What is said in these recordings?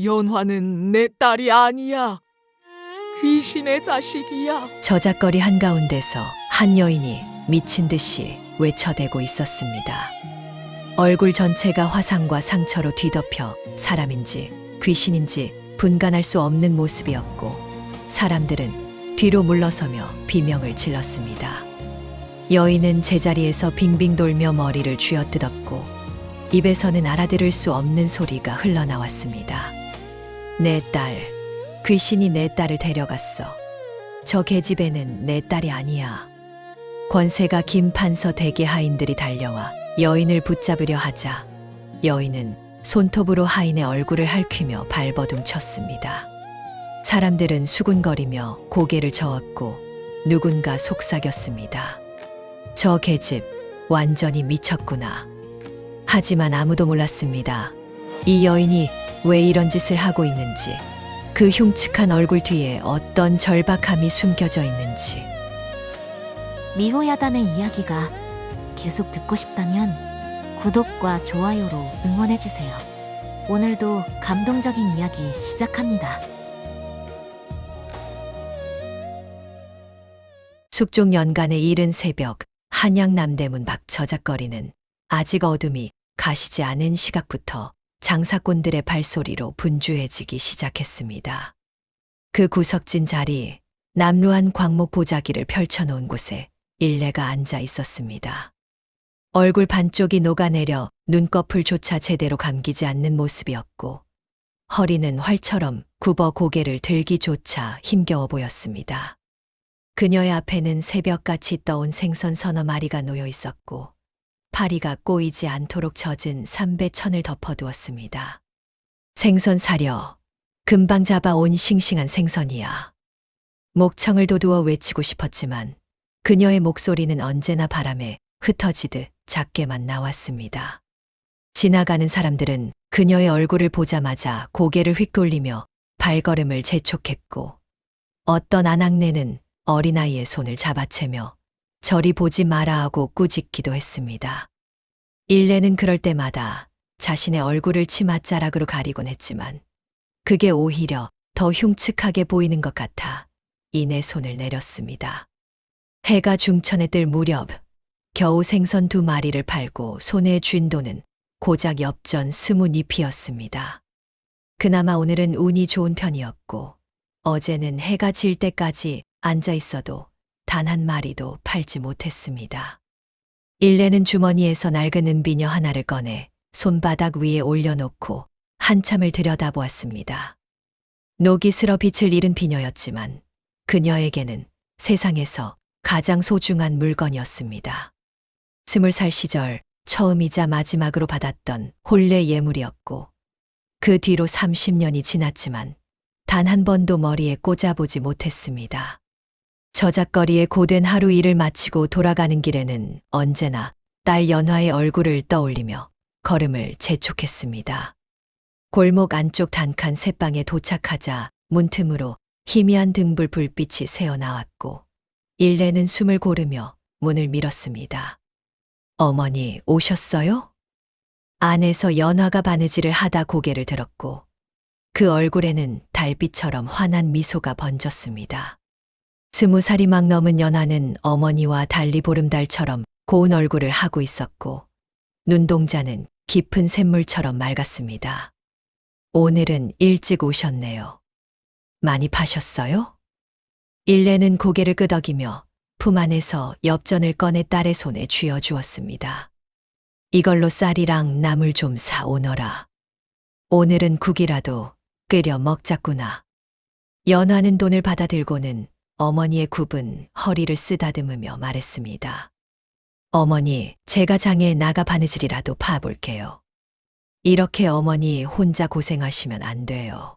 연화는 내 딸이 아니야. 귀신의 자식이야. 저작거리 한가운데서 한 여인이 미친 듯이 외쳐대고 있었습니다. 얼굴 전체가 화상과 상처로 뒤덮여 사람인지 귀신인지 분간할 수 없는 모습이었고, 사람들은 뒤로 물러서며 비명을 질렀습니다. 여인은 제자리에서 빙빙 돌며 머리를 쥐어뜯었고, 입에서는 알아들을 수 없는 소리가 흘러나왔습니다. 내 딸, 귀신이 내 딸을 데려갔어. 저 계집애는 내 딸이 아니야. 권세가 긴 판서 대개 하인들이 달려와 여인을 붙잡으려 하자 여인은 손톱으로 하인의 얼굴을 핥히며 발버둥 쳤습니다. 사람들은 수군거리며 고개를 저었고 누군가 속삭였습니다. 저 계집 완전히 미쳤구나. 하지만 아무도 몰랐습니다. 이 여인이 왜 이런 짓을 하고 있는지, 그 흉측한 얼굴 뒤에 어떤 절박함이 숨겨져 있는지. 미호야단의 이야기가 계속 듣고 싶다면 구독과 좋아요로 응원해주세요. 오늘도 감동적인 이야기 시작합니다. 숙종 연간의 이른 새벽, 한양 남대문 밖 저작거리는 아직 어둠이 가시지 않은 시각부터 장사꾼들의 발소리로 분주해지기 시작했습니다. 그 구석진 자리, 남루한 광목 보자기를 펼쳐놓은 곳에 일레가 앉아 있었습니다. 얼굴 반쪽이 녹아내려 눈꺼풀조차 제대로 감기지 않는 모습이었고, 허리는 활처럼 굽어 고개를 들기조차 힘겨워 보였습니다. 그녀의 앞에는 새벽같이 떠온 생선 서너 마리가 놓여 있었고, 파리가 꼬이지 않도록 젖은 삼배천을 덮어두었습니다. 생선 사려, 금방 잡아온 싱싱한 생선이야. 목청을 돋우어 외치고 싶었지만 그녀의 목소리는 언제나 바람에 흩어지듯 작게만 나왔습니다. 지나가는 사람들은 그녀의 얼굴을 보자마자 고개를 휙돌리며 발걸음을 재촉했고, 어떤 아낙네는 어린아이의 손을 잡아채며 저리 보지 마라 하고 꾸짖기도 했습니다. 일레는 그럴 때마다 자신의 얼굴을 치맛자락으로 가리곤 했지만 그게 오히려 더 흉측하게 보이는 것 같아 이내 손을 내렸습니다. 해가 중천에 뜰 무렵 겨우 생선 2마리를 팔고 손에 쥔 돈은 고작 엽전 20잎이었습니다. 그나마 오늘은 운이 좋은 편이었고, 어제는 해가 질 때까지 앉아 있어도 단 한 마리도 팔지 못했습니다. 일레는 주머니에서 낡은 은비녀 하나를 꺼내 손바닥 위에 올려놓고 한참을 들여다보았습니다. 녹이 슬어 빛을 잃은 비녀였지만 그녀에게는 세상에서 가장 소중한 물건이었습니다. 20살 시절 처음이자 마지막으로 받았던 혼례 예물이었고, 그 뒤로 30년이 지났지만 단 한 번도 머리에 꽂아보지 못했습니다. 저작거리에 고된 하루 일을 마치고 돌아가는 길에는 언제나 딸 연화의 얼굴을 떠올리며 걸음을 재촉했습니다. 골목 안쪽 단칸 새방에 도착하자 문틈으로 희미한 등불 불빛이 새어나왔고, 일레는 숨을 고르며 문을 밀었습니다. 어머니 오셨어요? 안에서 연화가 바느질을 하다 고개를 들었고, 그 얼굴에는 달빛처럼 환한 미소가 번졌습니다. 20살이 막 넘은 연화는 어머니와 달리 보름달처럼 고운 얼굴을 하고 있었고, 눈동자는 깊은 샘물처럼 맑았습니다. 오늘은 일찍 오셨네요. 많이 파셨어요? 일레는 고개를 끄덕이며 품 안에서 엽전을 꺼내 딸의 손에 쥐어주었습니다. 이걸로 쌀이랑 나물 좀 사오너라. 오늘은 국이라도 끓여 먹자꾸나. 연화는 돈을 받아들고는 어머니의 굽은 허리를 쓰다듬으며 말했습니다. 어머니, 제가 장에 나가 바느질이라도 파볼게요. 이렇게 어머니 혼자 고생하시면 안 돼요.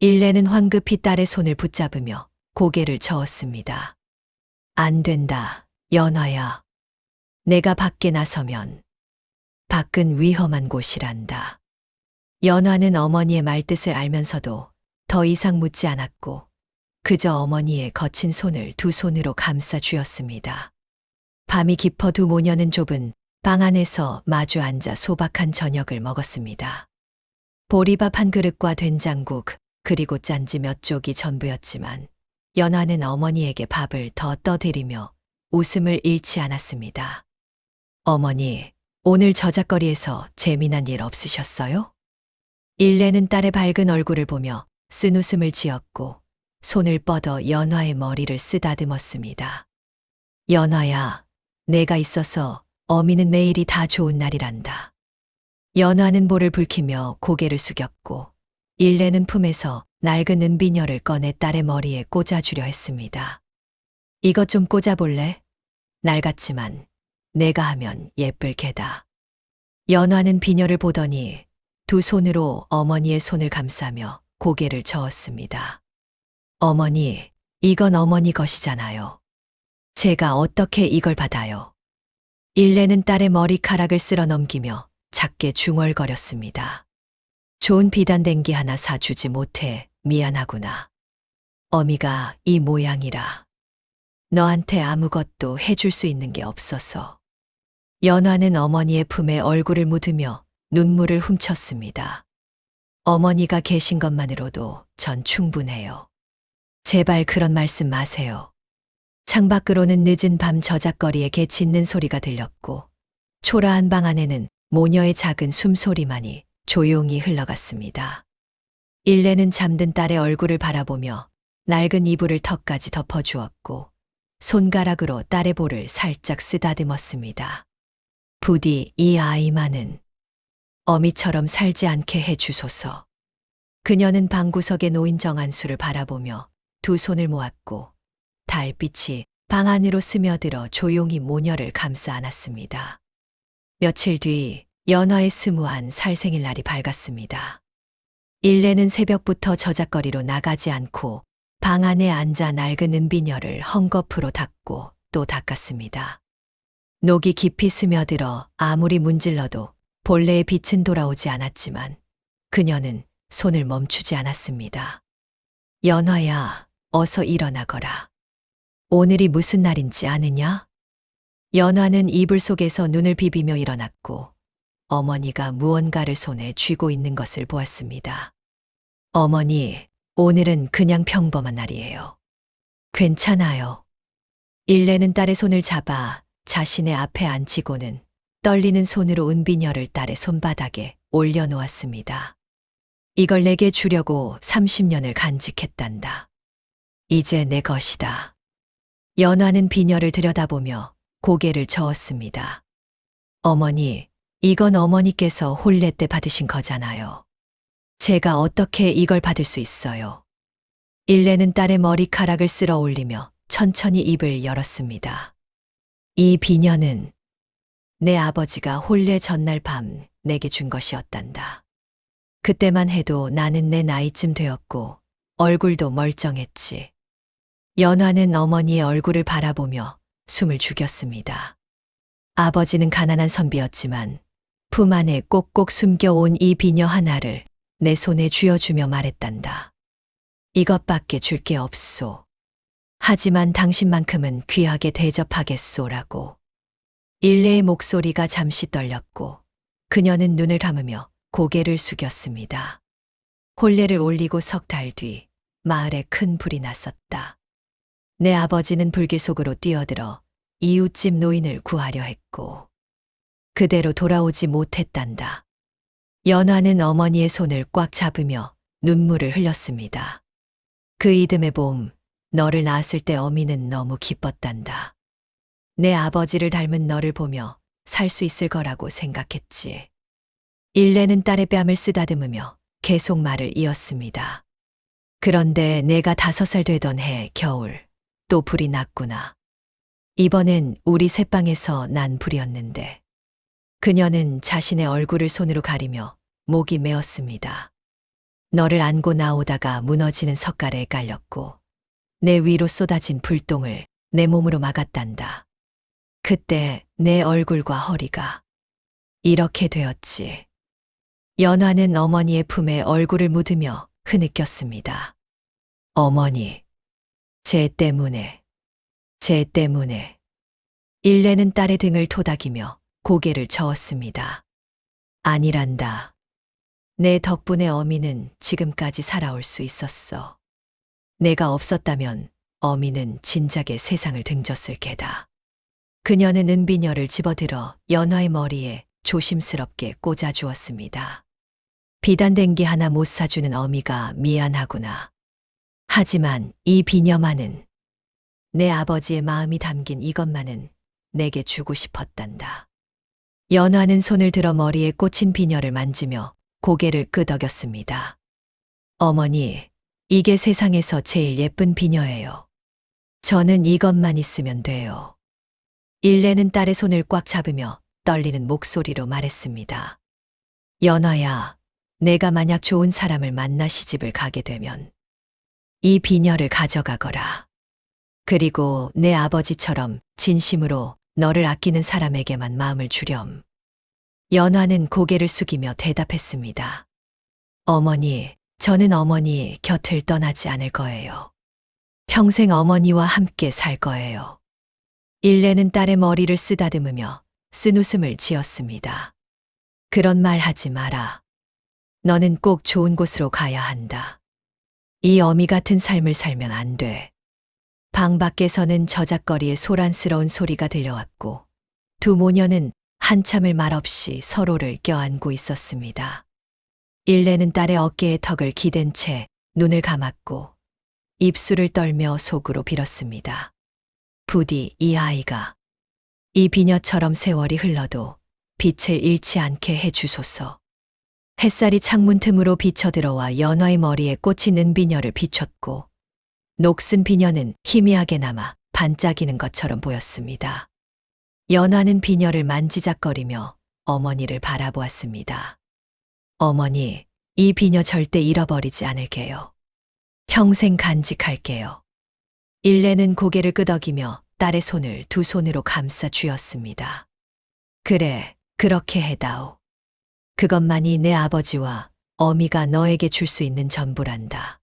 일레는 황급히 딸의 손을 붙잡으며 고개를 저었습니다. 안 된다, 연화야. 내가 밖에 나서면 밖은 위험한 곳이란다. 연화는 어머니의 말뜻을 알면서도 더 이상 묻지 않았고, 그저 어머니의 거친 손을 두 손으로 감싸 쥐었습니다. 밤이 깊어 두 모녀는 좁은 방 안에서 마주 앉아 소박한 저녁을 먹었습니다. 보리밥 한 그릇과 된장국, 그리고 짠지 몇 쪽이 전부였지만 연화는 어머니에게 밥을 더 떠드리며 웃음을 잃지 않았습니다. 어머니, 오늘 저작거리에서 재미난 일 없으셨어요? 일레는 딸의 밝은 얼굴을 보며 쓴 웃음을 지었고 손을 뻗어 연화의 머리를 쓰다듬었습니다. 연화야, 내가 있어서 어미는 매일이 다 좋은 날이란다. 연화는 볼을 붉히며 고개를 숙였고 일레는 품에서 낡은 은비녀를 꺼내 딸의 머리에 꽂아주려 했습니다. 이것 좀 꽂아볼래? 낡았지만 내가 하면 예쁠 게다. 연화는 비녀를 보더니 두 손으로 어머니의 손을 감싸며 고개를 저었습니다. 어머니, 이건 어머니 것이잖아요. 제가 어떻게 이걸 받아요? 일레는 딸의 머리카락을 쓸어 넘기며 작게 중얼거렸습니다. 좋은 비단댕기 하나 사주지 못해 미안하구나. 어미가 이 모양이라. 너한테 아무것도 해줄 수 있는 게 없어서. 연화는 어머니의 품에 얼굴을 묻으며 눈물을 훔쳤습니다. 어머니가 계신 것만으로도 전 충분해요. 제발 그런 말씀 마세요. 창밖으로는 늦은 밤 저작거리에 개 짖는 소리가 들렸고 초라한 방 안에는 모녀의 작은 숨소리만이 조용히 흘러갔습니다. 일레는 잠든 딸의 얼굴을 바라보며 낡은 이불을 턱까지 덮어주었고 손가락으로 딸의 볼을 살짝 쓰다듬었습니다. 부디 이 아이만은 어미처럼 살지 않게 해주소서. 그녀는 방구석에 놓인 정한수를 바라보며 두 손을 모았고 달빛이 방 안으로 스며들어 조용히 모녀를 감싸 안았습니다. 며칠 뒤 연화의 21살 생일날이 밝았습니다. 일레는 새벽부터 저작거리로 나가지 않고 방 안에 앉아 낡은 은비녀를 헝겊으로 닦고 또 닦았습니다. 녹이 깊이 스며들어 아무리 문질러도 본래의 빛은 돌아오지 않았지만 그녀는 손을 멈추지 않았습니다. 연화야, 어서 일어나거라. 오늘이 무슨 날인지 아느냐? 연화는 이불 속에서 눈을 비비며 일어났고 어머니가 무언가를 손에 쥐고 있는 것을 보았습니다. 어머니, 오늘은 그냥 평범한 날이에요. 괜찮아요. 일레는 딸의 손을 잡아 자신의 앞에 앉히고는 떨리는 손으로 은비녀를 딸의 손바닥에 올려놓았습니다. 이걸 내게 주려고 30년을 간직했단다. 이제 내 것이다. 연화는 비녀를 들여다보며 고개를 저었습니다. 어머니, 이건 어머니께서 혼례 때 받으신 거잖아요. 제가 어떻게 이걸 받을 수 있어요? 일레는 딸의 머리카락을 쓸어 올리며 천천히 입을 열었습니다. 이 비녀는 내 아버지가 혼례 전날 밤 내게 준 것이었단다. 그때만 해도 나는 내 나이쯤 되었고 얼굴도 멀쩡했지. 연화는 어머니의 얼굴을 바라보며 숨을 죽였습니다. 아버지는 가난한 선비였지만 품 안에 꼭꼭 숨겨온 이 비녀 하나를 내 손에 쥐어주며 말했단다. 이것밖에 줄 게 없소. 하지만 당신만큼은 귀하게 대접하겠소라고. 일레의 목소리가 잠시 떨렸고 그녀는 눈을 감으며 고개를 숙였습니다. 혼례를 올리고 석 달 뒤 마을에 큰 불이 났었다. 내 아버지는 불길 속으로 뛰어들어 이웃집 노인을 구하려 했고 그대로 돌아오지 못했단다. 연화는 어머니의 손을 꽉 잡으며 눈물을 흘렸습니다. 그 이듬해 봄 너를 낳았을 때 어미는 너무 기뻤단다. 내 아버지를 닮은 너를 보며 살 수 있을 거라고 생각했지. 일레는 딸의 뺨을 쓰다듬으며 계속 말을 이었습니다. 그런데 내가 5살 되던 해 겨울 또 불이 났구나. 이번엔 우리 새방에서 난 불이었는데 그녀는 자신의 얼굴을 손으로 가리며 목이 메었습니다. 너를 안고 나오다가 무너지는 석가래에 깔렸고 내 위로 쏟아진 불똥을 내 몸으로 막았단다. 그때 내 얼굴과 허리가 이렇게 되었지. 연화는 어머니의 품에 얼굴을 묻으며 흐느꼈습니다. 어머니, 쟤 때문에. 일레는 딸의 등을 토닥이며 고개를 저었습니다. 아니란다. 내 덕분에 어미는 지금까지 살아올 수 있었어. 내가 없었다면 어미는 진작에 세상을 등졌을 게다. 그녀는 은비녀를 집어들어 연화의 머리에 조심스럽게 꽂아 주었습니다. 비단댕기 하나 못 사주는 어미가 미안하구나. 하지만 이 비녀만은, 내 아버지의 마음이 담긴 이것만은 내게 주고 싶었단다. 연화는 손을 들어 머리에 꽂힌 비녀를 만지며 고개를 끄덕였습니다. 어머니, 이게 세상에서 제일 예쁜 비녀예요. 저는 이것만 있으면 돼요. 일레는 딸의 손을 꽉 잡으며 떨리는 목소리로 말했습니다. 연화야, 내가 만약 좋은 사람을 만나 시집을 가게 되면 이 비녀를 가져가거라. 그리고 내 아버지처럼 진심으로 너를 아끼는 사람에게만 마음을 주렴. 연화는 고개를 숙이며 대답했습니다. 어머니, 저는 어머니 곁을 떠나지 않을 거예요. 평생 어머니와 함께 살 거예요. 일레는 딸의 머리를 쓰다듬으며 쓴웃음을 지었습니다. 그런 말 하지 마라. 너는 꼭 좋은 곳으로 가야 한다. 이 어미 같은 삶을 살면 안 돼. 방 밖에서는 저작거리의 소란스러운 소리가 들려왔고 두 모녀는 한참을 말없이 서로를 껴안고 있었습니다. 일레는 딸의 어깨에 턱을 기댄 채 눈을 감았고 입술을 떨며 속으로 빌었습니다. 부디 이 아이가 이 비녀처럼 세월이 흘러도 빛을 잃지 않게 해주소서. 햇살이 창문 틈으로 비쳐들어와 연화의 머리에 꽂힌 은비녀를 비췄고 녹슨 비녀는 희미하게 남아 반짝이는 것처럼 보였습니다. 연화는 비녀를 만지작거리며 어머니를 바라보았습니다. 어머니, 이 비녀 절대 잃어버리지 않을게요. 평생 간직할게요. 일레는 고개를 끄덕이며 딸의 손을 두 손으로 감싸 쥐었습니다. 그래, 그렇게 해다오. 그것만이 내 아버지와 어미가 너에게 줄 수 있는 전부란다.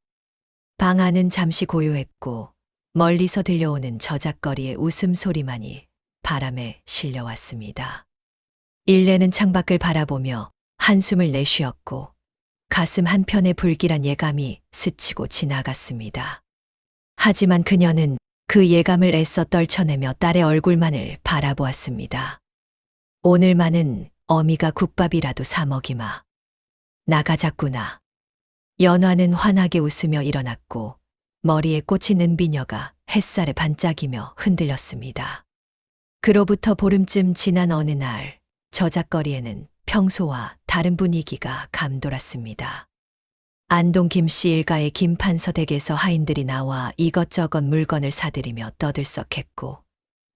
방 안은 잠시 고요했고 멀리서 들려오는 저작거리의 웃음소리만이 바람에 실려왔습니다. 일레는 창밖을 바라보며 한숨을 내쉬었고 가슴 한편에 불길한 예감이 스치고 지나갔습니다. 하지만 그녀는 그 예감을 애써 떨쳐내며 딸의 얼굴만을 바라보았습니다. 오늘만은 어미가 국밥이라도 사 먹이마. 나가자꾸나. 연화는 환하게 웃으며 일어났고 머리에 꽂힌 은비녀가 햇살에 반짝이며 흔들렸습니다. 그로부터 보름쯤 지난 어느 날 저작거리에는 평소와 다른 분위기가 감돌았습니다. 안동 김씨 일가의 김판서 댁에서 하인들이 나와 이것저것 물건을 사들이며 떠들썩했고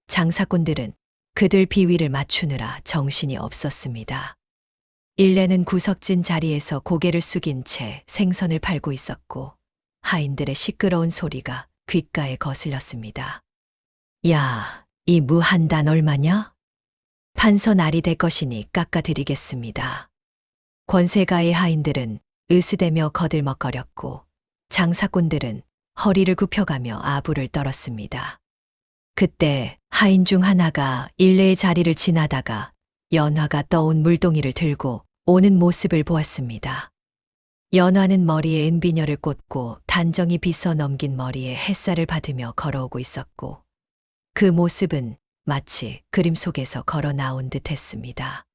장사꾼들은 그들 비위를 맞추느라 정신이 없었습니다. 일레는 구석진 자리에서 고개를 숙인 채 생선을 팔고 있었고 하인들의 시끄러운 소리가 귓가에 거슬렸습니다. 야, 이 무 한 단 얼마냐? 판서 날이 될 것이니 깎아드리겠습니다. 권세가의 하인들은 으스대며 거들먹거렸고 장사꾼들은 허리를 굽혀가며 아부를 떨었습니다. 그때 하인 중 하나가 일레의 자리를 지나다가 연화가 떠온 물동이를 들고 오는 모습을 보았습니다. 연화는 머리에 은비녀를 꽂고 단정히 빗어 넘긴 머리에 햇살을 받으며 걸어오고 있었고 그 모습은 마치 그림 속에서 걸어 나온 듯 했습니다.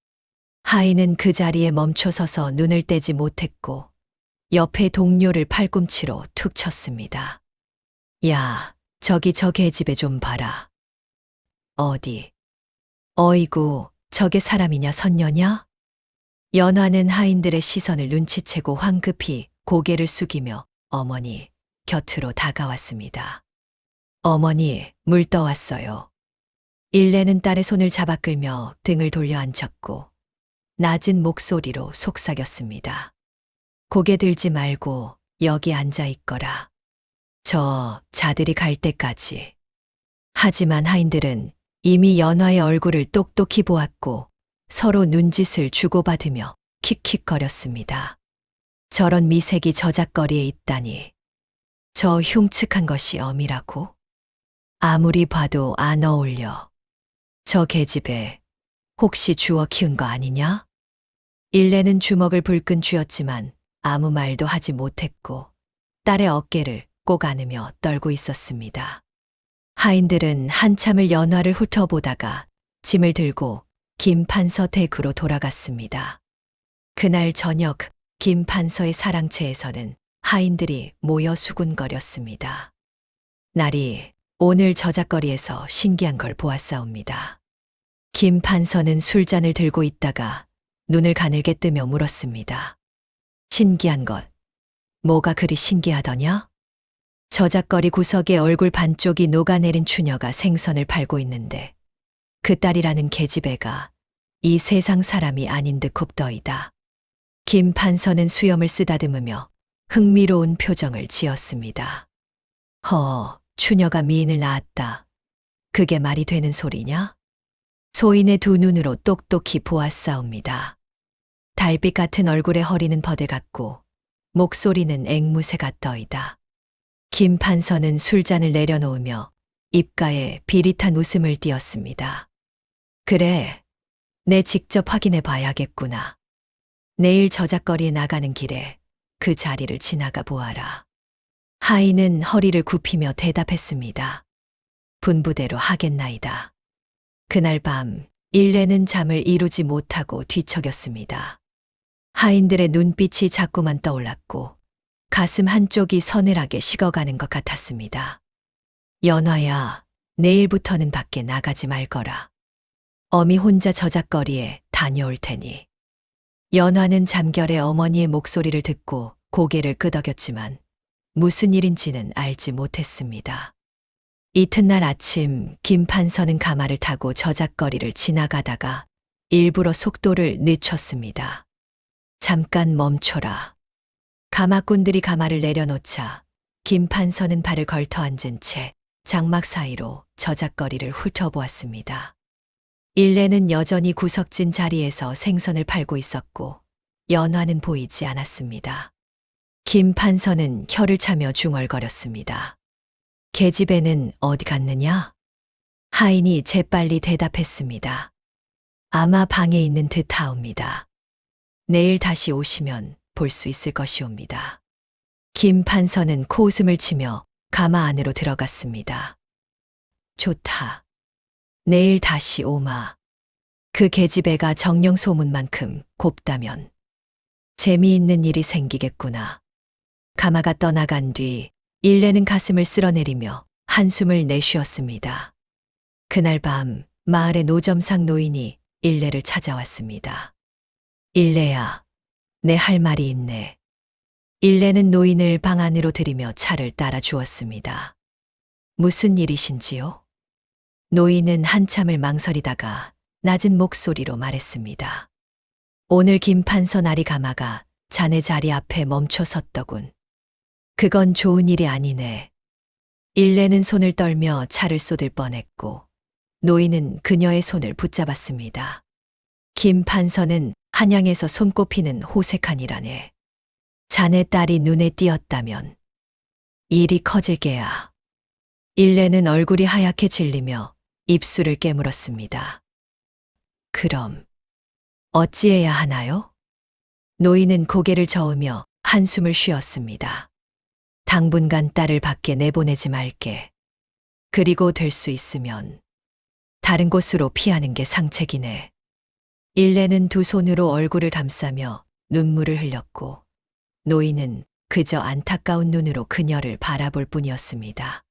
하인은 그 자리에 멈춰 서서 눈을 떼지 못했고 옆에 동료를 팔꿈치로 툭 쳤습니다. 야, 저기 저 계집애 좀 봐라. 어디? 어이구, 저게 사람이냐 선녀냐? 연화는 하인들의 시선을 눈치채고 황급히 고개를 숙이며 어머니 곁으로 다가왔습니다. 어머니, 물 떠왔어요. 일레는 딸의 손을 잡아 끌며 등을 돌려 앉혔고 낮은 목소리로 속삭였습니다. 고개 들지 말고 여기 앉아 있거라. 저 자들이 갈 때까지. 하지만 하인들은 이미 연화의 얼굴을 똑똑히 보았고 서로 눈짓을 주고받으며 킥킥거렸습니다. 저런 미색이 저작거리에 있다니. 저 흉측한 것이 어미라고? 아무리 봐도 안 어울려. 저 계집애 혹시 주워 키운 거 아니냐? 일레는 주먹을 불끈 쥐었지만 아무 말도 하지 못했고 딸의 어깨를 꼭 안으며 떨고 있었습니다. 하인들은 한참을 연화를 훑어보다가 짐을 들고 김판서 댁으로 돌아갔습니다. 그날 저녁 김판서의 사랑채에서는 하인들이 모여 수군거렸습니다. 날이 오늘 저작거리에서 신기한 걸 보았사옵니다. 김판서는 술잔을 들고 있다가 눈을 가늘게 뜨며 물었습니다. 신기한 것, 뭐가 그리 신기하더냐? 저작거리 구석에 얼굴 반쪽이 녹아내린 추녀가 생선을 팔고 있는데 그 딸이라는 계집애가 이 세상 사람이 아닌 듯 곱더이다. 김판서는 수염을 쓰다듬으며 흥미로운 표정을 지었습니다. 추녀가 미인을 낳았다. 그게 말이 되는 소리냐? 소인의 두 눈으로 똑똑히 보았사옵니다. 달빛 같은 얼굴의 허리는 버들 같고 목소리는 앵무새 같더이다. 김판서는 술잔을 내려놓으며 입가에 비릿한 웃음을 띄었습니다. 그래, 내 직접 확인해 봐야겠구나. 내일 저작거리에 나가는 길에 그 자리를 지나가 보아라. 하인은 허리를 굽히며 대답했습니다. 분부대로 하겠나이다. 그날 밤 일레는 잠을 이루지 못하고 뒤척였습니다. 하인들의 눈빛이 자꾸만 떠올랐고 가슴 한쪽이 서늘하게 식어가는 것 같았습니다. 연화야, 내일부터는 밖에 나가지 말거라. 어미 혼자 저작거리에 다녀올 테니. 연화는 잠결에 어머니의 목소리를 듣고 고개를 끄덕였지만 무슨 일인지는 알지 못했습니다. 이튿날 아침 김판서는 가마를 타고 저작거리를 지나가다가 일부러 속도를 늦췄습니다. 잠깐 멈춰라. 가마꾼들이 가마를 내려놓자 김판서는 발을 걸터 앉은 채 장막 사이로 저작거리를 훑어보았습니다. 일레는 여전히 구석진 자리에서 생선을 팔고 있었고 연화는 보이지 않았습니다. 김판서는 혀를 차며 중얼거렸습니다. 계집애는 어디 갔느냐? 하인이 재빨리 대답했습니다. 아마 방에 있는 듯하옵니다. 내일 다시 오시면 볼 수 있을 것이옵니다. 김판서는 코웃음을 치며 가마 안으로 들어갔습니다. 좋다. 내일 다시 오마. 그 계집애가 정령 소문만큼 곱다면 재미있는 일이 생기겠구나. 가마가 떠나간 뒤 일레는 가슴을 쓸어내리며 한숨을 내쉬었습니다. 그날 밤 마을의 노점상 노인이 일레를 찾아왔습니다. 일레야, 내 할 말이 있네. 일레는 노인을 방 안으로 들이며 차를 따라 주었습니다. 무슨 일이신지요? 노인은 한참을 망설이다가 낮은 목소리로 말했습니다. 오늘 김판서 나리 가마가 자네 자리 앞에 멈춰 섰더군. 그건 좋은 일이 아니네. 일레는 손을 떨며 차를 쏟을 뻔했고 노인은 그녀의 손을 붙잡았습니다. 김판서는 한양에서 손꼽히는 호색한 이라네. 자네 딸이 눈에 띄었다면 일이 커질 게야. 일레는 얼굴이 하얗게 질리며 입술을 깨물었습니다. 그럼 어찌해야 하나요? 노인은 고개를 저으며 한숨을 쉬었습니다. 당분간 딸을 밖에 내보내지 말게. 그리고 될 수 있으면 다른 곳으로 피하는 게 상책이네. 일레는 두 손으로 얼굴을 감싸며 눈물을 흘렸고 노인은 그저 안타까운 눈으로 그녀를 바라볼 뿐이었습니다.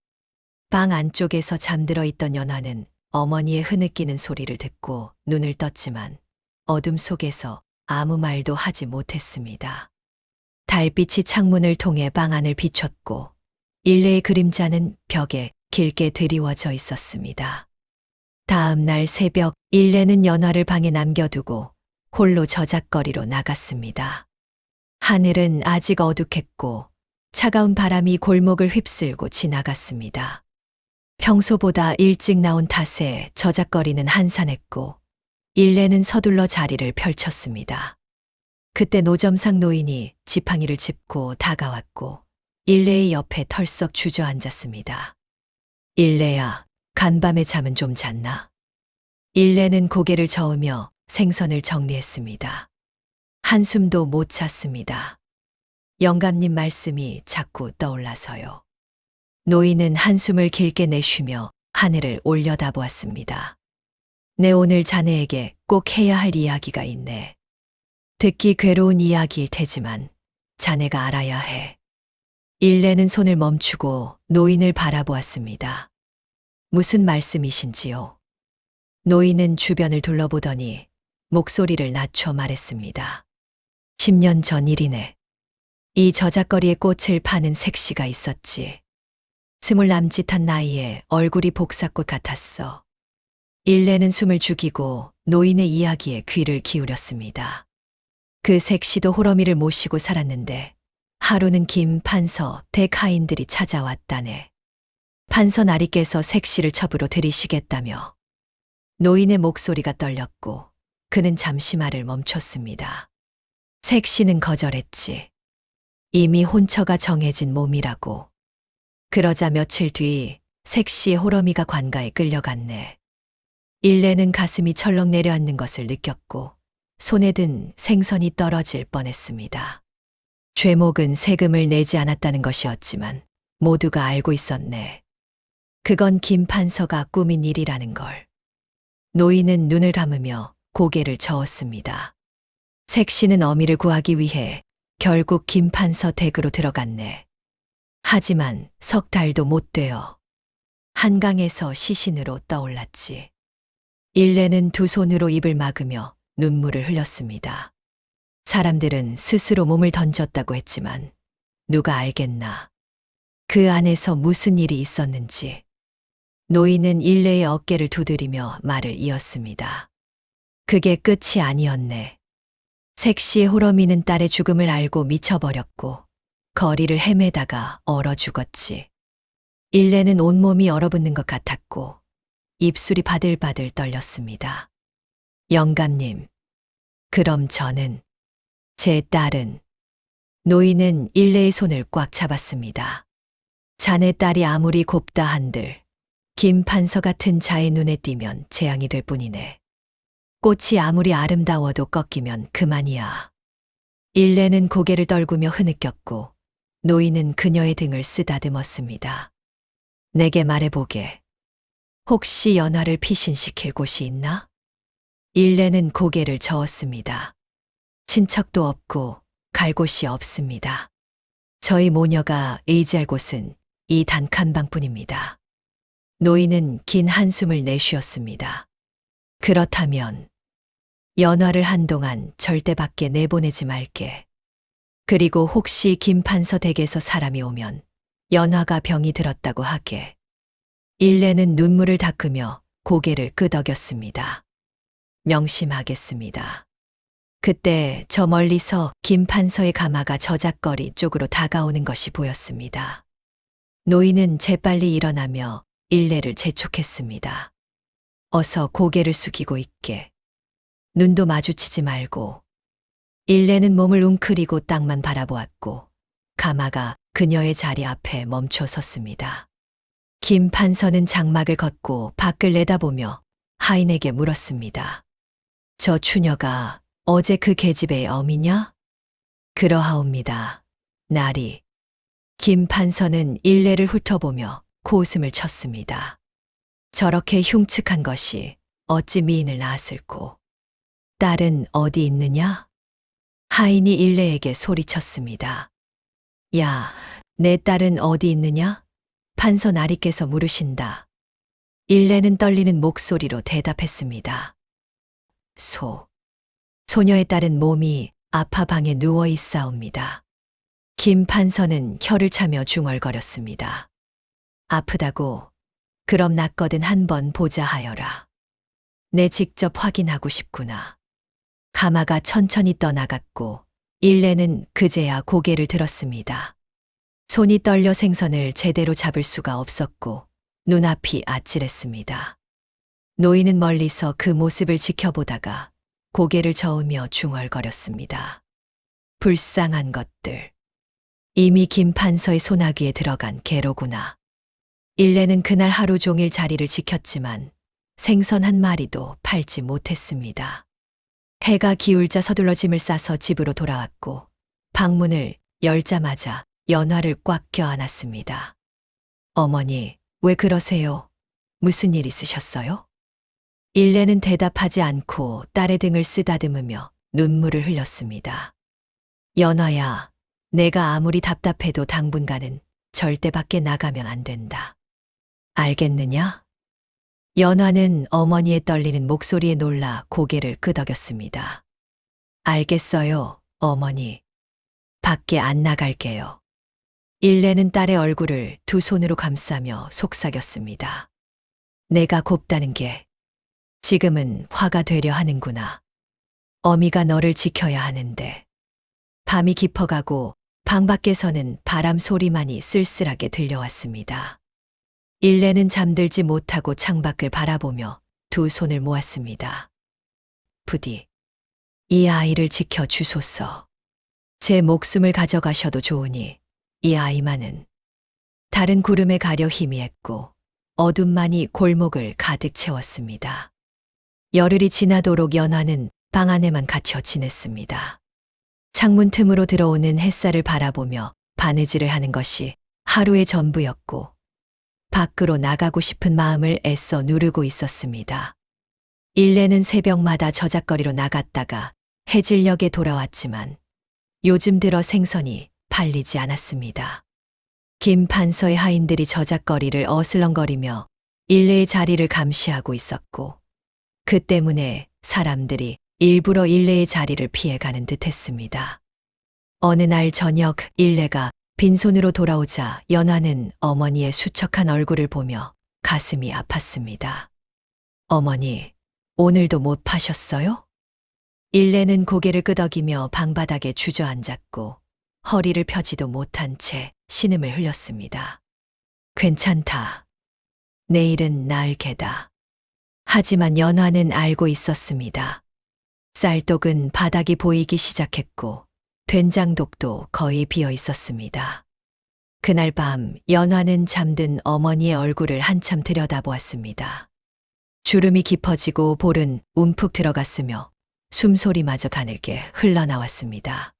방 안쪽에서 잠들어 있던 연화는 어머니의 흐느끼는 소리를 듣고 눈을 떴지만 어둠 속에서 아무 말도 하지 못했습니다. 달빛이 창문을 통해 방 안을 비췄고 일레의 그림자는 벽에 길게 드리워져 있었습니다. 다음 날 새벽 일레는 연화를 방에 남겨두고 홀로 저작거리로 나갔습니다. 하늘은 아직 어둑했고 차가운 바람이 골목을 휩쓸고 지나갔습니다. 평소보다 일찍 나온 탓에 저작거리는 한산했고 일레는 서둘러 자리를 펼쳤습니다. 그때 노점상 노인이 지팡이를 짚고 다가왔고 일레의 옆에 털썩 주저앉았습니다. 일레야, 간밤에 잠은 좀 잤나? 일레는 고개를 저으며 생선을 정리했습니다. 한숨도 못 찼습니다. 영감님 말씀이 자꾸 떠올라서요. 노인은 한숨을 길게 내쉬며 하늘을 올려다보았습니다. 내 오늘 자네에게 꼭 해야 할 이야기가 있네. 듣기 괴로운 이야기일 테지만 자네가 알아야 해. 일레는 손을 멈추고 노인을 바라보았습니다. 무슨 말씀이신지요? 노인은 주변을 둘러보더니 목소리를 낮춰 말했습니다. 10년 전 일이네. 이 저작거리에 꽃을 파는 색시가 있었지. 20 남짓한 나이에 얼굴이 복사꽃 같았어. 일레는 숨을 죽이고 노인의 이야기에 귀를 기울였습니다. 그 색시도 호러미를 모시고 살았는데 하루는 김 판서 대카인들이 찾아왔다네. 판서 나리께서 색시를 첩으로 들이시겠다며. 노인의 목소리가 떨렸고 그는 잠시 말을 멈췄습니다. 색시는 거절했지. 이미 혼처가 정해진 몸이라고. 그러자 며칠 뒤 색시의 호러미가 관가에 끌려갔네. 일레는 가슴이 철렁 내려앉는 것을 느꼈고 손에 든 생선이 떨어질 뻔했습니다. 죄목은 세금을 내지 않았다는 것이었지만 모두가 알고 있었네. 그건 김 판서가 꾸민 일이라는 걸. 노인은 눈을 감으며 고개를 저었습니다. 색시는 어미를 구하기 위해 결국 김 판서 댁으로 들어갔네. 하지만 석 달도 못 되어 한강에서 시신으로 떠올랐지. 일레는 두 손으로 입을 막으며 눈물을 흘렸습니다. 사람들은 스스로 몸을 던졌다고 했지만 누가 알겠나. 그 안에서 무슨 일이 있었는지. 노인은 일레의 어깨를 두드리며 말을 이었습니다. 그게 끝이 아니었네. 색시의 호러미는 딸의 죽음을 알고 미쳐버렸고 거리를 헤매다가 얼어 죽었지. 일레는 온몸이 얼어붙는 것 같았고 입술이 바들바들 떨렸습니다. 영감님, 그럼 저는, 제 딸은, 노인은 일레의 손을 꽉 잡았습니다. 자네 딸이 아무리 곱다 한들 김 판서 같은 자의 눈에 띄면 재앙이 될 뿐이네. 꽃이 아무리 아름다워도 꺾이면 그만이야. 일레는 고개를 떨구며 흐느꼈고 노인은 그녀의 등을 쓰다듬었습니다. 내게 말해보게. 혹시 연화를 피신시킬 곳이 있나? 일레는 고개를 저었습니다. 친척도 없고 갈 곳이 없습니다. 저희 모녀가 의지할 곳은 이 단칸방뿐입니다. 노인은 긴 한숨을 내쉬었습니다. 그렇다면 연화를 한동안 절대 밖에 내보내지 말게. 그리고 혹시 김 판서 댁에서 사람이 오면 연화가 병이 들었다고 하게. 일레는 눈물을 닦으며 고개를 끄덕였습니다. 명심하겠습니다. 그때 저 멀리서 김 판서의 가마가 저작거리 쪽으로 다가오는 것이 보였습니다. 노인은 재빨리 일어나며 일레를 재촉했습니다. 어서 고개를 숙이고 있게. 눈도 마주치지 말고. 일레는 몸을 웅크리고 땅만 바라보았고 가마가 그녀의 자리 앞에 멈춰 섰습니다. 김 판서는 장막을 걷고 밖을 내다보며 하인에게 물었습니다. 저 추녀가 어제 그 계집애의 어미냐? 그러하옵니다. 나리. 김 판서는 일레를 훑어보며 코웃음을 쳤습니다. 저렇게 흉측한 것이 어찌 미인을 낳았을꼬. 딸은 어디 있느냐? 하인이 일레에게 소리쳤습니다. 야, 내 딸은 어디 있느냐? 판서 나리께서 물으신다. 일레는 떨리는 목소리로 대답했습니다. 소녀의 딸은 몸이 아파 방에 누워 있사옵니다. 김 판서는 혀를 차며 중얼거렸습니다. 아프다고? 그럼 낫거든 한번 보자 하여라. 내 직접 확인하고 싶구나. 가마가 천천히 떠나갔고 일레는 그제야 고개를 들었습니다. 손이 떨려 생선을 제대로 잡을 수가 없었고 눈앞이 아찔했습니다. 노인은 멀리서 그 모습을 지켜보다가 고개를 저으며 중얼거렸습니다. 불쌍한 것들. 이미 김 판서의 소나기에 들어간 개로구나. 일레는 그날 하루 종일 자리를 지켰지만 생선 한 마리도 팔지 못했습니다. 해가 기울자 서둘러 짐을 싸서 집으로 돌아왔고 방문을 열자마자 연화를 꽉 껴안았습니다. 어머니, 왜 그러세요? 무슨 일 있으셨어요? 일레는 대답하지 않고 딸의 등을 쓰다듬으며 눈물을 흘렸습니다. 연화야, 내가 아무리 답답해도 당분간은 절대 밖에 나가면 안 된다. 알겠느냐? 연화는 어머니의 떨리는 목소리에 놀라 고개를 끄덕였습니다. 알겠어요, 어머니. 밖에 안 나갈게요. 일레는 딸의 얼굴을 두 손으로 감싸며 속삭였습니다. 내가 곱다는 게 지금은 화가 되려 하는구나. 어미가 너를 지켜야 하는데. 밤이 깊어가고 방 밖에서는 바람 소리만이 쓸쓸하게 들려왔습니다. 일레는 잠들지 못하고 창밖을 바라보며 두 손을 모았습니다. 부디 이 아이를 지켜 주소서. 제 목숨을 가져가셔도 좋으니 이 아이만은. 달은 구름에 가려 희미했고 어둠만이 골목을 가득 채웠습니다. 열흘이 지나도록 연화는 방 안에만 갇혀 지냈습니다. 창문 틈으로 들어오는 햇살을 바라보며 바느질을 하는 것이 하루의 전부였고 밖으로 나가고 싶은 마음을 애써 누르고 있었습니다. 일레는 새벽마다 저작거리로 나갔다가 해질녘에 돌아왔지만 요즘 들어 생선이 팔리지 않았습니다. 김 판서의 하인들이 저작거리를 어슬렁거리며 일레의 자리를 감시하고 있었고 그 때문에 사람들이 일부러 일레의 자리를 피해가는 듯 했습니다. 어느 날 저녁 일레가 빈손으로 돌아오자 연화는 어머니의 수척한 얼굴을 보며 가슴이 아팠습니다. 어머니, 오늘도 못 파셨어요? 일레는 고개를 끄덕이며 방바닥에 주저앉았고 허리를 펴지도 못한 채 신음을 흘렸습니다. 괜찮다. 내일은 나을 게다. 하지만 연화는 알고 있었습니다. 쌀독은 바닥이 보이기 시작했고 된장독도 거의 비어 있었습니다. 그날 밤 연화는 잠든 어머니의 얼굴을 한참 들여다보았습니다. 주름이 깊어지고 볼은 움푹 들어갔으며 숨소리마저 가늘게 흘러나왔습니다.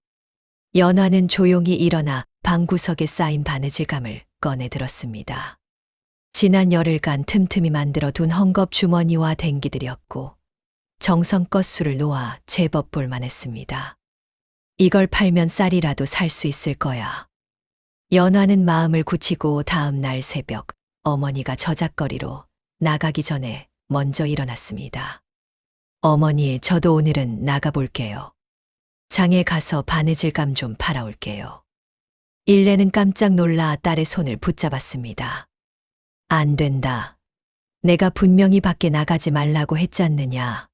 연화는 조용히 일어나 방구석에 쌓인 바느질감을 꺼내 들었습니다. 지난 열흘간 틈틈이 만들어 둔 헝겊 주머니와 댕기들이었고 정성껏 술을 놓아 제법 볼만했습니다. 이걸 팔면 쌀이라도 살 수 있을 거야. 연화는 마음을 굳히고 다음 날 새벽 어머니가 저작거리로 나가기 전에 먼저 일어났습니다. 어머니, 저도 오늘은 나가볼게요. 장에 가서 바느질감 좀 팔아올게요. 일레는 깜짝 놀라 딸의 손을 붙잡았습니다. 안 된다. 내가 분명히 밖에 나가지 말라고 했잖느냐.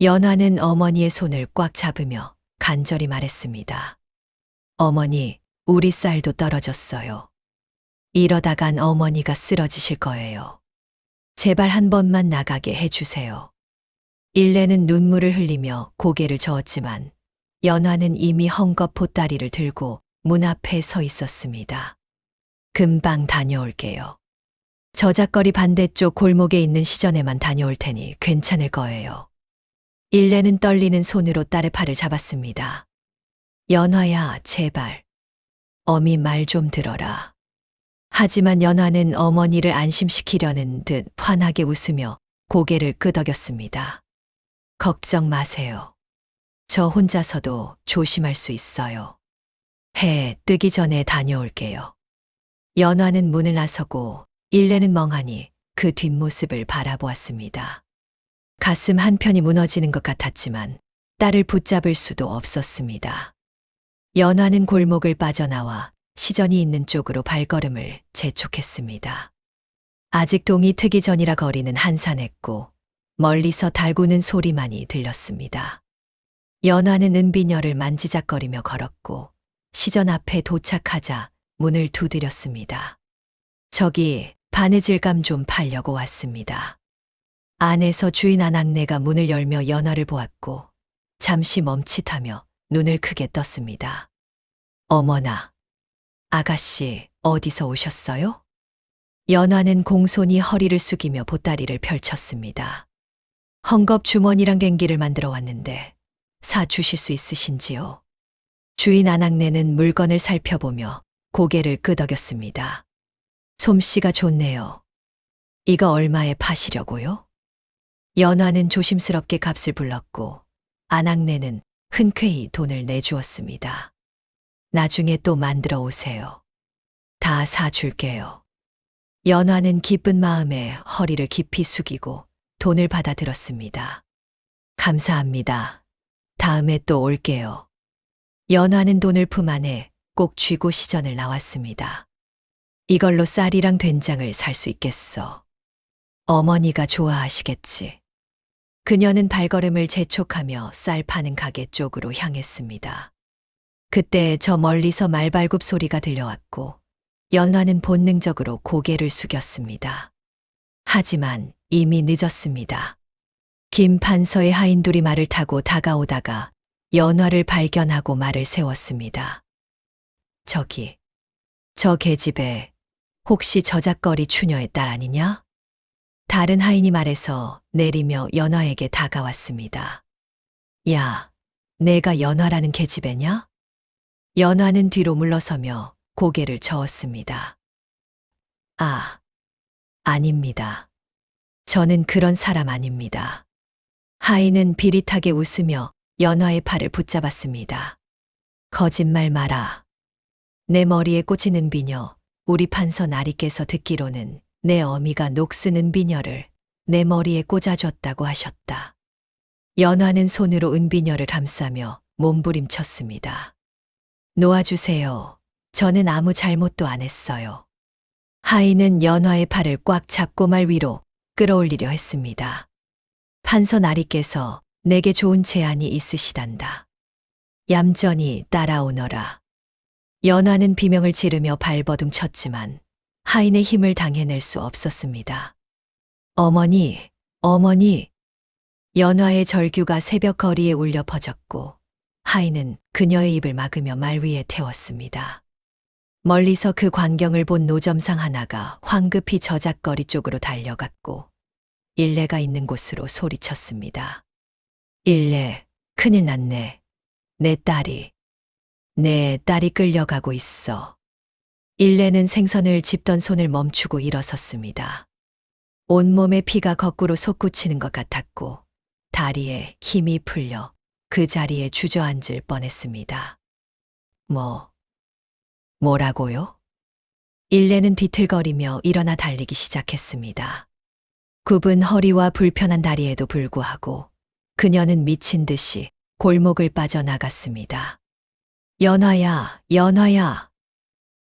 연화는 어머니의 손을 꽉 잡으며 간절히 말했습니다. 어머니, 우리 쌀도 떨어졌어요. 이러다간 어머니가 쓰러지실 거예요. 제발 한 번만 나가게 해주세요. 일레는 눈물을 흘리며 고개를 저었지만 연화는 이미 헝겊 보따리를 들고 문 앞에 서 있었습니다. 금방 다녀올게요. 저작거리 반대쪽 골목에 있는 시전에만 다녀올 테니 괜찮을 거예요. 일레는 떨리는 손으로 딸의 팔을 잡았습니다. 연화야, 제발. 어미 말 좀 들어라. 하지만 연화는 어머니를 안심시키려는 듯 환하게 웃으며 고개를 끄덕였습니다. 걱정 마세요. 저 혼자서도 조심할 수 있어요. 해 뜨기 전에 다녀올게요. 연화는 문을 나서고 일레는 멍하니 그 뒷모습을 바라보았습니다. 가슴 한편이 무너지는 것 같았지만 딸을 붙잡을 수도 없었습니다. 연화는 골목을 빠져나와 시전이 있는 쪽으로 발걸음을 재촉했습니다. 아직 동이 트기 전이라 거리는 한산했고 멀리서 달구는 소리만이 들렸습니다. 연화는 은비녀를 만지작거리며 걸었고 시전 앞에 도착하자 문을 두드렸습니다. 저기 바느질감 좀 팔려고 왔습니다. 안에서 주인 아낙네가 문을 열며 연화를 보았고 잠시 멈칫하며 눈을 크게 떴습니다. 어머나, 아가씨 어디서 오셨어요? 연화는 공손히 허리를 숙이며 보따리를 펼쳤습니다. 헝겊 주머니랑 갱기를 만들어 왔는데 사 주실 수 있으신지요? 주인 아낙네는 물건을 살펴보며 고개를 끄덕였습니다. 솜씨가 좋네요. 이거 얼마에 파시려고요? 연화는 조심스럽게 값을 불렀고 아낙네는 흔쾌히 돈을 내주었습니다. 나중에 또 만들어 오세요. 다 사줄게요. 연화는 기쁜 마음에 허리를 깊이 숙이고 돈을 받아들었습니다. 감사합니다. 다음에 또 올게요. 연화는 돈을 품 안에 꼭 쥐고 시전을 나왔습니다. 이걸로 쌀이랑 된장을 살 수 있겠어. 어머니가 좋아하시겠지. 그녀는 발걸음을 재촉하며 쌀 파는 가게 쪽으로 향했습니다. 그때 저 멀리서 말발굽 소리가 들려왔고 연화는 본능적으로 고개를 숙였습니다. 하지만 이미 늦었습니다. 김 판서의 하인둘이 말을 타고 다가오다가 연화를 발견하고 말을 세웠습니다. 저기, 저 계집애 혹시 저작거리 추녀의 딸 아니냐? 다른 하인이 말해서 내리며 연화에게 다가왔습니다. 야, 내가 연화라는 계집애냐? 연화는 뒤로 물러서며 고개를 저었습니다. 아, 아닙니다. 저는 그런 사람 아닙니다. 하인은 비릿하게 웃으며 연화의 팔을 붙잡았습니다. 거짓말 마라. 내 머리에 꽂히는 비녀, 우리 판서 나리께서 듣기로는 내 어미가 녹쓰는 비녀를 내 머리에 꽂아줬다고 하셨다. 연화는 손으로 은비녀를 감싸며 몸부림쳤습니다. 놓아주세요. 저는 아무 잘못도 안 했어요. 하인은 연화의 팔을 꽉 잡고 말 위로 끌어올리려 했습니다. 판서 나리께서 내게 좋은 제안이 있으시단다. 얌전히 따라오너라. 연화는 비명을 지르며 발버둥 쳤지만 하인의 힘을 당해낼 수 없었습니다. 어머니, 어머니. 연화의 절규가 새벽 거리에 울려 퍼졌고 하인은 그녀의 입을 막으며 말 위에 태웠습니다. 멀리서 그 광경을 본 노점상 하나가 황급히 저작거리 쪽으로 달려갔고 일레가 있는 곳으로 소리쳤습니다. 일레, 큰일 났네. 내 딸이 끌려가고 있어. 일레는 생선을 집던 손을 멈추고 일어섰습니다. 온몸에 피가 거꾸로 솟구치는 것 같았고 다리에 힘이 풀려 그 자리에 주저앉을 뻔했습니다. 뭐라고요? 일레는 비틀거리며 일어나 달리기 시작했습니다. 굽은 허리와 불편한 다리에도 불구하고 그녀는 미친 듯이 골목을 빠져나갔습니다. 연화야, 연화야.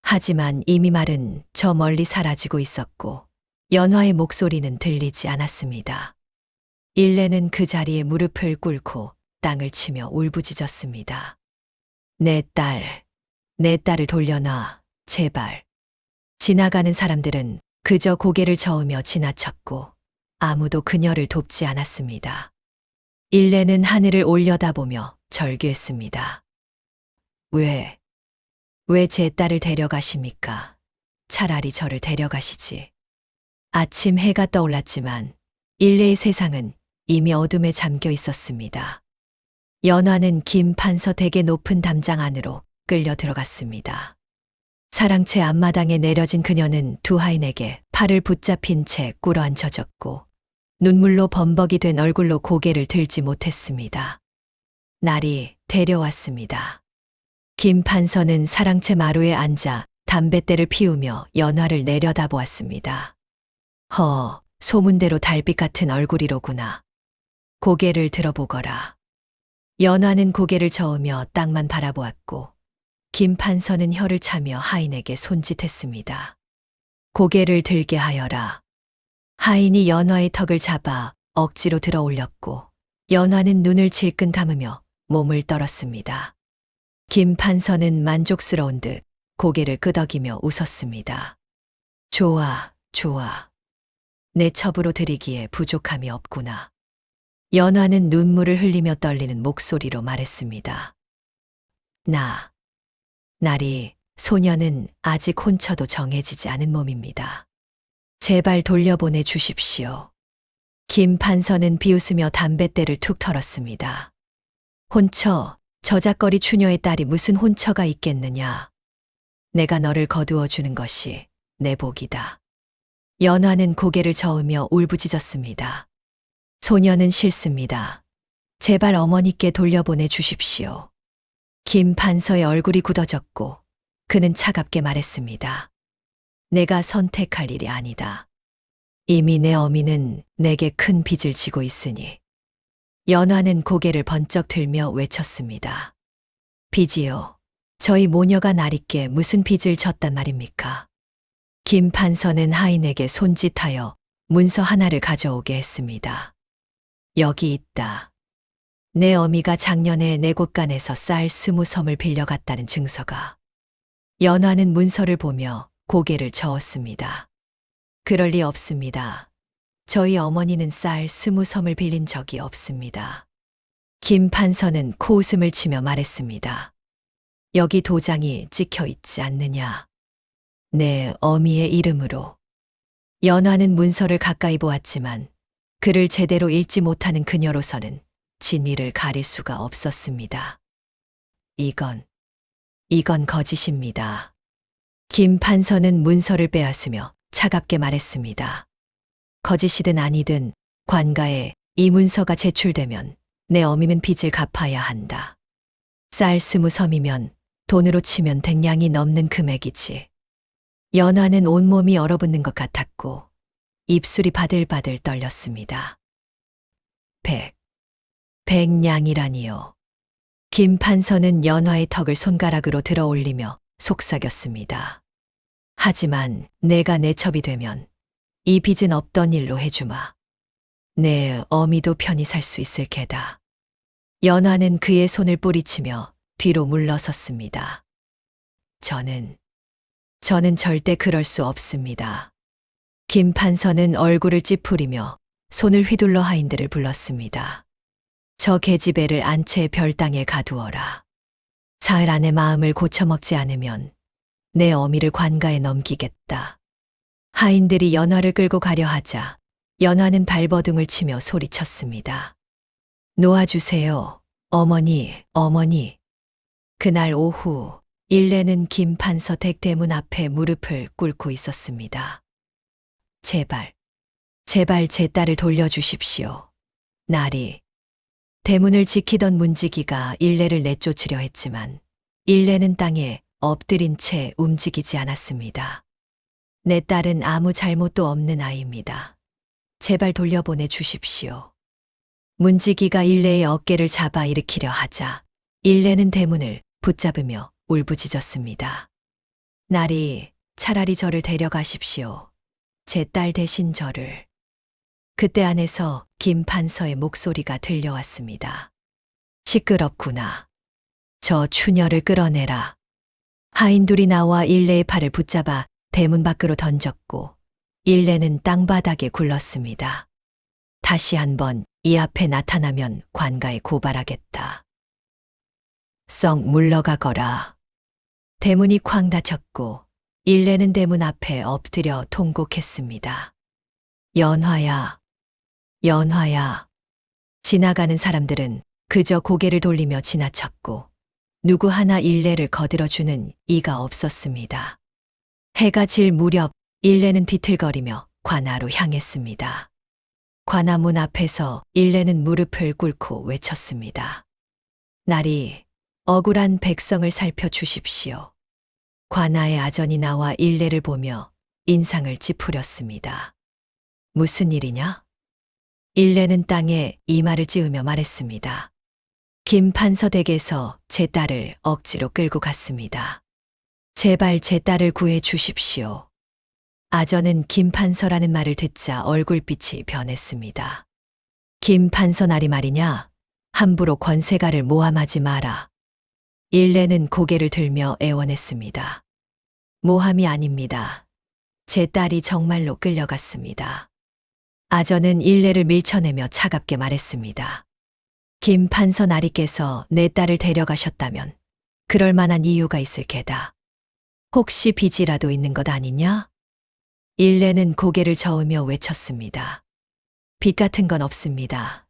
하지만 이미 말은 저 멀리 사라지고 있었고 연화의 목소리는 들리지 않았습니다. 일레는 그 자리에 무릎을 꿇고 땅을 치며 울부짖었습니다. 내 딸을 돌려놔, 제발. 지나가는 사람들은 그저 고개를 저으며 지나쳤고 아무도 그녀를 돕지 않았습니다. 일레는 하늘을 올려다보며 절규했습니다. 왜 제 딸을 데려가십니까? 차라리 저를 데려가시지. 아침 해가 떠올랐지만 일레의 세상은 이미 어둠에 잠겨 있었습니다. 연화는 김 판서 댁의 높은 담장 안으로 끌려 들어갔습니다. 사랑채 앞마당에 내려진 그녀는 두 하인에게 팔을 붙잡힌 채 꿇어앉혀졌고 눈물로 범벅이 된 얼굴로 고개를 들지 못했습니다. 날이 데려왔습니다. 김 판서는 사랑채 마루에 앉아 담뱃대를 피우며 연화를 내려다보았습니다. 소문대로 달빛 같은 얼굴이로구나. 고개를 들어보거라. 연화는 고개를 저으며 땅만 바라보았고 김 판서는 혀를 차며 하인에게 손짓했습니다. 고개를 들게 하여라. 하인이 연화의 턱을 잡아 억지로 들어 올렸고 연화는 눈을 질끈 감으며 몸을 떨었습니다. 김 판서는 만족스러운 듯 고개를 끄덕이며 웃었습니다. 좋아. 내 첩으로 드리기에 부족함이 없구나. 연화는 눈물을 흘리며 떨리는 목소리로 말했습니다. 나리, 소녀는 아직 혼처도 정해지지 않은 몸입니다. 제발 돌려보내 주십시오. 김 판서는 비웃으며 담뱃대를 툭 털었습니다. 혼처, 저작거리 추녀의 딸이 무슨 혼처가 있겠느냐. 내가 너를 거두어 주는 것이 내 복이다. 연화는 고개를 저으며 울부짖었습니다. 소녀는 싫습니다. 제발 어머니께 돌려보내 주십시오. 김 판서의 얼굴이 굳어졌고 그는 차갑게 말했습니다. 내가 선택할 일이 아니다. 이미 내 어미는 내게 큰 빚을 지고 있으니. 연화는 고개를 번쩍 들며 외쳤습니다. 빚이요. 저희 모녀가 나리께 무슨 빚을 졌단 말입니까? 김 판서는 하인에게 손짓하여 문서 하나를 가져오게 했습니다. 여기 있다. 내 어미가 작년에 내 곳간에서 쌀 20섬을 빌려갔다는 증서가. 연화는 문서를 보며 고개를 저었습니다. 그럴 리 없습니다. 저희 어머니는 쌀 20섬을 빌린 적이 없습니다. 김 판서는 코웃음을 치며 말했습니다. 여기 도장이 찍혀 있지 않느냐. 내 어미의 이름으로. 연화는 문서를 가까이 보았지만 글을 제대로 읽지 못하는 그녀로서는 진위를 가릴 수가 없었습니다. 이건 거짓입니다. 김 판서는 문서를 빼앗으며 차갑게 말했습니다. 거짓이든 아니든 관가에 이 문서가 제출되면 내 어미는 빚을 갚아야 한다. 쌀 20섬이면 돈으로 치면 100냥이 넘는 금액이지. 연화는 온몸이 얼어붙는 것 같았고 입술이 바들바들 떨렸습니다. 100냥이라니요. 김 판서는 연화의 턱을 손가락으로 들어 올리며 속삭였습니다. 하지만 내가 내 첩이 되면 이 빚은 없던 일로 해주마. 내 어미도 편히 살 수 있을 게다. 연화는 그의 손을 뿌리치며 뒤로 물러섰습니다. 저는 절대 그럴 수 없습니다. 김 판서는 얼굴을 찌푸리며 손을 휘둘러 하인들을 불렀습니다. 저 계집애를 안채의 별당에 가두어라. 사흘 안에 마음을 고쳐먹지 않으면 내 어미를 관가에 넘기겠다. 하인들이 연화를 끌고 가려 하자 연화는 발버둥을 치며 소리쳤습니다. 놓아주세요. 어머니, 어머니. 그날 오후 일레는 김 판서 댁대문 앞에 무릎을 꿇고 있었습니다. 제발 제 딸을 돌려주십시오. 나리. 대문을 지키던 문지기가 일레를 내쫓으려 했지만 일레는 땅에 엎드린 채 움직이지 않았습니다. 내 딸은 아무 잘못도 없는 아이입니다. 제발 돌려보내 주십시오. 문지기가 일레의 어깨를 잡아 일으키려 하자 일레는 대문을 붙잡으며 울부짖었습니다. 나리, 차라리 저를 데려가십시오. 제 딸 대신 저를. 그때 안에서 김 판서의 목소리가 들려왔습니다. 시끄럽구나. 저 추녀를 끌어내라. 하인둘이 나와 일레의 팔을 붙잡아 대문 밖으로 던졌고 일레는 땅바닥에 굴렀습니다. 다시 한번 이 앞에 나타나면 관가에 고발하겠다. 썩 물러가거라. 대문이 쾅 닫혔고 일레는 대문 앞에 엎드려 통곡했습니다. 연화야, 연화야. 지나가는 사람들은 그저 고개를 돌리며 지나쳤고 누구 하나 일레를 거들어주는 이가 없었습니다. 해가 질 무렵 일레는 비틀거리며 관아로 향했습니다. 관아 문 앞에서 일레는 무릎을 꿇고 외쳤습니다. 나리, 억울한 백성을 살펴주십시오. 관아의 아전이 나와 일레를 보며 인상을 찌푸렸습니다. 무슨 일이냐? 일레는 땅에 이마를 찌으며 말했습니다. 김 판서 댁에서 제 딸을 억지로 끌고 갔습니다. 제발 제 딸을 구해 주십시오. 아전은 김 판서라는 말을 듣자 얼굴빛이 변했습니다. 김 판서 나리 말이냐? 함부로 권세가를 모함하지 마라. 일레는 고개를 들며 애원했습니다. 모함이 아닙니다. 제 딸이 정말로 끌려갔습니다. 아전은 일레를 밀쳐내며 차갑게 말했습니다. 김 판서 나리께서 내 딸을 데려가셨다면 그럴 만한 이유가 있을 게다. 혹시 빚이라도 있는 것 아니냐? 일레는 고개를 저으며 외쳤습니다. 빚 같은 건 없습니다.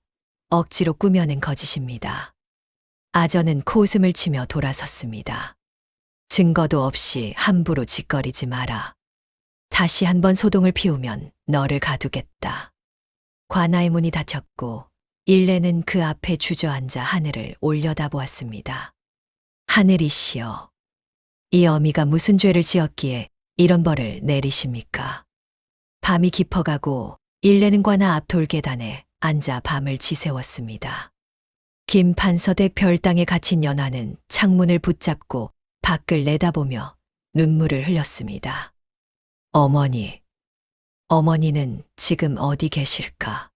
억지로 꾸며낸 거짓입니다. 아전은 코웃음을 치며 돌아섰습니다. 증거도 없이 함부로 짓거리지 마라. 다시 한번 소동을 피우면 너를 가두겠다. 관아의 문이 닫혔고 일레는 그 앞에 주저앉아 하늘을 올려다보았습니다. 하늘이시여, 이 어미가 무슨 죄를 지었기에 이런 벌을 내리십니까? 밤이 깊어가고 일레는 관아 앞 돌계단에 앉아 밤을 지새웠습니다. 김판서댁 별당에 갇힌 연화는 창문을 붙잡고 밖을 내다보며 눈물을 흘렸습니다. 어머니, 어머니는 지금 어디 계실까?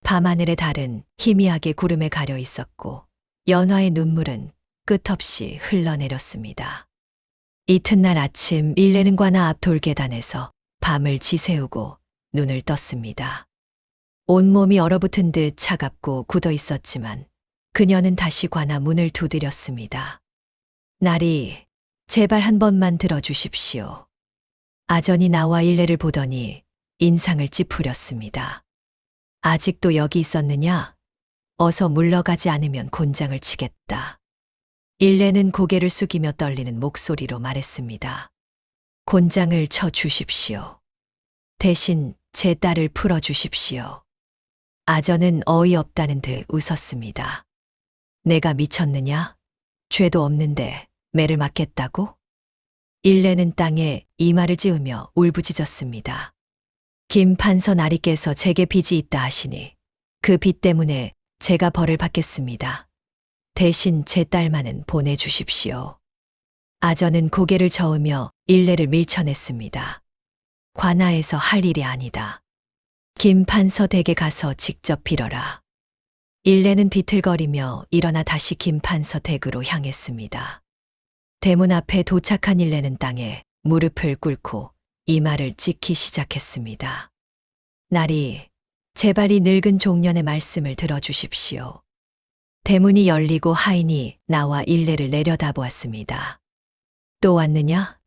밤하늘의 달은 희미하게 구름에 가려 있었고 연화의 눈물은 끝없이 흘러내렸습니다. 이튿날 아침 일레는 관아 앞 돌계단에서 밤을 지새우고 눈을 떴습니다. 온몸이 얼어붙은 듯 차갑고 굳어 있었지만 그녀는 다시 관아 문을 두드렸습니다. 나리, 제발 한 번만 들어주십시오. 아전이 나와 일레를 보더니 인상을 찌푸렸습니다. 아직도 여기 있었느냐? 어서 물러가지 않으면 곤장을 치겠다. 일레는 고개를 숙이며 떨리는 목소리로 말했습니다. 곤장을 쳐 주십시오. 대신 제 딸을 풀어 주십시오. 아전은 어이없다는 듯 웃었습니다. 내가 미쳤느냐? 죄도 없는데 매를 맞겠다고? 일레는 땅에 이마를 찌우며 울부짖었습니다. 김판서 나리께서 제게 빚이 있다 하시니 그 빚 때문에 제가 벌을 받겠습니다. 대신 제 딸만은 보내주십시오. 아전은 고개를 저으며 일레를 밀쳐냈습니다. 관아에서 할 일이 아니다. 김판서 댁에 가서 직접 빌어라. 일레는 비틀거리며 일어나 다시 김판서 댁으로 향했습니다. 대문 앞에 도착한 일레는 땅에 무릎을 꿇고 이마를 찢기 시작했습니다. 나리, 제발 이 늙은 종년의 말씀을 들어주십시오. 대문이 열리고 하인이 나와 일레를 내려다보았습니다. 또 왔느냐?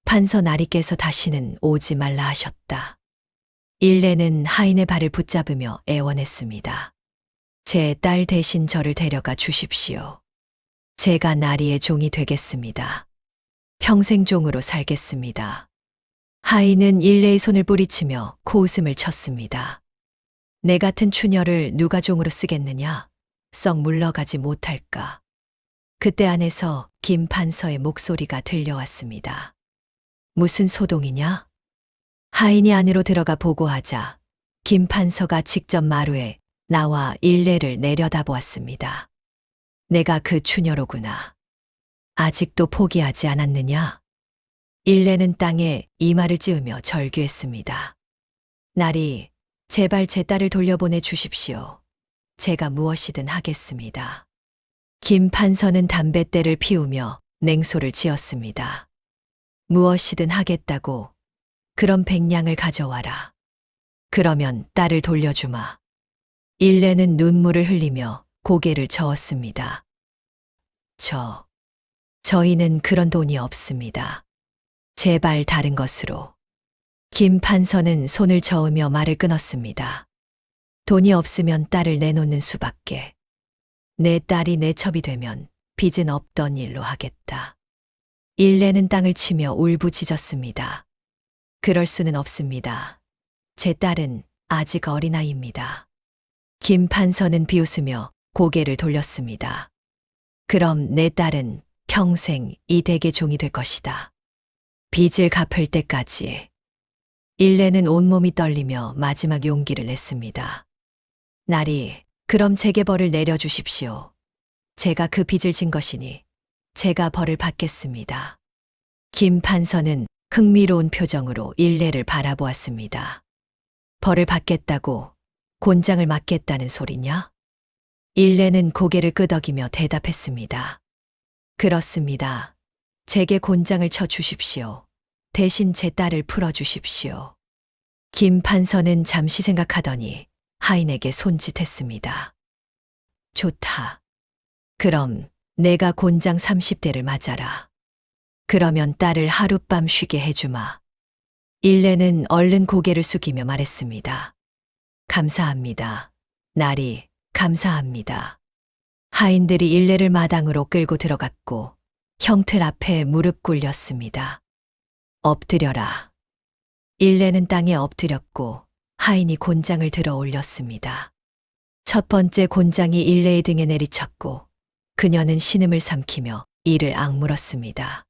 판서 나리께서 다시는 오지 말라 하셨다. 일레는 하인의 발을 붙잡으며 애원했습니다. 제 딸 대신 저를 데려가 주십시오. 제가 나리의 종이 되겠습니다. 평생 종으로 살겠습니다. 하인은 일레의 손을 뿌리치며 코웃음을 쳤습니다. 내 같은 추녀를 누가 종으로 쓰겠느냐? 썩 물러가지 못할까? 그때 안에서 김판서의 목소리가 들려왔습니다. 무슨 소동이냐? 하인이 안으로 들어가 보고하자 김판서가 직접 마루에 나와 일레를 내려다보았습니다. 내가 그 추녀로구나. 아직도 포기하지 않았느냐? 일레는 땅에 이마를 찌우며 절규했습니다. 나리, 제발 제 딸을 돌려보내 주십시오. 제가 무엇이든 하겠습니다. 김판서는 담뱃대를 피우며 냉소를 지었습니다. 무엇이든 하겠다고? 그럼 100냥을 가져와라. 그러면 딸을 돌려주마. 일레는 눈물을 흘리며 고개를 저었습니다. 저희는 그런 돈이 없습니다. 제발 다른 것으로. 김판서는 손을 저으며 말을 끊었습니다. 돈이 없으면 딸을 내놓는 수밖에. 내 딸이 내 첩이 되면 빚은 없던 일로 하겠다. 일레는 땅을 치며 울부짖었습니다. 그럴 수는 없습니다. 제 딸은 아직 어린아이입니다. 김판서는 비웃으며 고개를 돌렸습니다. 그럼 내 딸은 평생 이 댁의 종이 될 것이다. 빚을 갚을 때까지. 일레는 온몸이 떨리며 마지막 용기를 냈습니다. 나리, 그럼 제게 벌을 내려주십시오. 제가 그 빚을 진 것이니 제가 벌을 받겠습니다. 김판서는 흥미로운 표정으로 일레를 바라보았습니다. 벌을 받겠다고? 곤장을 맞겠다는 소리냐? 일레는 고개를 끄덕이며 대답했습니다. 그렇습니다. 제게 곤장을 쳐 주십시오. 대신 제 딸을 풀어 주십시오. 김판서는 잠시 생각하더니 하인에게 손짓했습니다. 좋다. 그럼 내가 곤장 30대를 맞아라. 그러면 딸을 하룻밤 쉬게 해주마. 일레는 얼른 고개를 숙이며 말했습니다. 감사합니다. 나리, 감사합니다. 하인들이 일레를 마당으로 끌고 들어갔고 형틀 앞에 무릎 꿇렸습니다. 엎드려라. 일레는 땅에 엎드렸고 하인이 곤장을 들어 올렸습니다. 첫 번째 곤장이 일레의 등에 내리쳤고 그녀는 신음을 삼키며 이를 악물었습니다.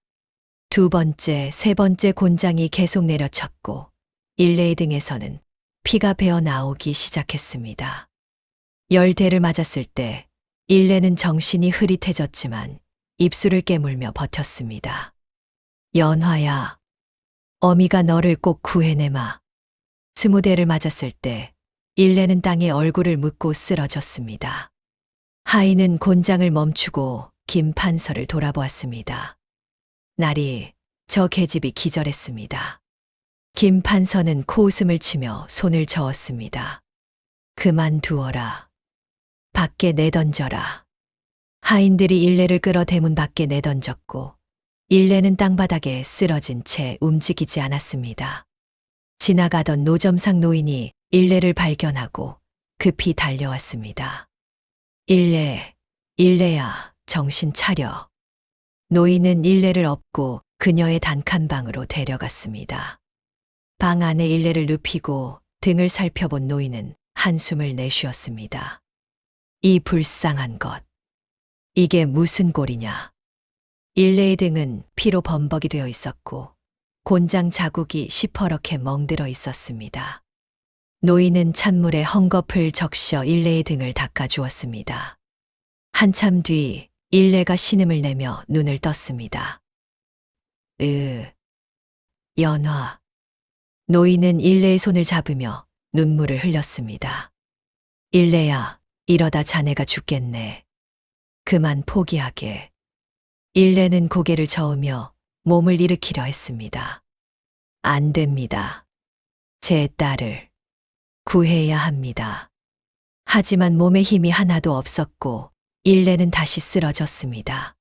두 번째, 세 번째 곤장이 계속 내려쳤고 일레의 등에서는 피가 배어 나오기 시작했습니다. 10대를 맞았을 때 일레는 정신이 흐릿해졌지만 입술을 깨물며 버텼습니다. 연화야, 어미가 너를 꼭 구해내마. 20대를 맞았을 때 일레는 땅에 얼굴을 묻고 쓰러졌습니다. 하인은 곤장을 멈추고 김 판서를 돌아보았습니다. 날이 저 계집이 기절했습니다. 김 판서는 코웃음을 치며 손을 저었습니다. 그만두어라. 밖에 내던져라. 하인들이 일레를 끌어 대문 밖에 내던졌고 일레는 땅바닥에 쓰러진 채 움직이지 않았습니다. 지나가던 노점상 노인이 일레를 발견하고 급히 달려왔습니다. 일레야, 정신 차려. 노인은 일레를 업고 그녀의 단칸방으로 데려갔습니다. 방 안에 일레를 눕히고 등을 살펴본 노인은 한숨을 내쉬었습니다. 이 불쌍한 것. 이게 무슨 꼴이냐. 일레의 등은 피로 범벅이 되어 있었고 곤장 자국이 시퍼렇게 멍들어 있었습니다. 노인은 찬물에 헝겊을 적셔 일레의 등을 닦아주었습니다. 한참 뒤 일레가 신음을 내며 눈을 떴습니다. 연화. 노인은 일레의 손을 잡으며 눈물을 흘렸습니다. 일레야, 이러다 자네가 죽겠네. 그만 포기하게. 일레는 고개를 저으며 몸을 일으키려 했습니다. 안 됩니다. 제 딸을 구해야 합니다. 하지만 몸에 힘이 하나도 없었고 일레는 다시 쓰러졌습니다.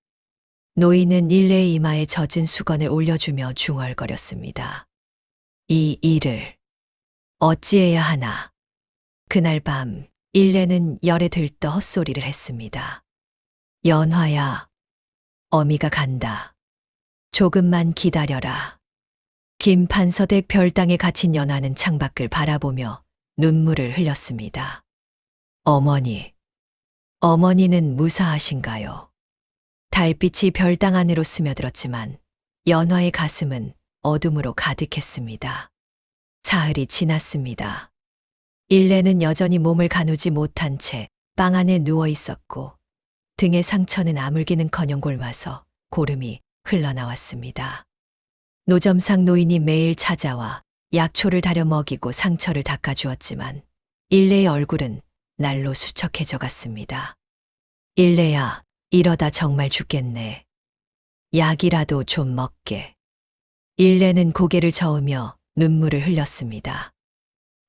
노인은 일레의 이마에 젖은 수건을 올려주며 중얼거렸습니다. 이 일을 어찌해야 하나. 그날 밤 일레는 열에 들떠 헛소리를 했습니다. 연화야, 어미가 간다. 조금만 기다려라. 김 판서댁 별당에 갇힌 연화는 창밖을 바라보며 눈물을 흘렸습니다. 어머니는 무사하신가요? 달빛이 별당 안으로 스며들었지만 연화의 가슴은 어둠으로 가득했습니다. 사흘이 지났습니다. 일레는 여전히 몸을 가누지 못한 채 방 안에 누워 있었고 등의 상처는 아물기는커녕 골마서 고름이 흘러나왔습니다. 노점상 노인이 매일 찾아와 약초를 다려 먹이고 상처를 닦아주었지만 일레의 얼굴은 날로 수척해져 갔습니다. 일레야, 이러다 정말 죽겠네. 약이라도 좀 먹게. 일레는 고개를 저으며 눈물을 흘렸습니다.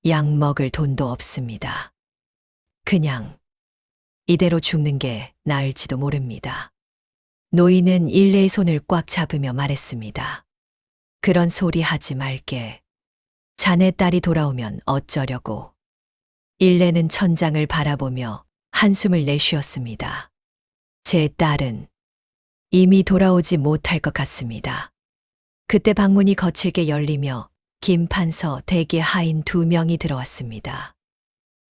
약 먹을 돈도 없습니다. 그냥 이대로 죽는 게 나을지도 모릅니다. 노인은 일레의 손을 꽉 잡으며 말했습니다. 그런 소리 하지 말게. 자네 딸이 돌아오면 어쩌려고. 일레는 천장을 바라보며 한숨을 내쉬었습니다. 제 딸은 이미 돌아오지 못할 것 같습니다. 그때 방문이 거칠게 열리며 김 판서 댁의 하인 2명이 들어왔습니다.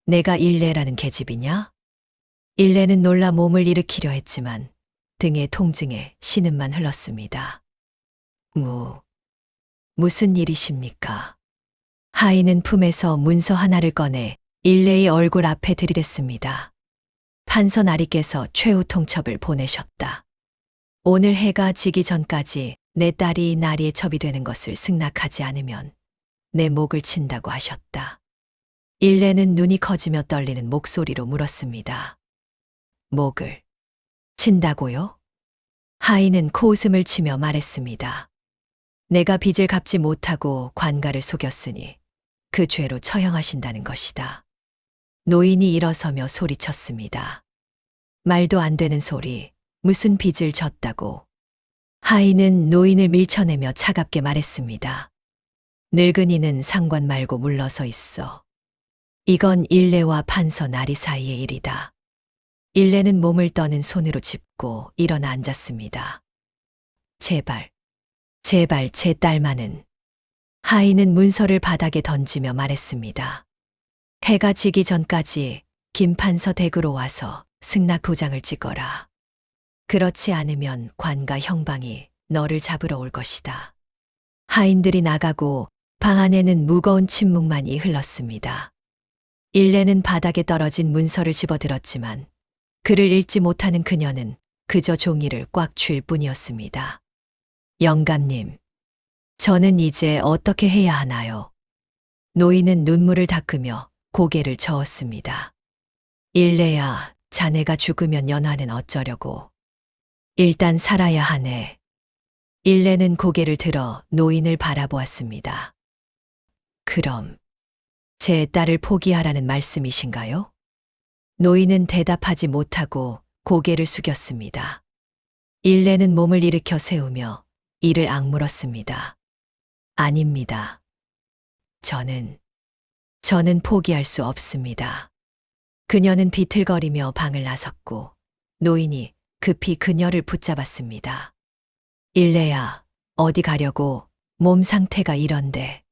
내가 일레라는 계집이냐? 일레는 놀라 몸을 일으키려 했지만 등의 통증에 신음만 흘렀습니다. 무슨 일이십니까? 하인은 품에서 문서 하나를 꺼내 일레의 얼굴 앞에 들이댔습니다. 판서 나리께서 최후 통첩을 보내셨다. 오늘 해가 지기 전까지 내 딸이 나리의 첩이 되는 것을 승낙하지 않으면 내 목을 친다고 하셨다. 일레는 눈이 커지며 떨리는 목소리로 물었습니다. 목을 친다고요? 하인은 코웃음을 치며 말했습니다. 내가 빚을 갚지 못하고 관가를 속였으니 그 죄로 처형하신다는 것이다. 노인이 일어서며 소리쳤습니다. 말도 안 되는 소리, 무슨 빚을 졌다고. 하인은 노인을 밀쳐내며 차갑게 말했습니다. 늙은이는 상관 말고 물러서 있어. 이건 일레와 판서 나리 사이의 일이다. 일레는 몸을 떠는 손으로 짚고 일어나 앉았습니다. 제발, 제발 제 딸만은. 하인은 문서를 바닥에 던지며 말했습니다. 해가 지기 전까지 김판서 댁으로 와서 승낙 도장을 찍어라. 그렇지 않으면 관과 형방이 너를 잡으러 올 것이다. 하인들이 나가고 방 안에는 무거운 침묵만이 흘렀습니다. 일레는 바닥에 떨어진 문서를 집어들었지만 글을 읽지 못하는 그녀는 그저 종이를 꽉 쥘 뿐이었습니다. 영감님, 저는 이제 어떻게 해야 하나요? 노인은 눈물을 닦으며 고개를 저었습니다. 일레야, 자네가 죽으면 연화는 어쩌려고. 일단 살아야 하네. 일레는 고개를 들어 노인을 바라보았습니다. 그럼 제 딸을 포기하라는 말씀이신가요? 노인은 대답하지 못하고 고개를 숙였습니다. 일레는 몸을 일으켜 세우며 이를 악물었습니다. 아닙니다. 저는 포기할 수 없습니다. 그녀는 비틀거리며 방을 나섰고 노인이 급히 그녀를 붙잡았습니다. 일레야, 어디 가려고? 몸 상태가 이런데.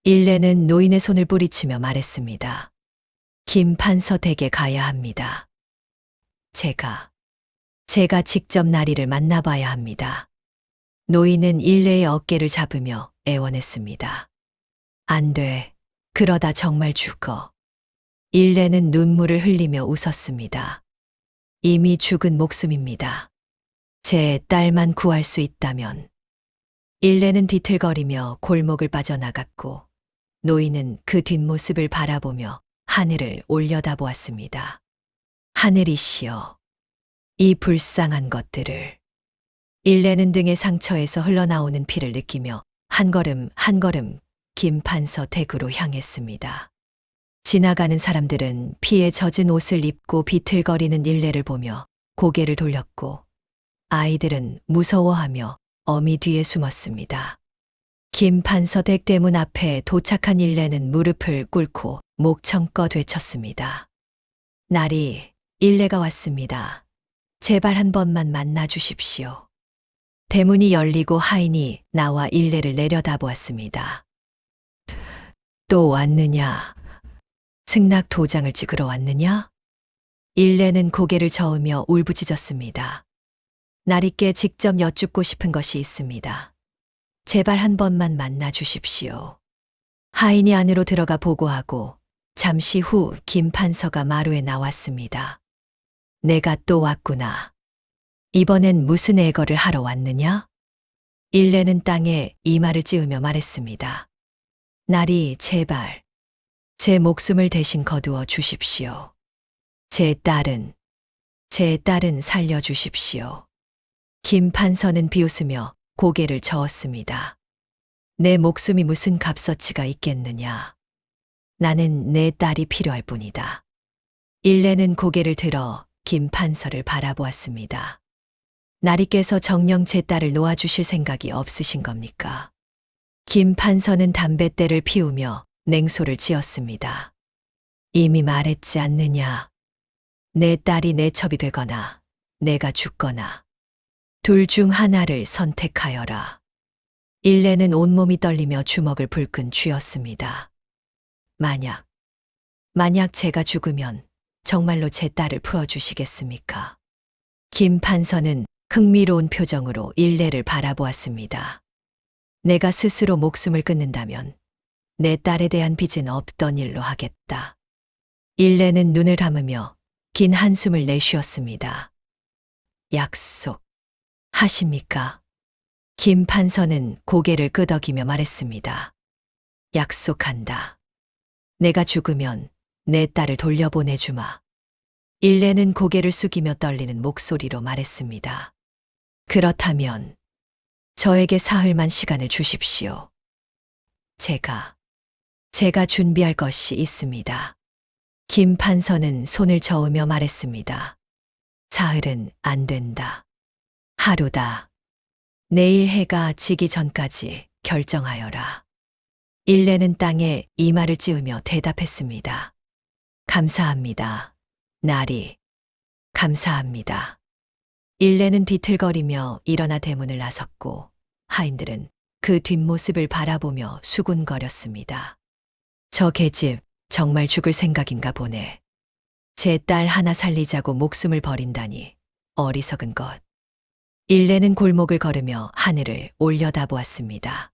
일레는 노인의 손을 뿌리치며 말했습니다. 김판서 댁에 가야 합니다. 제가 직접 나리를 만나봐야 합니다. 노인은 일레의 어깨를 잡으며 애원했습니다. 안 돼. 그러다 정말 죽어. 일레는 눈물을 흘리며 웃었습니다. 이미 죽은 목숨입니다. 제 딸만 구할 수 있다면. 일레는 뒤틀거리며 골목을 빠져나갔고 노인은 그 뒷모습을 바라보며 하늘을 올려다보았습니다. 하늘이시여, 이 불쌍한 것들을. 일레는 등의 상처에서 흘러나오는 피를 느끼며 한 걸음 한 걸음 김판서 댁으로 향했습니다. 지나가는 사람들은 피에 젖은 옷을 입고 비틀거리는 일레를 보며 고개를 돌렸고 아이들은 무서워하며 어미 뒤에 숨었습니다. 김판서 댁 대문 앞에 도착한 일레는 무릎을 꿇고 목청껏 외쳤습니다. 나리, 일레가 왔습니다. 제발 한 번만 만나 주십시오. 대문이 열리고 하인이 나와 일레를 내려다보았습니다. 또 왔느냐? 승낙 도장을 찍으러 왔느냐? 일레는 고개를 저으며 울부짖었습니다. 나리께 직접 여쭙고 싶은 것이 있습니다. 제발 한 번만 만나 주십시오. 하인이 안으로 들어가 보고하고 잠시 후 김판서가 마루에 나왔습니다. 내가 또 왔구나. 이번엔 무슨 애거를 하러 왔느냐? 일레는 땅에 이마를 찌우며 말했습니다. 나리, 제발. 제 목숨을 대신 거두어 주십시오. 제 딸은 살려주십시오. 김판서는 비웃으며 고개를 저었습니다. 내 목숨이 무슨 값어치가 있겠느냐. 나는 내 딸이 필요할 뿐이다. 일레는 고개를 들어 김판서를 바라보았습니다. 나리께서 정녕 제 딸을 놓아주실 생각이 없으신 겁니까? 김판서는 담뱃대를 피우며 냉소를 지었습니다. 이미 말했지 않느냐. 내 딸이 내 첩이 되거나 내가 죽거나 둘 중 하나를 선택하여라. 일레는 온몸이 떨리며 주먹을 불끈 쥐었습니다. 만약 제가 죽으면 정말로 제 딸을 풀어주시겠습니까? 김판서는 흥미로운 표정으로 일레를 바라보았습니다. 내가 스스로 목숨을 끊는다면 내 딸에 대한 빚은 없던 일로 하겠다. 일레는 눈을 감으며 긴 한숨을 내쉬었습니다. 약속 하십니까? 김판서는 고개를 끄덕이며 말했습니다. 약속한다. 내가 죽으면 내 딸을 돌려보내주마. 일레는 고개를 숙이며 떨리는 목소리로 말했습니다. 그렇다면 저에게 사흘만 시간을 주십시오. 제가 준비할 것이 있습니다. 김판서는 손을 저으며 말했습니다. 사흘은 안 된다. 하루다. 내일 해가 지기 전까지 결정하여라. 일레는 땅에 이마를 찌우며 대답했습니다. 감사합니다. 나리. 감사합니다. 일레는 비틀거리며 일어나 대문을 나섰고 하인들은 그 뒷모습을 바라보며 수군거렸습니다. 저 계집 정말 죽을 생각인가 보네. 제 딸 하나 살리자고 목숨을 버린다니 어리석은 것. 일레는 골목을 걸으며 하늘을 올려다보았습니다.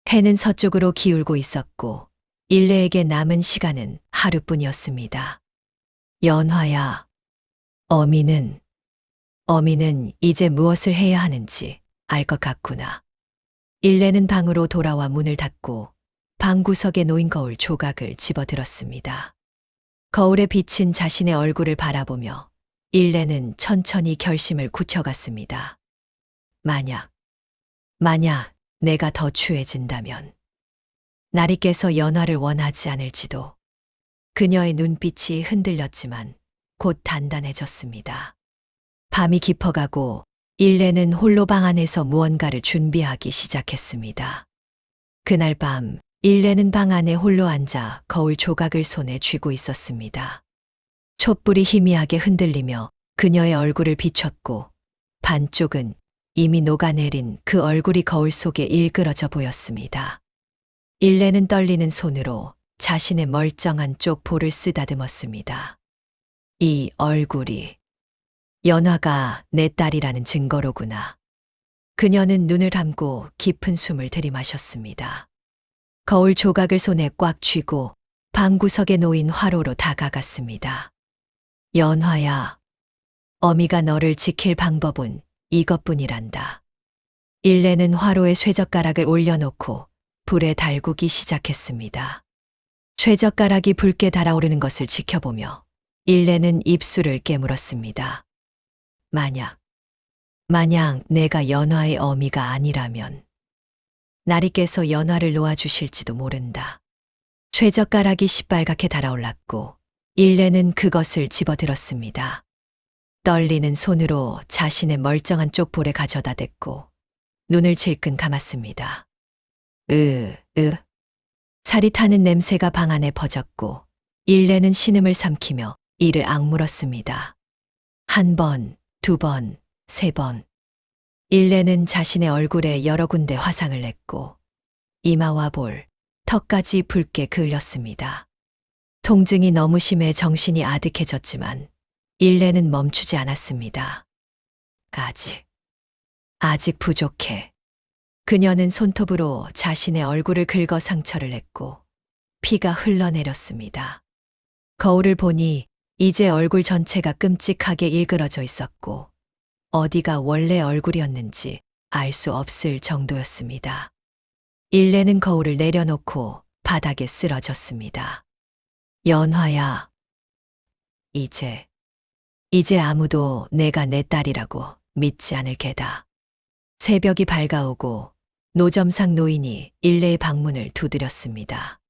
해는 서쪽으로 기울고 있었고 일레에게 남은 시간은 하루뿐이었습니다. 연화야, 어미는 이제 무엇을 해야 하는지 알 것 같구나. 일레는 방으로 돌아와 문을 닫고 방구석에 놓인 거울 조각을 집어들었습니다. 거울에 비친 자신의 얼굴을 바라보며 일레는 천천히 결심을 굳혀갔습니다. 만약 내가 더 추해진다면 날이 깨서 연화를 원하지 않을지도. 그녀의 눈빛이 흔들렸지만 곧 단단해졌습니다. 밤이 깊어가고 일레는 홀로 방 안에서 무언가를 준비하기 시작했습니다. 그날 밤 일레는 방 안에 홀로 앉아 거울 조각을 손에 쥐고 있었습니다. 촛불이 희미하게 흔들리며 그녀의 얼굴을 비췄고 반쪽은 이미 녹아내린 그 얼굴이 거울 속에 일그러져 보였습니다. 일레는 떨리는 손으로 자신의 멀쩡한 쪽 볼을 쓰다듬었습니다. 이 얼굴이 연화가 내 딸이라는 증거로구나. 그녀는 눈을 감고 깊은 숨을 들이마셨습니다. 거울 조각을 손에 꽉 쥐고 방구석에 놓인 화로로 다가갔습니다. 연화야, 어미가 너를 지킬 방법은 이것뿐이란다. 일레는 화로에 쇠젓가락을 올려놓고 불에 달구기 시작했습니다. 쇠젓가락이 붉게 달아오르는 것을 지켜보며 일레는 입술을 깨물었습니다. 만약 내가 연화의 어미가 아니라면 날이 깨서 연화를 놓아주실지도 모른다. 쇠젓가락이 시빨갛게 달아올랐고 일레는 그것을 집어들었습니다. 떨리는 손으로 자신의 멀쩡한 쪽볼에 가져다 댔고 눈을 질끈 감았습니다. 살이 타는 냄새가 방 안에 퍼졌고 일레는 신음을 삼키며 이를 악물었습니다. 한 번, 두 번, 세 번. 일레는 자신의 얼굴에 여러 군데 화상을 냈고 이마와 볼, 턱까지 붉게 그을렸습니다. 통증이 너무 심해 정신이 아득해졌지만 일레는 멈추지 않았습니다. 아직 부족해. 그녀는 손톱으로 자신의 얼굴을 긁어 상처를 냈고 피가 흘러내렸습니다. 거울을 보니 이제 얼굴 전체가 끔찍하게 일그러져 있었고 어디가 원래 얼굴이었는지 알 수 없을 정도였습니다. 일레는 거울을 내려놓고 바닥에 쓰러졌습니다. 연화야, 이제 아무도 내가 내 딸이라고 믿지 않을 게다. 새벽이 밝아오고 노점상 노인이 일레의 방문을 두드렸습니다.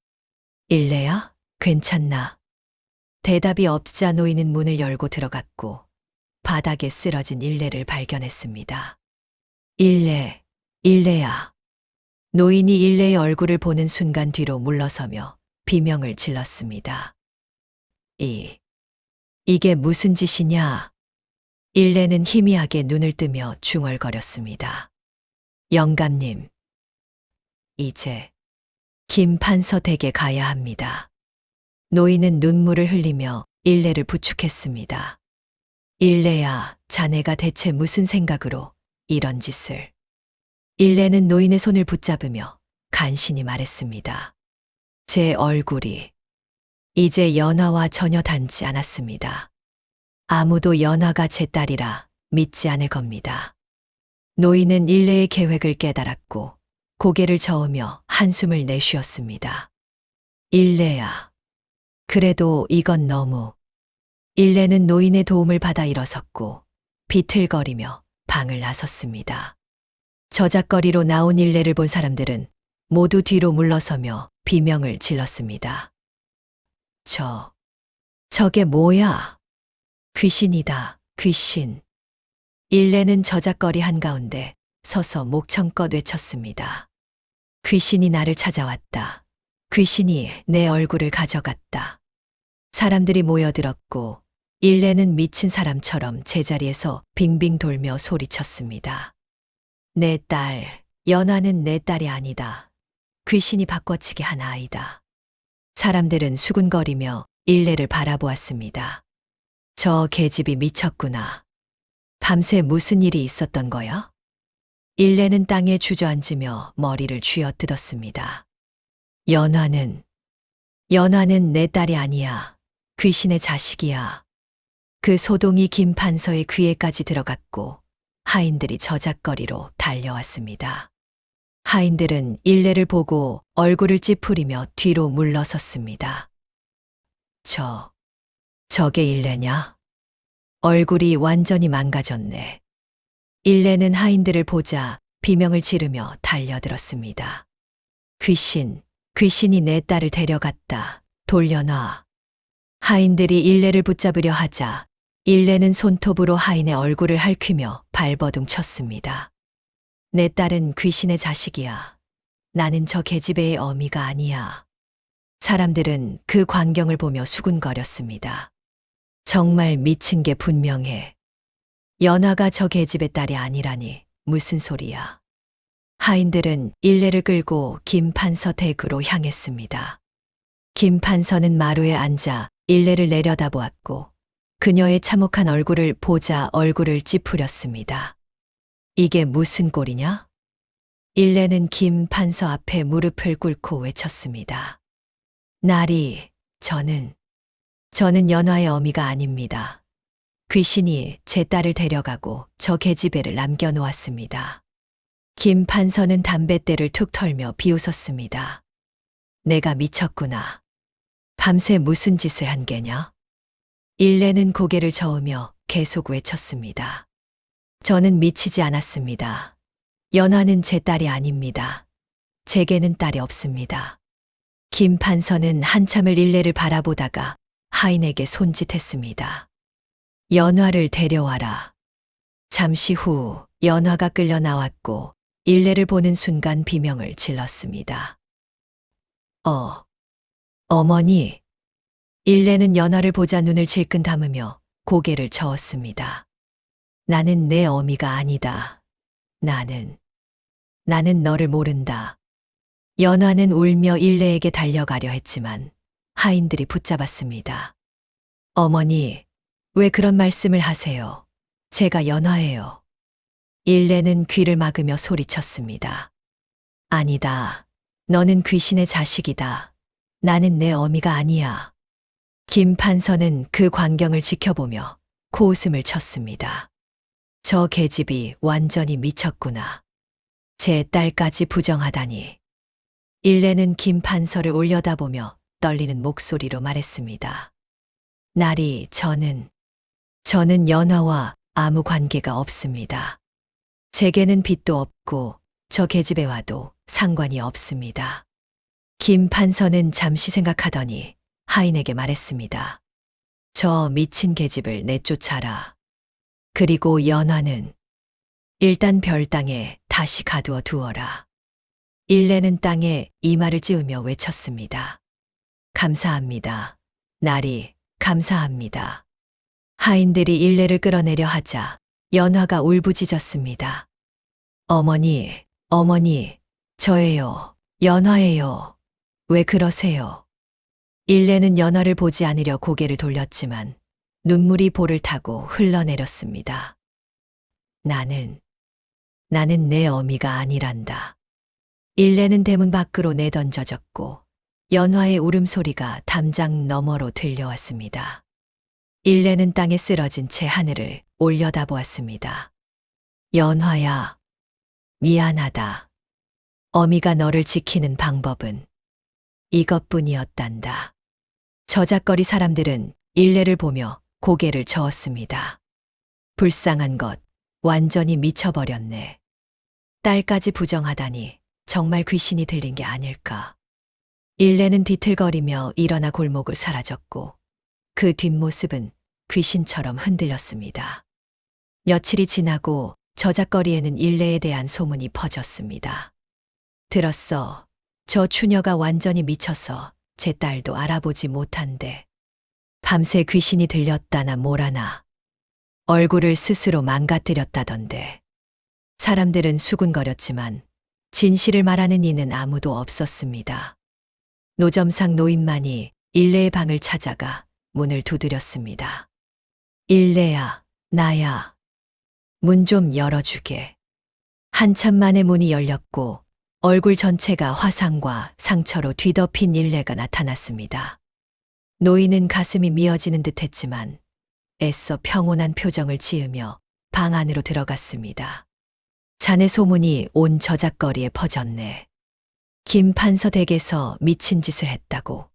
일레야, 괜찮나? 대답이 없자 노인은 문을 열고 들어갔고 바닥에 쓰러진 일레를 발견했습니다. 일레야. 노인이 일레의 얼굴을 보는 순간 뒤로 물러서며 비명을 질렀습니다. 이게 무슨 짓이냐? 일레는 희미하게 눈을 뜨며 중얼거렸습니다. 영감님, 이제 김 판서 댁에 가야 합니다. 노인은 눈물을 흘리며 일레를 부축했습니다. 일레야, 자네가 대체 무슨 생각으로 이런 짓을. 일레는 노인의 손을 붙잡으며 간신히 말했습니다. 제 얼굴이 이제 연화와 전혀 닮지 않았습니다. 아무도 연화가 제 딸이라 믿지 않을 겁니다. 노인은 일레의 계획을 깨달았고 고개를 저으며 한숨을 내쉬었습니다. 일레야, 그래도 이건 너무. 일레는 노인의 도움을 받아 일어섰고 비틀거리며 방을 나섰습니다. 저작거리로 나온 일레를 본 사람들은 모두 뒤로 물러서며 비명을 질렀습니다. 저게 뭐야? 귀신이다, 귀신. 일레는 저작거리 한가운데 서서 목청껏 외쳤습니다. 귀신이 나를 찾아왔다. 귀신이 내 얼굴을 가져갔다. 사람들이 모여들었고 일레는 미친 사람처럼 제자리에서 빙빙 돌며 소리쳤습니다. 내 딸, 연화는 내 딸이 아니다. 귀신이 바꿔치기 한 아이다. 사람들은 수군거리며 일레를 바라보았습니다. 저 계집이 미쳤구나. 밤새 무슨 일이 있었던 거야? 일레는 땅에 주저앉으며 머리를 쥐어뜯었습니다. 연화는 내 딸이 아니야. 귀신의 자식이야. 그 소동이 김 판서의 귀에까지 들어갔고 하인들이 저작거리로 달려왔습니다. 하인들은 일레를 보고 얼굴을 찌푸리며 뒤로 물러섰습니다. 저게 일레냐? 얼굴이 완전히 망가졌네. 일레는 하인들을 보자 비명을 지르며 달려들었습니다. 귀신이 내 딸을 데려갔다. 돌려놔. 하인들이 일레를 붙잡으려 하자 일레는 손톱으로 하인의 얼굴을 핥히며 발버둥 쳤습니다. 내 딸은 귀신의 자식이야. 나는 저 계집애의 어미가 아니야. 사람들은 그 광경을 보며 수군거렸습니다. 정말 미친 게 분명해. 연화가 저 계집의 딸이 아니라니 무슨 소리야. 하인들은 일레를 끌고 김 판서 댁으로 향했습니다. 김 판서는 마루에 앉아 일레를 내려다보았고 그녀의 참혹한 얼굴을 보자 얼굴을 찌푸렸습니다. 이게 무슨 꼴이냐? 일레는 김 판서 앞에 무릎을 꿇고 외쳤습니다. 나리, 저는 연화의 어미가 아닙니다. 귀신이 제 딸을 데려가고 저 계집애를 남겨놓았습니다. 김 판서는 담뱃대를 툭 털며 비웃었습니다. 내가 미쳤구나. 밤새 무슨 짓을 한 게냐? 일레는 고개를 저으며 계속 외쳤습니다. 저는 미치지 않았습니다. 연화는 제 딸이 아닙니다. 제게는 딸이 없습니다. 김 판서는 한참을 일레를 바라보다가 하인에게 손짓했습니다. 연화를 데려와라. 잠시 후 연화가 끌려 나왔고 일레를 보는 순간 비명을 질렀습니다. 어머니. 일레는 연화를 보자 눈을 질끈 감으며 고개를 저었습니다. 나는 내 어미가 아니다. 나는 너를 모른다. 연화는 울며 일레에게 달려가려 했지만 하인들이 붙잡았습니다. 어머니, 왜 그런 말씀을 하세요? 제가 연화예요. 일레는 귀를 막으며 소리쳤습니다. 아니다. 너는 귀신의 자식이다. 나는 내 어미가 아니야. 김 판서는 그 광경을 지켜보며 코웃음을 쳤습니다. 저 계집이 완전히 미쳤구나. 제 딸까지 부정하다니. 일레는 김 판서를 올려다보며 떨리는 목소리로 말했습니다. 나리, 저는 연화와 아무 관계가 없습니다. 제게는 빚도 없고 저 계집애와도 상관이 없습니다. 김 판서는 잠시 생각하더니 하인에게 말했습니다. 저 미친 계집을 내쫓아라. 그리고 연화는 일단 별당에 다시 가두어 두어라. 일레는 땅에 이마를 찌우며 외쳤습니다. 감사합니다. 나리, 감사합니다. 하인들이 일레를 끌어내려 하자 연화가 울부짖었습니다. 어머니, 저예요. 연화예요. 왜 그러세요? 일레는 연화를 보지 않으려 고개를 돌렸지만 눈물이 볼을 타고 흘러내렸습니다. 나는 내 어미가 아니란다. 일레는 대문 밖으로 내던져졌고 연화의 울음소리가 담장 너머로 들려왔습니다. 일레는 땅에 쓰러진 채 하늘을 올려다보았습니다. 연화야, 미안하다. 어미가 너를 지키는 방법은 이것뿐이었단다. 저작거리 사람들은 일레를 보며 고개를 저었습니다. 불쌍한 것, 완전히 미쳐버렸네. 딸까지 부정하다니 정말 귀신이 들린 게 아닐까. 일레는 뒤틀거리며 일어나 골목을 사라졌고 그 뒷모습은 귀신처럼 흔들렸습니다. 며칠이 지나고 저작거리에는 일레에 대한 소문이 퍼졌습니다. 들었어. 저 추녀가 완전히 미쳐서 제 딸도 알아보지 못한대. 밤새 귀신이 들렸다나 뭐라나 얼굴을 스스로 망가뜨렸다던데. 사람들은 수군거렸지만 진실을 말하는 이는 아무도 없었습니다. 노점상 노인만이 일레의 방을 찾아가 문을 두드렸습니다. 일레야, 나야. 문 좀 열어주게. 한참 만에 문이 열렸고 얼굴 전체가 화상과 상처로 뒤덮인 일레가 나타났습니다. 노인은 가슴이 미어지는 듯했지만 애써 평온한 표정을 지으며 방 안으로 들어갔습니다. 자네 소문이 온 저작거리에 퍼졌네. 김 판서 댁에서 미친 짓을 했다고.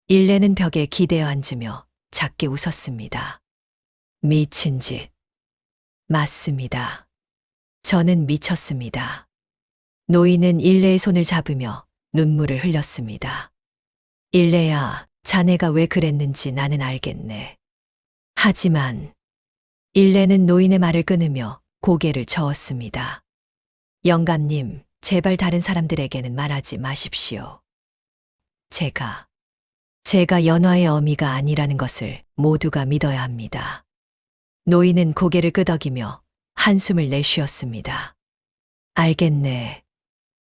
일레는 벽에 기대어 앉으며 작게 웃었습니다. 미친 짓. 맞습니다. 저는 미쳤습니다. 노인은 일레의 손을 잡으며 눈물을 흘렸습니다. 일레야, 자네가 왜 그랬는지 나는 알겠네. 하지만 일레는 노인의 말을 끊으며 고개를 저었습니다. 영감님, 제발 다른 사람들에게는 말하지 마십시오. 제가 연화의 어미가 아니라는 것을 모두가 믿어야 합니다. 노인은 고개를 끄덕이며 한숨을 내쉬었습니다. 알겠네.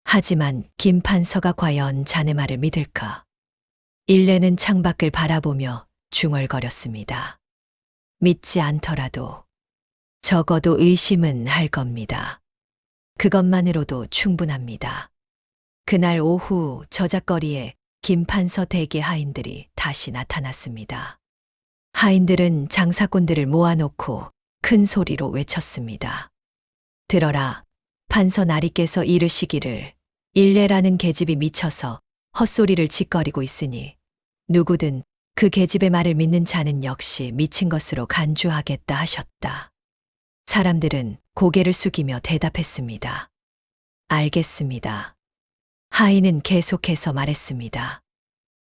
하지만 김 판서가 과연 자네 말을 믿을까? 일레는 창밖을 바라보며 중얼거렸습니다. 믿지 않더라도 적어도 의심은 할 겁니다. 그것만으로도 충분합니다. 그날 오후 저작거리에 김 판서 댁의 하인들이 다시 나타났습니다. 하인들은 장사꾼들을 모아놓고 큰 소리로 외쳤습니다. 들어라, 판서 나리께서 이르시기를 일레라는 계집이 미쳐서 헛소리를 짓거리고 있으니 누구든 그 계집의 말을 믿는 자는 역시 미친 것으로 간주하겠다 하셨다. 사람들은 고개를 숙이며 대답했습니다. 알겠습니다. 하인은 계속해서 말했습니다.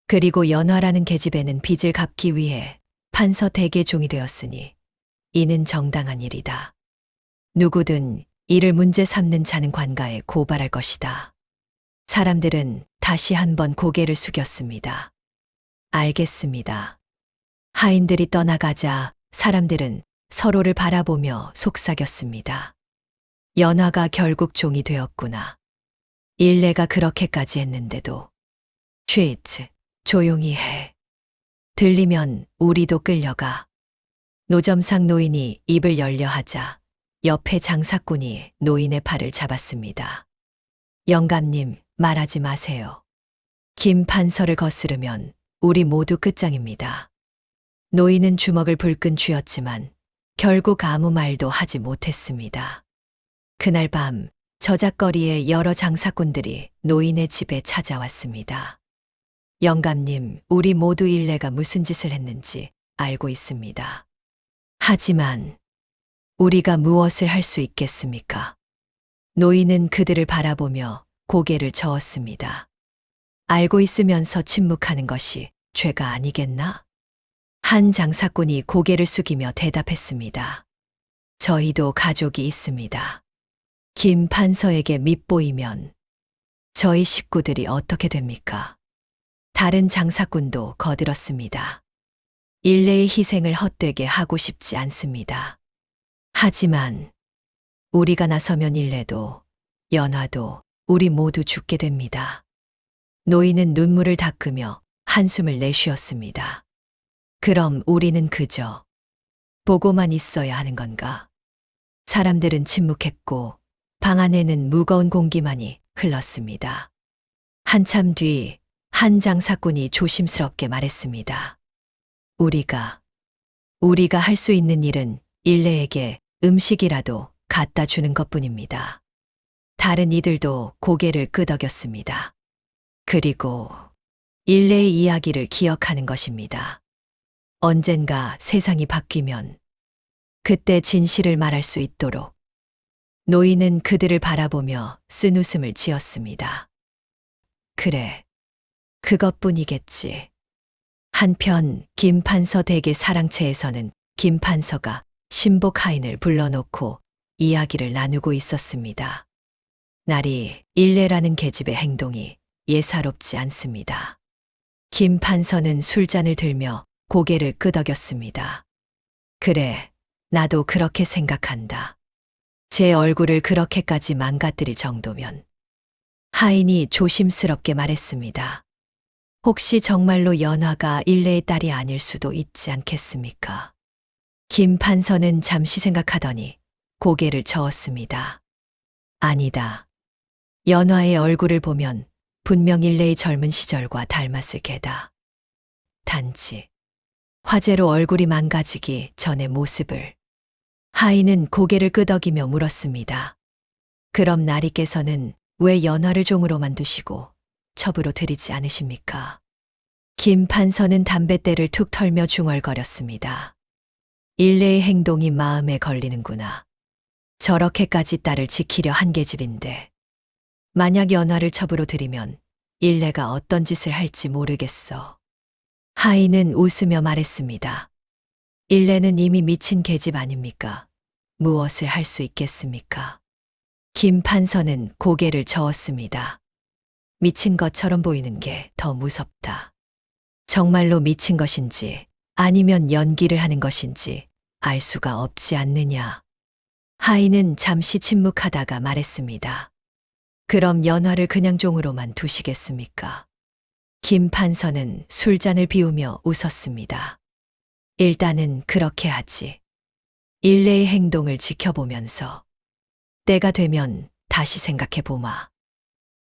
그리고 연화라는 계집애는 빚을 갚기 위해 판서 댁의 종이 되었으니 이는 정당한 일이다. 누구든 이를 문제 삼는 자는 관가에 고발할 것이다. 사람들은 다시 한번 고개를 숙였습니다. 알겠습니다. 하인들이 떠나가자 사람들은 서로를 바라보며 속삭였습니다. 연화가 결국 종이 되었구나. 일레가 그렇게까지 했는데도. 쉿, 조용히 해. 들리면 우리도 끌려가. 노점상 노인이 입을 열려 하자 옆에 장사꾼이 노인의 팔을 잡았습니다. 영감님, 말하지 마세요. 김 판서를 거스르면 우리 모두 끝장입니다. 노인은 주먹을 불끈 쥐었지만 결국 아무 말도 하지 못했습니다. 그날 밤 저작거리에 여러 장사꾼들이 노인의 집에 찾아왔습니다. 영감님, 우리 모두 일레가 무슨 짓을 했는지 알고 있습니다. 하지만 우리가 무엇을 할 수 있겠습니까? 노인은 그들을 바라보며 고개를 저었습니다. 알고 있으면서 침묵하는 것이 죄가 아니겠나? 한 장사꾼이 고개를 숙이며 대답했습니다. 저희도 가족이 있습니다. 김 판서에게 밉보이면 저희 식구들이 어떻게 됩니까? 다른 장사꾼도 거들었습니다. 일레의 희생을 헛되게 하고 싶지 않습니다. 하지만 우리가 나서면 일레도 연화도 우리 모두 죽게 됩니다. 노인은 눈물을 닦으며 한숨을 내쉬었습니다. 그럼 우리는 그저 보고만 있어야 하는 건가? 사람들은 침묵했고 방 안에는 무거운 공기만이 흘렀습니다. 한참 뒤 한 장사꾼이 조심스럽게 말했습니다. 우리가 할 수 있는 일은 일레에게 음식이라도 갖다 주는 것뿐입니다. 다른 이들도 고개를 끄덕였습니다. 그리고 일레의 이야기를 기억하는 것입니다. 언젠가 세상이 바뀌면 그때 진실을 말할 수 있도록. 노인은 그들을 바라보며 쓴웃음을 지었습니다. 그래, 그것뿐이겠지. 한편 김 판서 댁의 사랑채에서는 김 판서가 신복 하인을 불러놓고 이야기를 나누고 있었습니다. 날이 일레라는 계집의 행동이 예사롭지 않습니다. 김 판서는 술잔을 들며 고개를 끄덕였습니다. 그래, 나도 그렇게 생각한다. 제 얼굴을 그렇게까지 망가뜨릴 정도면. 하인이 조심스럽게 말했습니다. 혹시 정말로 연화가 일레의 딸이 아닐 수도 있지 않겠습니까? 김 판서는 잠시 생각하더니 고개를 저었습니다. 아니다. 연화의 얼굴을 보면 분명 일레의 젊은 시절과 닮았을 게다. 단지 화재로 얼굴이 망가지기 전의 모습을. 하인은 고개를 끄덕이며 물었습니다. 그럼 나리께서는 왜 연화를 종으로만 두시고 첩으로 들이지 않으십니까? 김 판서는 담뱃대를 툭 털며 중얼거렸습니다. 일레의 행동이 마음에 걸리는구나. 저렇게까지 딸을 지키려 한 계집인데 만약 연화를 첩으로 들이면 일레가 어떤 짓을 할지 모르겠어. 하인은 웃으며 말했습니다. 일레는 이미 미친 계집 아닙니까? 무엇을 할 수 있겠습니까? 김 판서는 고개를 저었습니다. 미친 것처럼 보이는 게 더 무섭다. 정말로 미친 것인지 아니면 연기를 하는 것인지 알 수가 없지 않느냐. 하인은 잠시 침묵하다가 말했습니다. 그럼 연화를 그냥 종으로만 두시겠습니까? 김 판서는 술잔을 비우며 웃었습니다. 일단은 그렇게 하지. 일레의 행동을 지켜보면서 때가 되면 다시 생각해보마.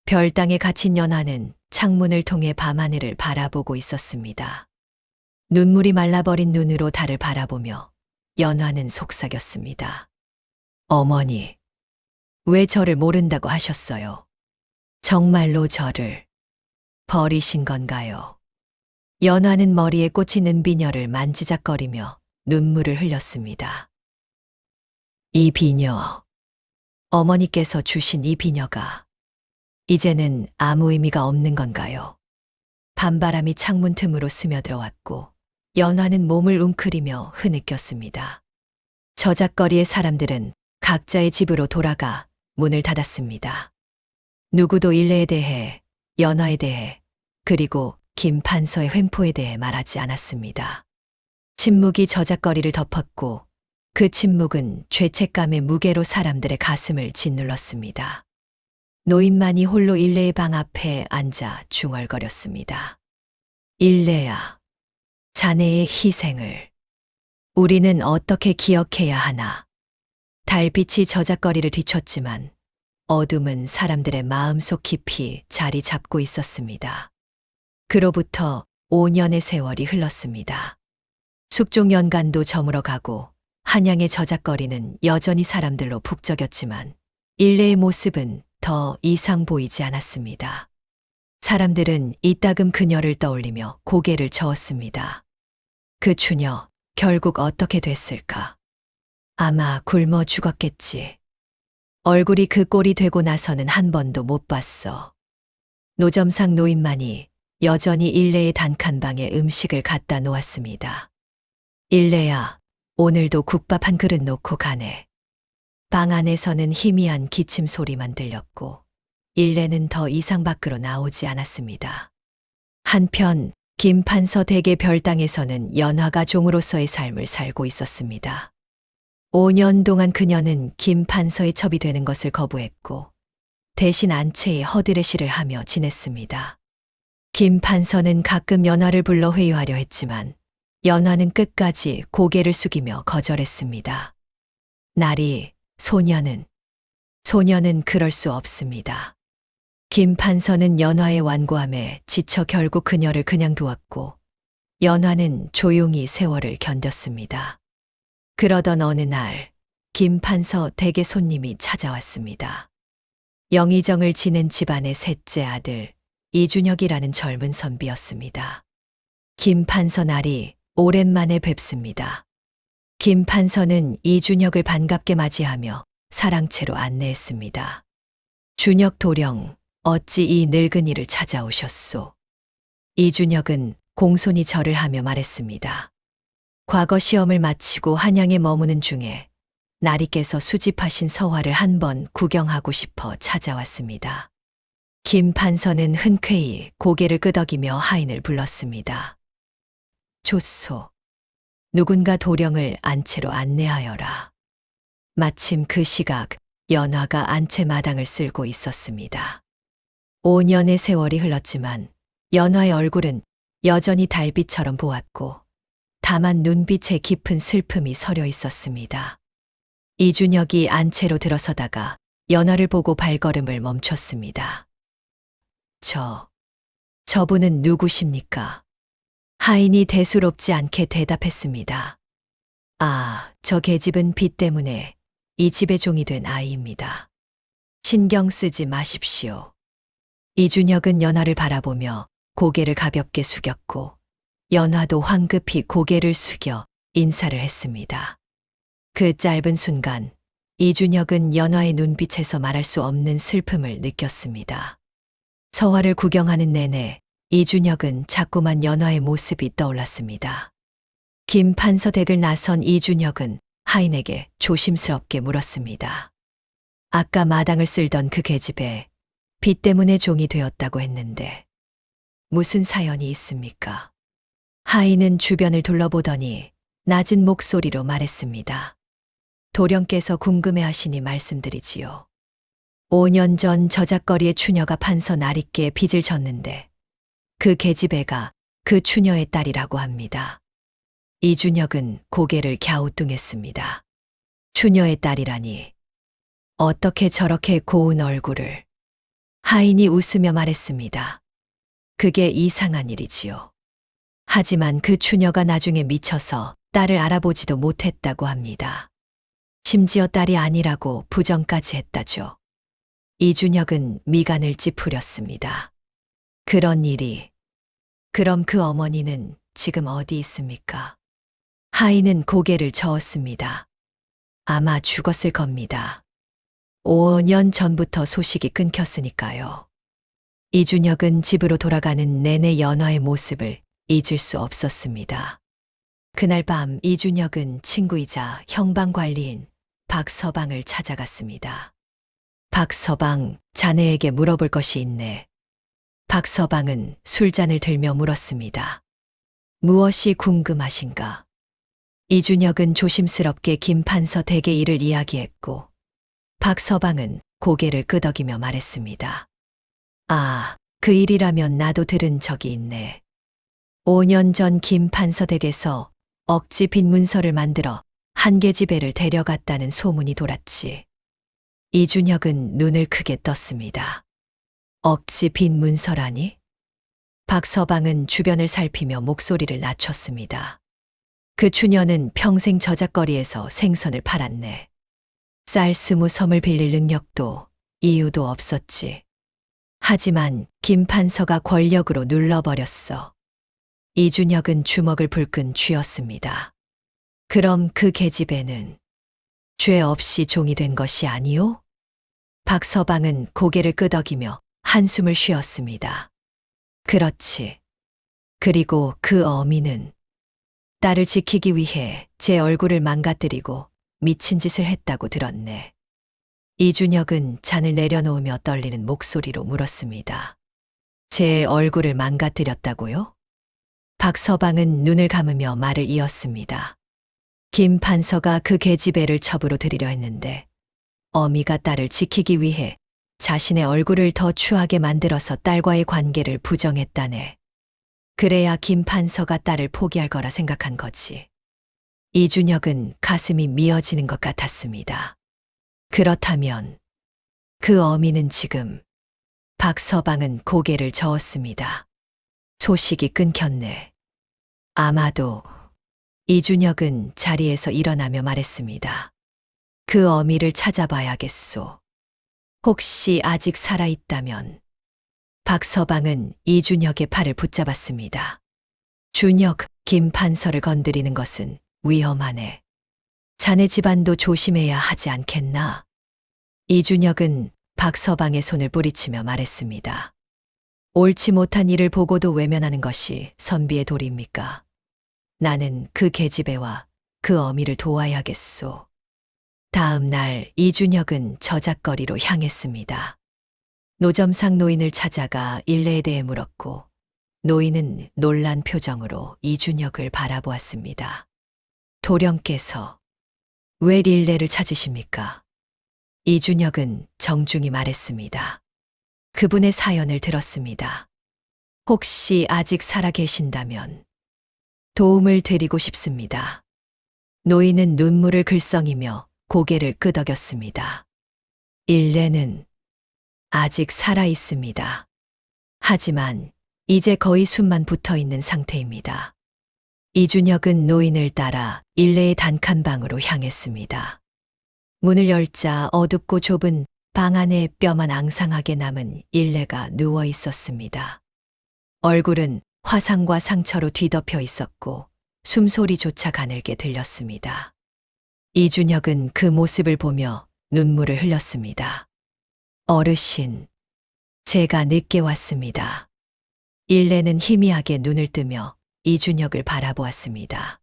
별당에 갇힌 연화는 창문을 통해 밤하늘을 바라보고 있었습니다. 눈물이 말라버린 눈으로 달을 바라보며 연화는 속삭였습니다. 어머니, 왜 저를 모른다고 하셨어요? 정말로 저를 버리신 건가요? 연화는 머리에 꽂힌 은비녀를 만지작거리며 눈물을 흘렸습니다. 이 비녀, 어머니께서 주신 이 비녀가 이제는 아무 의미가 없는 건가요? 밤바람이 창문 틈으로 스며들어왔고 연화는 몸을 웅크리며 흐느꼈습니다. 저작거리의 사람들은 각자의 집으로 돌아가 문을 닫았습니다. 누구도 일레에 대해, 연화에 대해, 그리고 김 판서의 횡포에 대해 말하지 않았습니다. 침묵이 저작거리를 덮었고 그 침묵은 죄책감의 무게로 사람들의 가슴을 짓눌렀습니다. 노인만이 홀로 일레의 방 앞에 앉아 중얼거렸습니다. 일레야, 자네의 희생을 우리는 어떻게 기억해야 하나. 달빛이 저작거리를 뒤쳤지만 어둠은 사람들의 마음속 깊이 자리 잡고 있었습니다. 그로부터 5년의 세월이 흘렀습니다. 숙종연간도 저물어 가고 한양의 저작거리는 여전히 사람들로 북적였지만 일레의 모습은 더 이상 보이지 않았습니다. 사람들은 이따금 그녀를 떠올리며 고개를 저었습니다. 그 추녀 결국 어떻게 됐을까? 아마 굶어 죽었겠지. 얼굴이 그 꼴이 되고 나서는 한 번도 못 봤어. 노점상 노인만이 여전히 일레의 단칸방에 음식을 갖다 놓았습니다. 일레야, 오늘도 국밥 한 그릇 놓고 가네. 방 안에서는 희미한 기침 소리만 들렸고 일레는 더 이상 밖으로 나오지 않았습니다. 한편 김 판서 댁의 별당에서는 연화가 종으로서의 삶을 살고 있었습니다. 5년 동안 그녀는 김 판서의 첩이 되는 것을 거부했고 대신 안채의 허드레시를 하며 지냈습니다. 김 판서는 가끔 연화를 불러 회유하려 했지만 연화는 끝까지 고개를 숙이며 거절했습니다. 나리, 소녀는 그럴 수 없습니다. 김 판서는 연화의 완고함에 지쳐 결국 그녀를 그냥 두었고 연화는 조용히 세월을 견뎠습니다. 그러던 어느 날 김 판서 댁에 손님이 찾아왔습니다. 영의정을 지낸 집안의 셋째 아들 이준혁이라는 젊은 선비였습니다. 김 판서 날이 오랜만에 뵙습니다. 김 판서는 이준혁을 반갑게 맞이하며 사랑채로 안내했습니다. 준혁 도령, 어찌 이 늙은이를 찾아오셨소? 이준혁은 공손히 절을 하며 말했습니다. 과거 시험을 마치고 한양에 머무는 중에 나리께서 수집하신 서화를 한번 구경하고 싶어 찾아왔습니다. 김 판서는 흔쾌히 고개를 끄덕이며 하인을 불렀습니다. 좋소. 누군가 도령을 안채로 안내하여라. 마침 그 시각 연화가 안채 마당을 쓸고 있었습니다. 5년의 세월이 흘렀지만 연화의 얼굴은 여전히 달빛처럼 보았고 다만 눈빛에 깊은 슬픔이 서려 있었습니다. 이준혁이 안채로 들어서다가 연화를 보고 발걸음을 멈췄습니다. 저분은 누구십니까? 하인이 대수롭지 않게 대답했습니다. 저 계집은 빚 때문에 이 집의 종이 된 아이입니다. 신경 쓰지 마십시오. 이준혁은 연화를 바라보며 고개를 가볍게 숙였고 연화도 황급히 고개를 숙여 인사를 했습니다. 그 짧은 순간 이준혁은 연화의 눈빛에서 말할 수 없는 슬픔을 느꼈습니다. 서화를 구경하는 내내 이준혁은 자꾸만 연화의 모습이 떠올랐습니다. 김 판서 댁을 나선 이준혁은 하인에게 조심스럽게 물었습니다. 아까 마당을 쓸던 그 계집애 빚 때문에 종이 되었다고 했는데 무슨 사연이 있습니까? 하인은 주변을 둘러보더니 낮은 목소리로 말했습니다. 도령께서 궁금해하시니 말씀드리지요. 5년 전 저작거리의 추녀가 판서 나리께 빚을 졌는데 그 계집애가 그 추녀의 딸이라고 합니다. 이준혁은 고개를 갸우뚱했습니다. 추녀의 딸이라니. 어떻게 저렇게 고운 얼굴을. 하인이 웃으며 말했습니다. 그게 이상한 일이지요. 하지만 그 추녀가 나중에 미쳐서 딸을 알아보지도 못했다고 합니다. 심지어 딸이 아니라고 부정까지 했다죠. 이준혁은 미간을 찌푸렸습니다. 그런 일이. 그럼 그 어머니는 지금 어디 있습니까? 하인은 고개를 저었습니다. 아마 죽었을 겁니다. 5년 전부터 소식이 끊겼으니까요. 이준혁은 집으로 돌아가는 내내 연화의 모습을 잊을 수 없었습니다. 그날 밤 이준혁은 친구이자 형방관리인 박서방을 찾아갔습니다. 박서방, 자네에게 물어볼 것이 있네. 박서방은 술잔을 들며 물었습니다. 무엇이 궁금하신가? 이준혁은 조심스럽게 김 판서 댁의 일을 이야기했고 박서방은 고개를 끄덕이며 말했습니다. 그 일이라면 나도 들은 적이 있네. 5년 전 김 판서 댁에서 억지 빈문서를 만들어 한 계집애를 데려갔다는 소문이 돌았지. 이준혁은 눈을 크게 떴습니다. 억지 빈문서라니? 박서방은 주변을 살피며 목소리를 낮췄습니다. 그 추녀는 평생 저작거리에서 생선을 팔았네. 쌀 20섬을 빌릴 능력도 이유도 없었지. 하지만 김 판서가 권력으로 눌러버렸어. 이준혁은 주먹을 불끈 쥐었습니다. 그럼 그 계집애는 죄 없이 종이 된 것이 아니오? 박서방은 고개를 끄덕이며 한숨을 쉬었습니다. 그렇지. 그리고 그 어미는 딸을 지키기 위해 제 얼굴을 망가뜨리고 미친 짓을 했다고 들었네. 이준혁은 잔을 내려놓으며 떨리는 목소리로 물었습니다. 제 얼굴을 망가뜨렸다고요? 박서방은 눈을 감으며 말을 이었습니다. 김 판서가 그 계집애를 첩으로 들이려 했는데 어미가 딸을 지키기 위해 자신의 얼굴을 더 추하게 만들어서 딸과의 관계를 부정했다네. 그래야 김 판서가 딸을 포기할 거라 생각한 거지. 이준혁은 가슴이 미어지는 것 같았습니다. 그렇다면 그 어미는 지금. 박서방은 고개를 저었습니다. 소식이 끊겼네. 아마도. 이준혁은 자리에서 일어나며 말했습니다. 그 어미를 찾아봐야겠소. 혹시 아직 살아있다면. 박서방은 이준혁의 팔을 붙잡았습니다. 준혁, 김 판서를 건드리는 것은 위험하네. 자네 집안도 조심해야 하지 않겠나? 이준혁은 박서방의 손을 뿌리치며 말했습니다. 옳지 못한 일을 보고도 외면하는 것이 선비의 도리입니까? 나는 그 계집애와 그 어미를 도와야겠소. 다음 날 이준혁은 저작거리로 향했습니다. 노점상 노인을 찾아가 일례에 대해 물었고 노인은 놀란 표정으로 이준혁을 바라보았습니다. 도령께서 왜 릴레를 찾으십니까? 이준혁은 정중히 말했습니다. 그분의 사연을 들었습니다. 혹시 아직 살아 계신다면 도움을 드리고 싶습니다. 노인은 눈물을 글썽이며 고개를 끄덕였습니다. 일레는 아직 살아 있습니다. 하지만 이제 거의 숨만 붙어 있는 상태입니다. 이준혁은 노인을 따라 일레의 단칸방으로 향했습니다. 문을 열자 어둡고 좁은 방 안에 뼈만 앙상하게 남은 일레가 누워 있었습니다. 얼굴은 화상과 상처로 뒤덮여 있었고 숨소리조차 가늘게 들렸습니다. 이준혁은 그 모습을 보며 눈물을 흘렸습니다. 어르신, 제가 늦게 왔습니다. 일레는 희미하게 눈을 뜨며 이준혁을 바라보았습니다.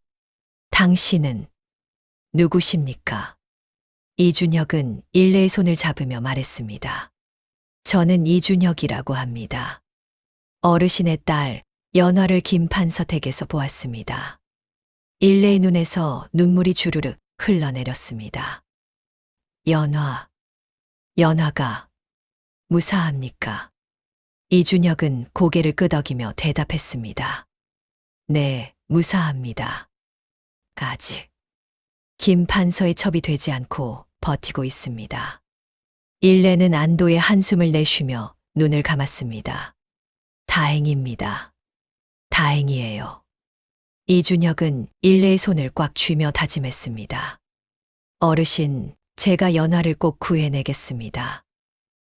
당신은 누구십니까? 이준혁은 일레의 손을 잡으며 말했습니다. 저는 이준혁이라고 합니다. 어르신의 딸 연화를 김판서댁에서 보았습니다. 일레의 눈에서 눈물이 주르륵 흘러내렸습니다. 연화가 무사합니까? 이준혁은 고개를 끄덕이며 대답했습니다. 네, 무사합니다. 아직 김판서의 첩이 되지 않고 버티고 있습니다. 일레는 안도의 한숨을 내쉬며 눈을 감았습니다. 다행입니다. 다행이에요. 이준혁은 일레의 손을 꽉 쥐며 다짐했습니다. 어르신, 제가 연화를 꼭 구해내겠습니다.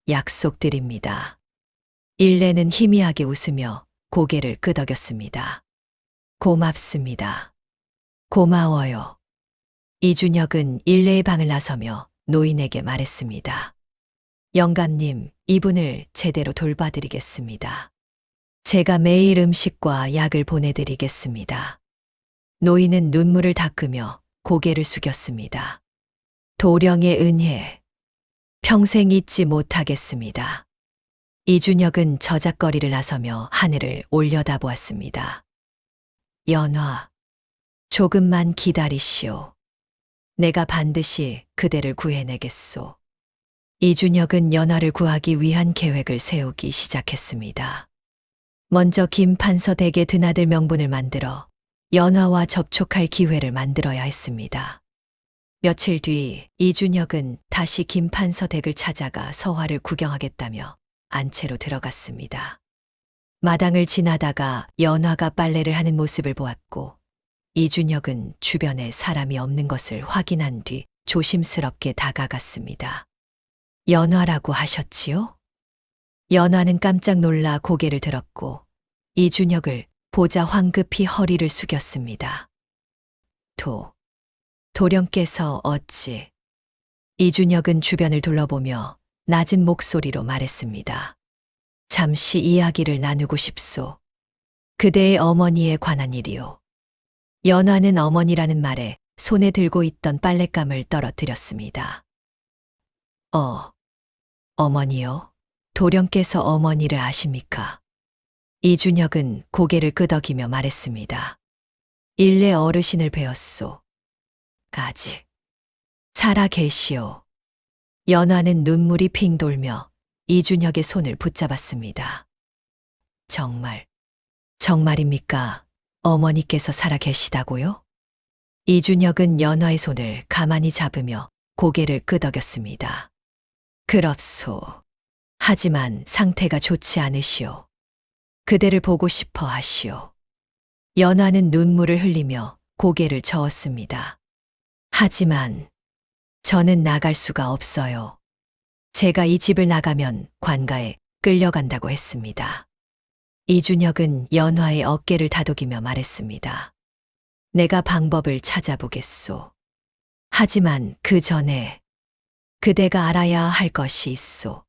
약속드립니다. 일레는 희미하게 웃으며 고개를 끄덕였습니다. 고맙습니다. 고마워요. 이준혁은 일레의 방을 나서며 노인에게 말했습니다. 영감님, 이분을 제대로 돌봐드리겠습니다. 제가 매일 음식과 약을 보내드리겠습니다. 노인은 눈물을 닦으며 고개를 숙였습니다. 도령의 은혜, 평생 잊지 못하겠습니다. 이준혁은 저작거리를 나서며 하늘을 올려다보았습니다. 연화, 조금만 기다리시오. 내가 반드시 그대를 구해내겠소. 이준혁은 연화를 구하기 위한 계획을 세우기 시작했습니다. 먼저 김판서 댁에 드나들 명분을 만들어 연화와 접촉할 기회를 만들어야 했습니다. 며칠 뒤 이준혁은 다시 김판서 댁을 찾아가 서화를 구경하겠다며 안채로 들어갔습니다. 마당을 지나다가 연화가 빨래를 하는 모습을 보았고 이준혁은 주변에 사람이 없는 것을 확인한 뒤 조심스럽게 다가갔습니다. 연화라고 하셨지요? 연화는 깜짝 놀라 고개를 들었고 이준혁을 보자 황급히 허리를 숙였습니다. 도령께서 어찌? 이준혁은 주변을 둘러보며 낮은 목소리로 말했습니다. 잠시 이야기를 나누고 싶소. 그대의 어머니에 관한 일이요. 연화는 어머니라는 말에 손에 들고 있던 빨랫감을 떨어뜨렸습니다. 어머니요? 도령께서 어머니를 아십니까? 이준혁은 고개를 끄덕이며 말했습니다. 일례 어르신을 뵈었소. 아직 살아 계시오. 연화는 눈물이 핑 돌며 이준혁의 손을 붙잡았습니다. 정말입니까? 어머니께서 살아 계시다고요? 이준혁은 연화의 손을 가만히 잡으며 고개를 끄덕였습니다. 그렇소. 하지만 상태가 좋지 않으시오. 그대를 보고 싶어 하시오. 연화는 눈물을 흘리며 고개를 저었습니다. 하지만 저는 나갈 수가 없어요. 제가 이 집을 나가면 관가에 끌려간다고 했습니다. 이준혁은 연화의 어깨를 다독이며 말했습니다. 내가 방법을 찾아보겠소. 하지만 그 전에 그대가 알아야 할 것이 있소.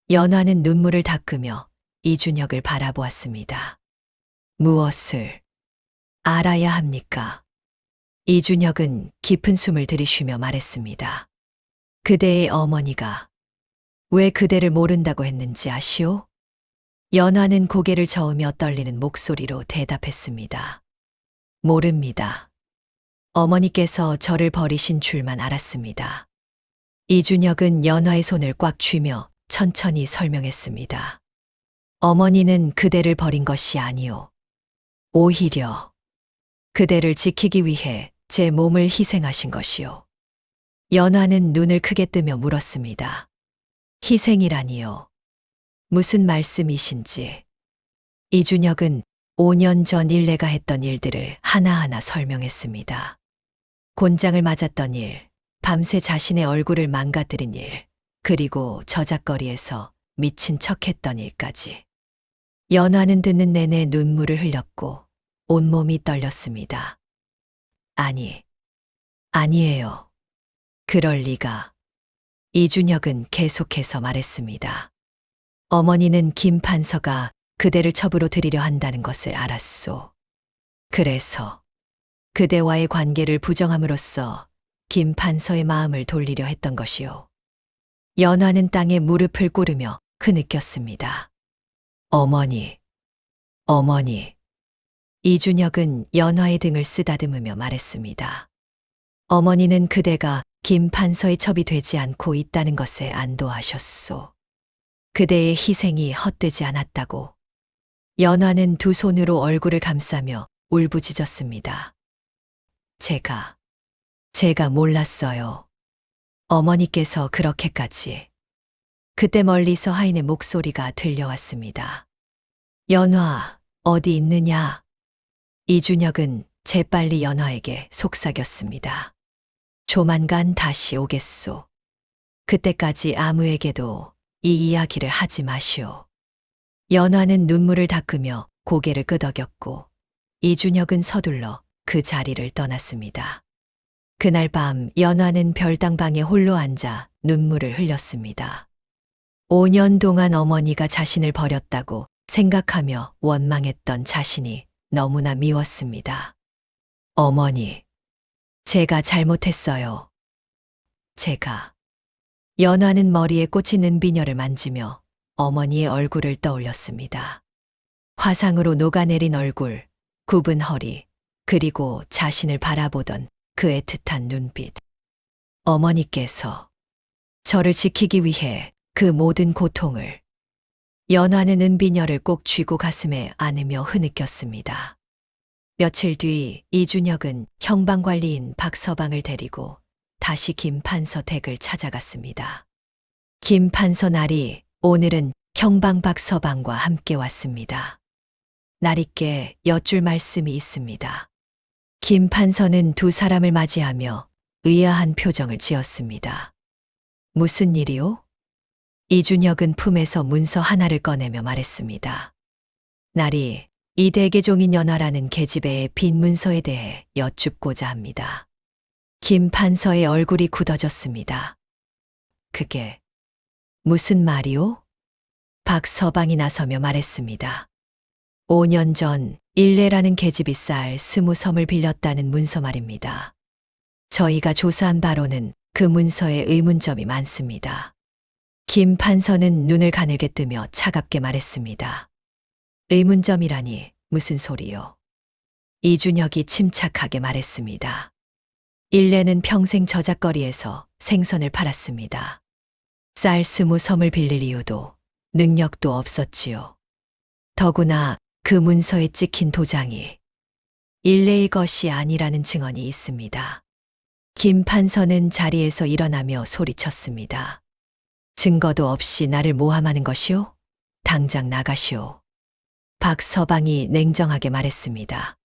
연화는 눈물을 닦으며 이준혁을 바라보았습니다. 무엇을 알아야 합니까? 이준혁은 깊은 숨을 들이쉬며 말했습니다. 그대의 어머니가 왜 그대를 모른다고 했는지 아시오? 연화는 고개를 저으며 떨리는 목소리로 대답했습니다. 모릅니다. 어머니께서 저를 버리신 줄만 알았습니다. 이준혁은 연화의 손을 꽉 쥐며 천천히 설명했습니다. 어머니는 그대를 버린 것이 아니오. 오히려 그대를 지키기 위해 제 몸을 희생하신 것이오. 연화는 눈을 크게 뜨며 물었습니다. 희생이라니요. 무슨 말씀이신지. 이준혁은 5년 전 일레가 했던 일들을 하나하나 설명했습니다. 곤장을 맞았던 일, 밤새 자신의 얼굴을 망가뜨린 일, 그리고 저작거리에서 미친 척했던 일까지. 연화는 듣는 내내 눈물을 흘렸고 온몸이 떨렸습니다. 아니에요. 그럴 리가. 이준혁은 계속해서 말했습니다. 어머니는 김 판서가 그대를 첩으로 들이려 한다는 것을 알았소. 그래서 그대와의 관계를 부정함으로써 김 판서의 마음을 돌리려 했던 것이오. 연화는 땅에 무릎을 꿇으며 흐느꼈습니다. 어머니. 이준혁은 연화의 등을 쓰다듬으며 말했습니다. 어머니는 그대가 김 판서의 첩이 되지 않고 있다는 것에 안도하셨소. 그대의 희생이 헛되지 않았다고. 연화는 두 손으로 얼굴을 감싸며 울부짖었습니다. 제가 몰랐어요. 어머니께서 그렇게까지. 그때 멀리서 하인의 목소리가 들려왔습니다. 연화, 어디 있느냐? 이준혁은 재빨리 연화에게 속삭였습니다. 조만간 다시 오겠소. 그때까지 아무에게도 이 이야기를 하지 마시오. 연화는 눈물을 닦으며 고개를 끄덕였고 이준혁은 서둘러 그 자리를 떠났습니다. 그날 밤 연화는 별당방에 홀로 앉아 눈물을 흘렸습니다. 5년 동안 어머니가 자신을 버렸다고 생각하며 원망했던 자신이 너무나 미웠습니다. 어머니, 제가 잘못했어요. 연화는 머리에 꽂힌 은비녀를 만지며 어머니의 얼굴을 떠올렸습니다. 화상으로 녹아내린 얼굴, 굽은 허리, 그리고 자신을 바라보던 그 애틋한 눈빛. 어머니께서 저를 지키기 위해 그 모든 고통을. 연화는 은비녀를 꼭 쥐고 가슴에 안으며 흐느꼈습니다. 며칠 뒤 이준혁은 형방관리인 박서방을 데리고 다시 김 판서 댁을 찾아갔습니다. 김 판서 날이 오늘은 형방 박서방과 함께 왔습니다. 날있게 여쭐 말씀이 있습니다. 김 판서는 두 사람을 맞이하며 의아한 표정을 지었습니다. 무슨 일이오? 이준혁은 품에서 문서 하나를 꺼내며 말했습니다. 날이 이 대개종인 연화라는 계집애의 빈 문서에 대해 여쭙고자 합니다. 김 판서의 얼굴이 굳어졌습니다. 그게 무슨 말이오? 박서방이 나서며 말했습니다. 5년 전 일레라는 계집이 쌀 20섬을 빌렸다는 문서 말입니다. 저희가 조사한 바로는 그 문서에 의문점이 많습니다. 김 판서는 눈을 가늘게 뜨며 차갑게 말했습니다. 의문점이라니 무슨 소리요? 이준혁이 침착하게 말했습니다. 일레는 평생 저작거리에서 생선을 팔았습니다. 쌀 20섬을 빌릴 이유도 능력도 없었지요. 더구나 그 문서에 찍힌 도장이 일레의 것이 아니라는 증언이 있습니다. 김 판서는 자리에서 일어나며 소리쳤습니다. 증거도 없이 나를 모함하는 것이오? 당장 나가시오. 박서방이 냉정하게 말했습니다.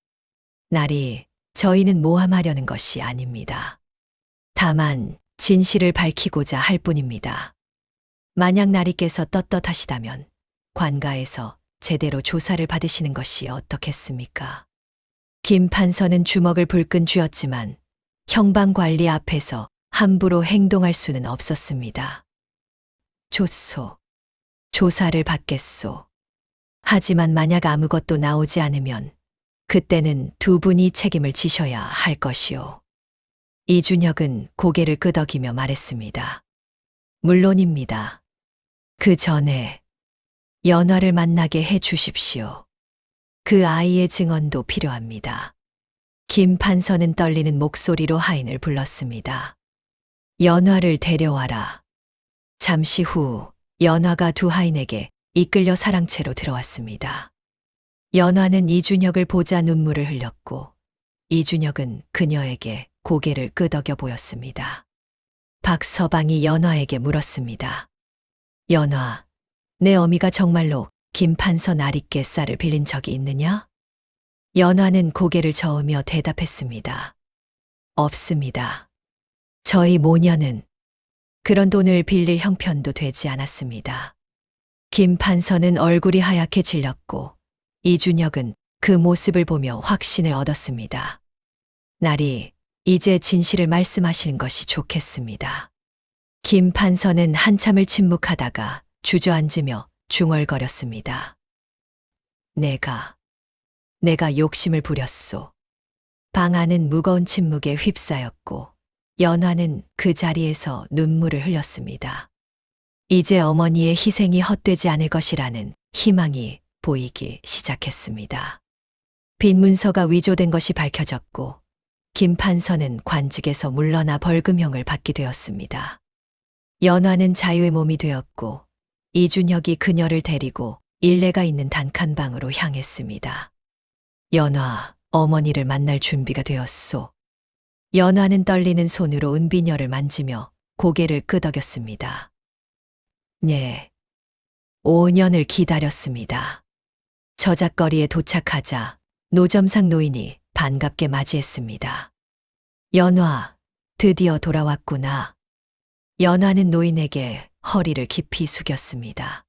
날이 저희는 모함하려는 것이 아닙니다. 다만 진실을 밝히고자 할 뿐입니다. 만약 나리께서 떳떳하시다면 관가에서 제대로 조사를 받으시는 것이 어떻겠습니까? 김 판서는 주먹을 불끈 쥐었지만 형방관리 앞에서 함부로 행동할 수는 없었습니다. 좋소. 조사를 받겠소. 하지만 만약 아무것도 나오지 않으면 그때는 두 분이 책임을 지셔야 할 것이오. 이준혁은 고개를 끄덕이며 말했습니다. 물론입니다. 그 전에 연화를 만나게 해 주십시오. 그 아이의 증언도 필요합니다. 김 판서는 떨리는 목소리로 하인을 불렀습니다. 연화를 데려와라. 잠시 후 연화가 두 하인에게 이끌려 사랑채로 들어왔습니다. 연화는 이준혁을 보자 눈물을 흘렸고 이준혁은 그녀에게 고개를 끄덕여 보였습니다. 박서방이 연화에게 물었습니다. 연화, 내 어미가 정말로 김 판서 나리께 쌀을 빌린 적이 있느냐? 연화는 고개를 저으며 대답했습니다. 없습니다. 저희 모녀는 그런 돈을 빌릴 형편도 되지 않았습니다. 김 판서는 얼굴이 하얗게 질렸고 이준혁은 그 모습을 보며 확신을 얻었습니다. 나리, 이제 진실을 말씀하시는 것이 좋겠습니다. 김 판서는 한참을 침묵하다가 주저앉으며 중얼거렸습니다. 내가 욕심을 부렸소. 방 안은 무거운 침묵에 휩싸였고 연화는 그 자리에서 눈물을 흘렸습니다. 이제 어머니의 희생이 헛되지 않을 것이라는 희망이 보이기 시작했습니다. 빈 문서가 위조된 것이 밝혀졌고 김 판서는 관직에서 물러나 벌금형을 받게 되었습니다. 연화는 자유의 몸이 되었고 이준혁이 그녀를 데리고 일례가 있는 단칸방으로 향했습니다. 연화, 어머니를 만날 준비가 되었소. 연화는 떨리는 손으로 은비녀를 만지며 고개를 끄덕였습니다. 네, 5년을 기다렸습니다. 저작거리에 도착하자 노점상 노인이 반갑게 맞이했습니다. 연화, 드디어 돌아왔구나. 연화는 노인에게 허리를 깊이 숙였습니다.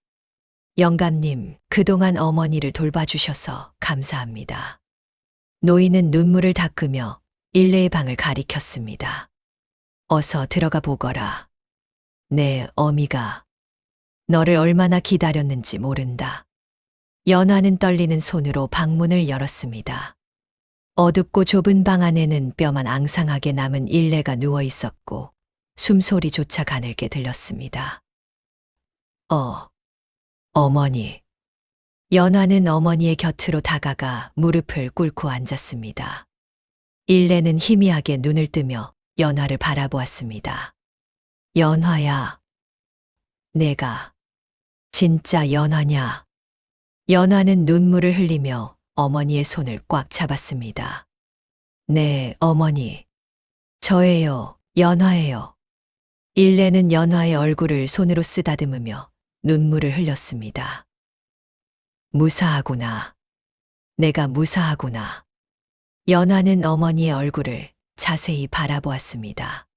영감님, 그동안 어머니를 돌봐주셔서 감사합니다. 노인은 눈물을 닦으며 일례의 방을 가리켰습니다. 어서 들어가 보거라. 내 어미가 너를 얼마나 기다렸는지 모른다. 연화는 떨리는 손으로 방문을 열었습니다. 어둡고 좁은 방 안에는 뼈만 앙상하게 남은 일례가 누워 있었고 숨소리조차 가늘게 들렸습니다. 어머니. 연화는 어머니의 곁으로 다가가 무릎을 꿇고 앉았습니다. 일례는 희미하게 눈을 뜨며 연화를 바라보았습니다. 연화야. 내가 진짜 연화냐? 연화는 눈물을 흘리며 어머니의 손을 꽉 잡았습니다. 네, 어머니. 저예요, 연화예요. 일례는 연화의 얼굴을 손으로 쓰다듬으며 눈물을 흘렸습니다. 무사하구나. 내가 무사하구나. 연화는 어머니의 얼굴을 자세히 바라보았습니다.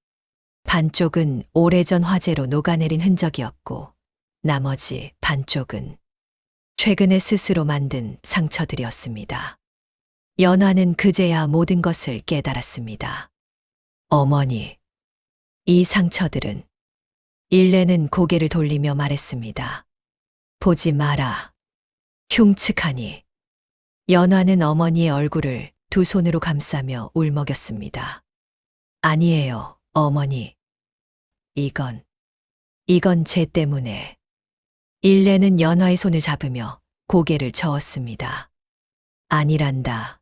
반쪽은 오래전 화재로 녹아내린 흔적이었고 나머지 반쪽은 최근에 스스로 만든 상처들이었습니다. 연화는 그제야 모든 것을 깨달았습니다. 어머니, 이 상처들은 일례는 고개를 돌리며 말했습니다. 보지 마라. 흉측하니. 연화는 어머니의 얼굴을 두 손으로 감싸며 울먹였습니다. 아니에요, 어머니. 이건 제 때문에. 일례는 연화의 손을 잡으며 고개를 저었습니다. 아니란다.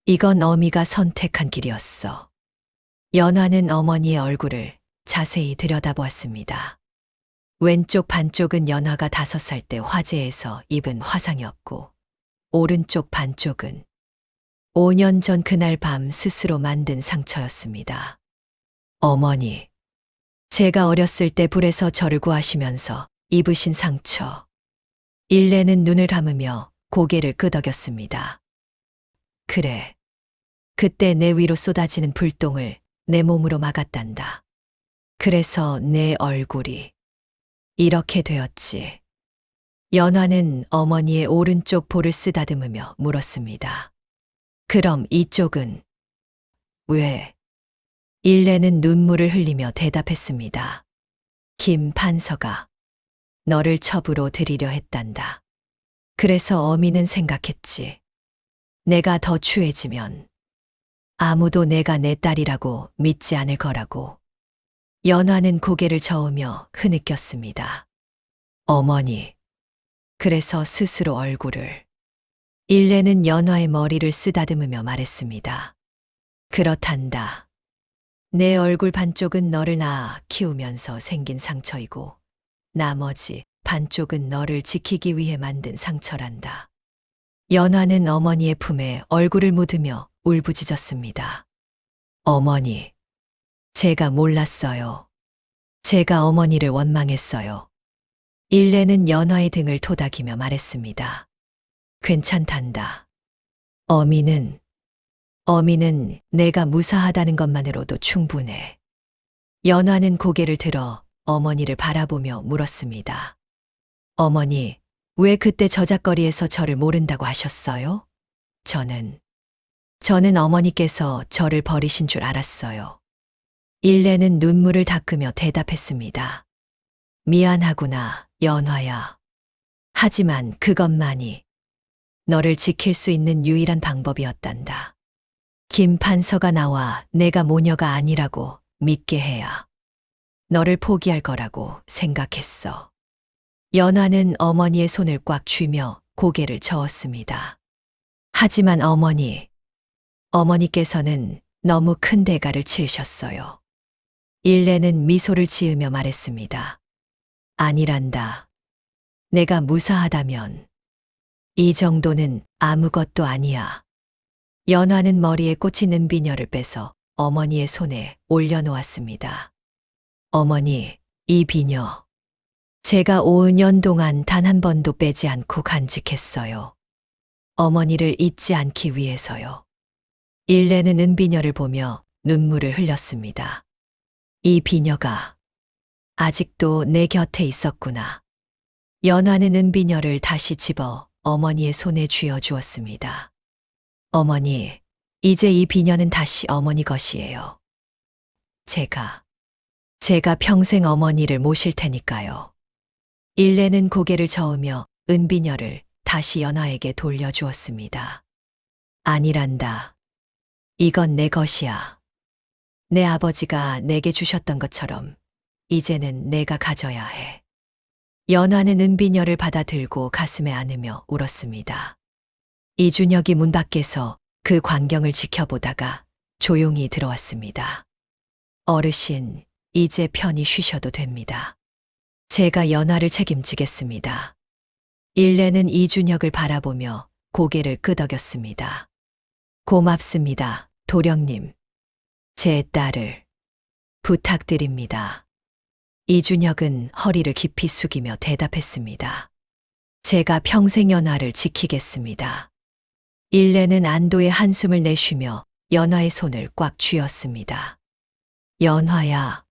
이건 어미가 선택한 길이었어. 연화는 어머니의 얼굴을 자세히 들여다보았습니다. 왼쪽 반쪽은 연화가 5살 때 화재에서 입은 화상이었고 오른쪽 반쪽은 5년 전 그날 밤 스스로 만든 상처였습니다. 어머니, 제가 어렸을 때 불에서 저를 구하시면서 입으신 상처. 일례는 눈을 감으며 고개를 끄덕였습니다. 그래. 그때 내 위로 쏟아지는 불똥을 내 몸으로 막았단다. 그래서 내 얼굴이 이렇게 되었지. 연화는 어머니의 오른쪽 볼을 쓰다듬으며 물었습니다. 그럼 이쪽은 왜? 일례는 눈물을 흘리며 대답했습니다. 김 판서가 너를 첩으로 들이려 했단다. 그래서 어미는 생각했지. 내가 더 추해지면 아무도 내가 내 딸이라고 믿지 않을 거라고. 연화는 고개를 저으며 흐느꼈습니다. 어머니, 그래서 스스로 얼굴을. 일레는 연화의 머리를 쓰다듬으며 말했습니다. 그렇단다. 내 얼굴 반쪽은 너를 낳아 키우면서 생긴 상처이고 나머지 반쪽은 너를 지키기 위해 만든 상처란다. 연화는 어머니의 품에 얼굴을 묻으며 울부짖었습니다. 어머니, 제가 몰랐어요. 제가 어머니를 원망했어요. 일레는 연화의 등을 토닥이며 말했습니다. 괜찮단다. 어미는 내가 무사하다는 것만으로도 충분해. 연화는 고개를 들어 어머니를 바라보며 물었습니다. 어머니, 왜 그때 저작거리에서 저를 모른다고 하셨어요? 저는 어머니께서 저를 버리신 줄 알았어요. 일레는 눈물을 닦으며 대답했습니다. 미안하구나, 연화야. 하지만 그것만이 너를 지킬 수 있는 유일한 방법이었단다. 김 판서가 나와 내가 모녀가 아니라고 믿게 해야 너를 포기할 거라고 생각했어. 연화는 어머니의 손을 꽉 쥐며 고개를 저었습니다. 하지만 어머니께서는 너무 큰 대가를 치으셨어요. 일레는 미소를 지으며 말했습니다. 아니란다. 내가 무사하다면 이 정도는 아무것도 아니야. 연화는 머리에 꽂힌 은비녀를 빼서 어머니의 손에 올려놓았습니다. 어머니, 이 비녀. 제가 5년 동안 단 한 번도 빼지 않고 간직했어요. 어머니를 잊지 않기 위해서요. 일레는 은비녀를 보며 눈물을 흘렸습니다. 이 비녀가 아직도 내 곁에 있었구나. 연화는 은비녀를 다시 집어 어머니의 손에 쥐어주었습니다. 어머니, 이제 이 비녀는 다시 어머니 것이에요. 제가 평생 어머니를 모실 테니까요. 일레는 고개를 저으며 은비녀를 다시 연화에게 돌려주었습니다. 아니란다. 이건 내 것이야. 내 아버지가 내게 주셨던 것처럼 이제는 내가 가져야 해. 연화는 은비녀를 받아들고 가슴에 안으며 울었습니다. 이준혁이 문 밖에서 그 광경을 지켜보다가 조용히 들어왔습니다. 어르신, 이제 편히 쉬셔도 됩니다. 제가 연화를 책임지겠습니다. 일레는 이준혁을 바라보며 고개를 끄덕였습니다. 고맙습니다, 도령님. 제 딸을 부탁드립니다. 이준혁은 허리를 깊이 숙이며 대답했습니다. 제가 평생 연화를 지키겠습니다. 일레는 안도의 한숨을 내쉬며 연화의 손을 꽉 쥐었습니다. 연화야,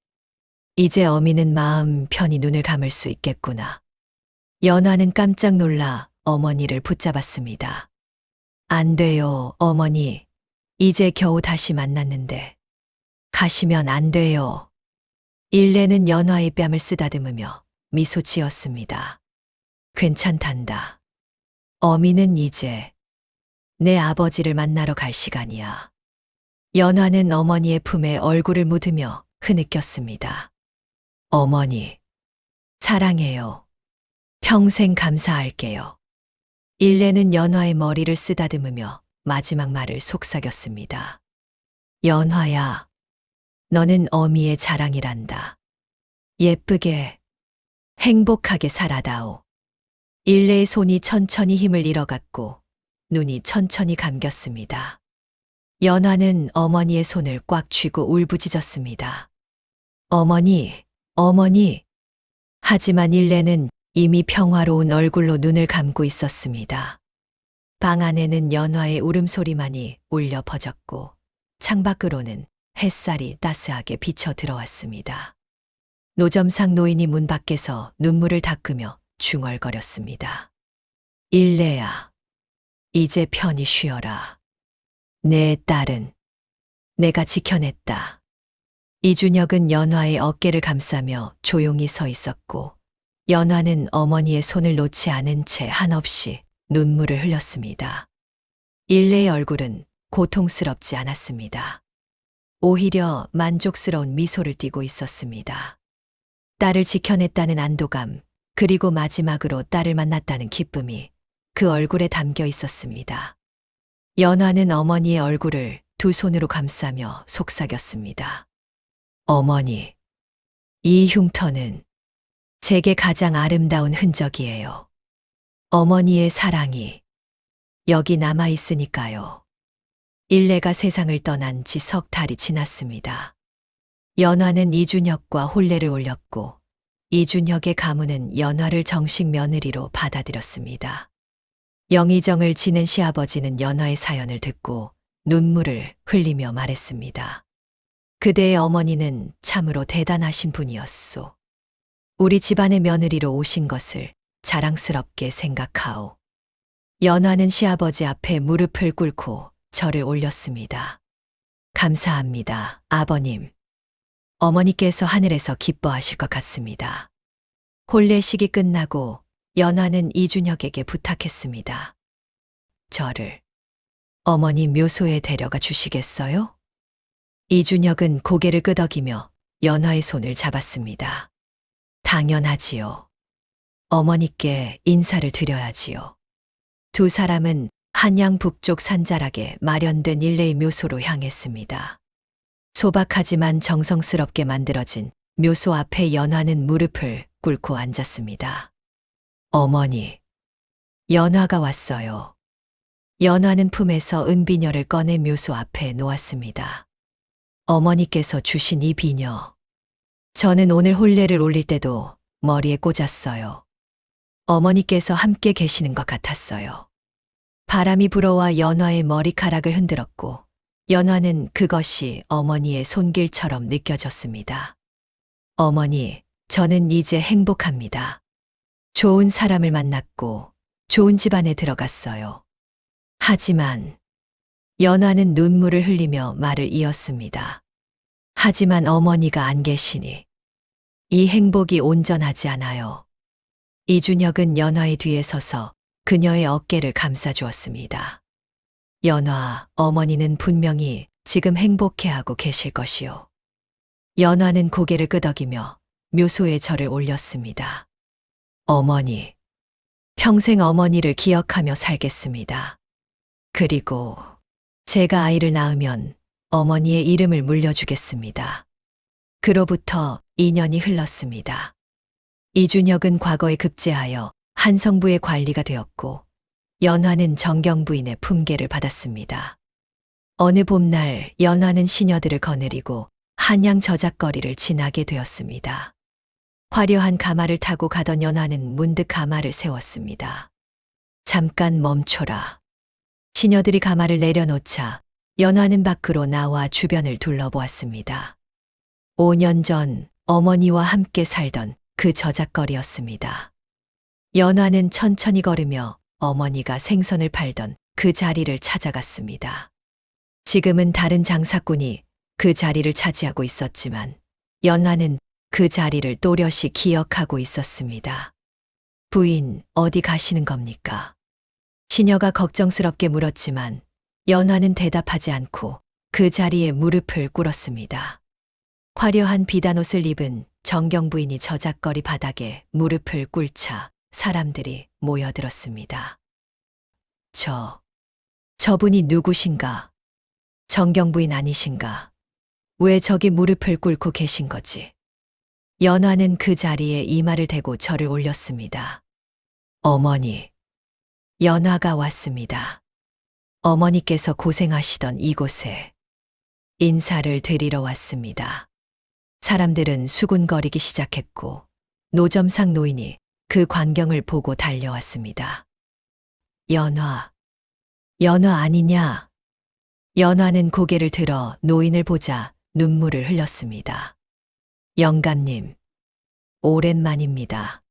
이제 어미는 마음 편히 눈을 감을 수 있겠구나. 연화는 깜짝 놀라 어머니를 붙잡았습니다. 안 돼요, 어머니. 이제 겨우 다시 만났는데. 가시면 안 돼요. 일레는 연화의 뺨을 쓰다듬으며 미소 지었습니다. 괜찮단다. 어미는 이제 내 아버지를 만나러 갈 시간이야. 연화는 어머니의 품에 얼굴을 묻으며 흐느꼈습니다. 어머니, 사랑해요. 평생 감사할게요. 일레는 연화의 머리를 쓰다듬으며 마지막 말을 속삭였습니다. 연화야, 너는 어미의 자랑이란다. 예쁘게, 행복하게 살아다오. 일레의 손이 천천히 힘을 잃어갔고 눈이 천천히 감겼습니다. 연화는 어머니의 손을 꽉 쥐고 울부짖었습니다. 어머니, 어머니. 하지만 일레는 이미 평화로운 얼굴로 눈을 감고 있었습니다. 방 안에는 연화의 울음소리만이 울려 퍼졌고 창밖으로는 햇살이 따스하게 비쳐 들어왔습니다. 노점상 노인이 문 밖에서 눈물을 닦으며 중얼거렸습니다. 일레야, 이제 편히 쉬어라. 내 딸은 내가 지켜냈다. 이준혁은 연화의 어깨를 감싸며 조용히 서 있었고 연화는 어머니의 손을 놓지 않은 채 한없이 눈물을 흘렸습니다. 일레의 얼굴은 고통스럽지 않았습니다. 오히려 만족스러운 미소를 띠고 있었습니다. 딸을 지켜냈다는 안도감, 그리고 마지막으로 딸을 만났다는 기쁨이 그 얼굴에 담겨 있었습니다. 연화는 어머니의 얼굴을 두 손으로 감싸며 속삭였습니다. 어머니, 이 흉터는 제게 가장 아름다운 흔적이에요. 어머니의 사랑이 여기 남아 있으니까요. 일레가 세상을 떠난 지 석 달이 지났습니다. 연화는 이준혁과 혼례를 올렸고 이준혁의 가문은 연화를 정식 며느리로 받아들였습니다. 영의정을 지낸 시아버지는 연화의 사연을 듣고 눈물을 흘리며 말했습니다. 그대의 어머니는 참으로 대단하신 분이었소. 우리 집안의 며느리로 오신 것을 자랑스럽게 생각하오. 연화는 시아버지 앞에 무릎을 꿇고 절을 올렸습니다. 감사합니다, 아버님. 어머니께서 하늘에서 기뻐하실 것 같습니다. 혼례식이 끝나고 연화는 이준혁에게 부탁했습니다. 저를 어머니 묘소에 데려가 주시겠어요? 이준혁은 고개를 끄덕이며 연화의 손을 잡았습니다. 당연하지요. 어머니께 인사를 드려야지요. 두 사람은 한양 북쪽 산자락에 마련된 일레의 묘소로 향했습니다. 소박하지만 정성스럽게 만들어진 묘소 앞에 연화는 무릎을 꿇고 앉았습니다. 어머니, 연화가 왔어요. 연화는 품에서 은비녀를 꺼내 묘소 앞에 놓았습니다. 어머니께서 주신 이 비녀. 저는 오늘 혼례를 올릴 때도 머리에 꽂았어요. 어머니께서 함께 계시는 것 같았어요. 바람이 불어와 연화의 머리카락을 흔들었고 연화는 그것이 어머니의 손길처럼 느껴졌습니다. 어머니, 저는 이제 행복합니다. 좋은 사람을 만났고 좋은 집안에 들어갔어요. 하지만 연화는 눈물을 흘리며 말을 이었습니다. 하지만 어머니가 안 계시니 이 행복이 온전하지 않아요. 이준혁은 연화의 뒤에 서서 그녀의 어깨를 감싸주었습니다. 연화, 어머니는 분명히 지금 행복해하고 계실 것이요. 연화는 고개를 끄덕이며 묘소에 절을 올렸습니다. 어머니, 평생 어머니를 기억하며 살겠습니다. 그리고 제가 아이를 낳으면 어머니의 이름을 물려주겠습니다. 그로부터 2년이 흘렀습니다. 이준혁은 과거에 급제하여 한성부의 관리가 되었고 연화는 정경 부인의 품계를 받았습니다. 어느 봄날 연화는 시녀들을 거느리고 한양 저작거리를 지나게 되었습니다. 화려한 가마를 타고 가던 연화는 문득 가마를 세웠습니다. 잠깐 멈춰라. 시녀들이 가마를 내려놓자 연화는 밖으로 나와 주변을 둘러보았습니다. 5년 전 어머니와 함께 살던 그 저작거리였습니다. 연화는 천천히 걸으며 어머니가 생선을 팔던 그 자리를 찾아갔습니다. 지금은 다른 장사꾼이 그 자리를 차지하고 있었지만 연화는 그 자리를 또렷이 기억하고 있었습니다. 부인, 어디 가시는 겁니까? 시녀가 걱정스럽게 물었지만 연화는 대답하지 않고 그 자리에 무릎을 꿇었습니다. 화려한 비단옷을 입은 정경 부인이 저작거리 바닥에 무릎을 꿇자 사람들이 모여들었습니다. 저분이 누구신가? 정경 부인 아니신가? 왜 저기 무릎을 꿇고 계신 거지? 연화는 그 자리에 이마를 대고 절을 올렸습니다. 어머니, 연화가 왔습니다. 어머니께서 고생하시던 이곳에 인사를 드리러 왔습니다. 사람들은 수군거리기 시작했고 노점상 노인이 그 광경을 보고 달려왔습니다. 연화 아니냐? 연화는 고개를 들어 노인을 보자 눈물을 흘렸습니다. 영감님, 오랜만입니다.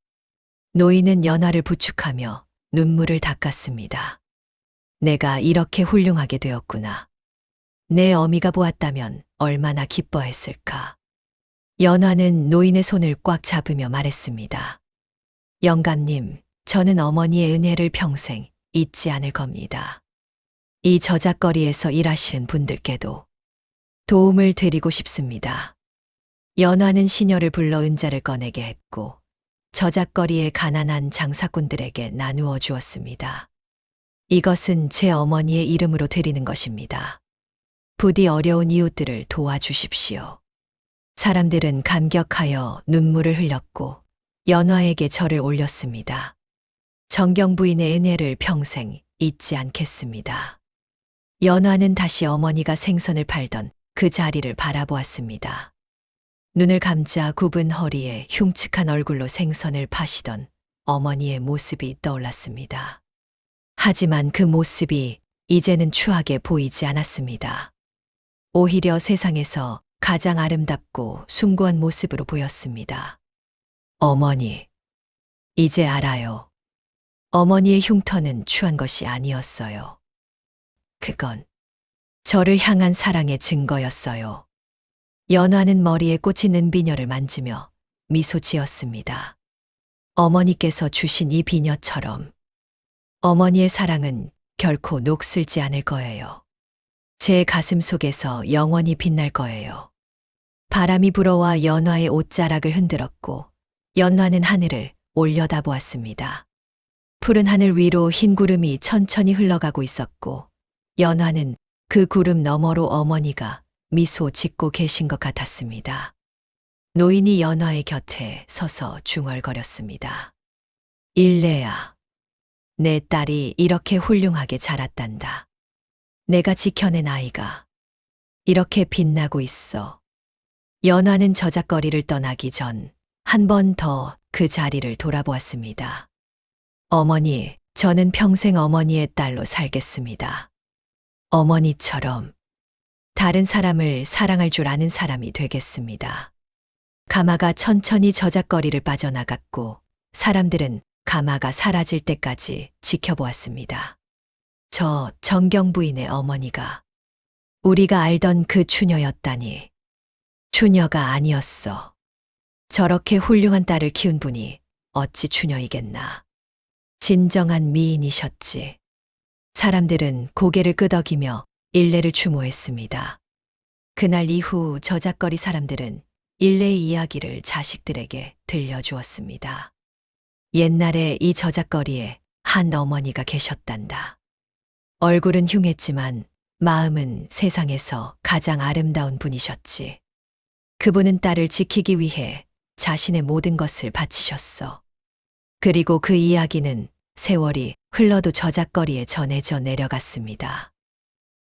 노인은 연화를 부축하며 눈물을 닦았습니다. 내가 이렇게 훌륭하게 되었구나. 내 어미가 보았다면 얼마나 기뻐했을까. 연화는 노인의 손을 꽉 잡으며 말했습니다. 영감님, 저는 어머니의 은혜를 평생 잊지 않을 겁니다. 이 저작거리에서 일하시는 분들께도 도움을 드리고 싶습니다. 연화는 시녀를 불러 은자를 꺼내게 했고 저작거리의 가난한 장사꾼들에게 나누어 주었습니다. 이것은 제 어머니의 이름으로 드리는 것입니다. 부디 어려운 이웃들을 도와주십시오. 사람들은 감격하여 눈물을 흘렸고 연화에게 절을 올렸습니다. 정경 부인의 은혜를 평생 잊지 않겠습니다. 연화는 다시 어머니가 생선을 팔던 그 자리를 바라보았습니다. 눈을 감자 굽은 허리에 흉측한 얼굴로 생선을 파시던 어머니의 모습이 떠올랐습니다. 하지만 그 모습이 이제는 추하게 보이지 않았습니다. 오히려 세상에서 가장 아름답고 숭고한 모습으로 보였습니다. 어머니, 이제 알아요. 어머니의 흉터는 추한 것이 아니었어요. 그건 저를 향한 사랑의 증거였어요. 연화는 머리에 꽂힌 은비녀를 만지며 미소 지었습니다. 어머니께서 주신 이 비녀처럼 어머니의 사랑은 결코 녹슬지 않을 거예요. 제 가슴 속에서 영원히 빛날 거예요. 바람이 불어와 연화의 옷자락을 흔들었고 연화는 하늘을 올려다보았습니다. 푸른 하늘 위로 흰 구름이 천천히 흘러가고 있었고 연화는 그 구름 너머로 어머니가 미소 짓고 계신 것 같았습니다. 노인이 연화의 곁에 서서 중얼거렸습니다. 일레야, 내 딸이 이렇게 훌륭하게 자랐단다. 내가 지켜낸 아이가 이렇게 빛나고 있어. 연화는 저작거리를 떠나기 전 한 번 더 그 자리를 돌아보았습니다. 어머니, 저는 평생 어머니의 딸로 살겠습니다. 어머니처럼 다른 사람을 사랑할 줄 아는 사람이 되겠습니다. 가마가 천천히 저작거리를 빠져나갔고 사람들은 가마가 사라질 때까지 지켜보았습니다. 저 정경 부인의 어머니가 우리가 알던 그 추녀였다니. 추녀가 아니었어. 저렇게 훌륭한 딸을 키운 분이 어찌 추녀이겠나. 진정한 미인이셨지. 사람들은 고개를 끄덕이며 일례를 추모했습니다. 그날 이후 저작거리 사람들은 일례의 이야기를 자식들에게 들려주었습니다. 옛날에 이 저작거리에 한 어머니가 계셨단다. 얼굴은 흉했지만 마음은 세상에서 가장 아름다운 분이셨지. 그분은 딸을 지키기 위해 자신의 모든 것을 바치셨어. 그리고 그 이야기는 세월이 흘러도 저작거리에 전해져 내려갔습니다.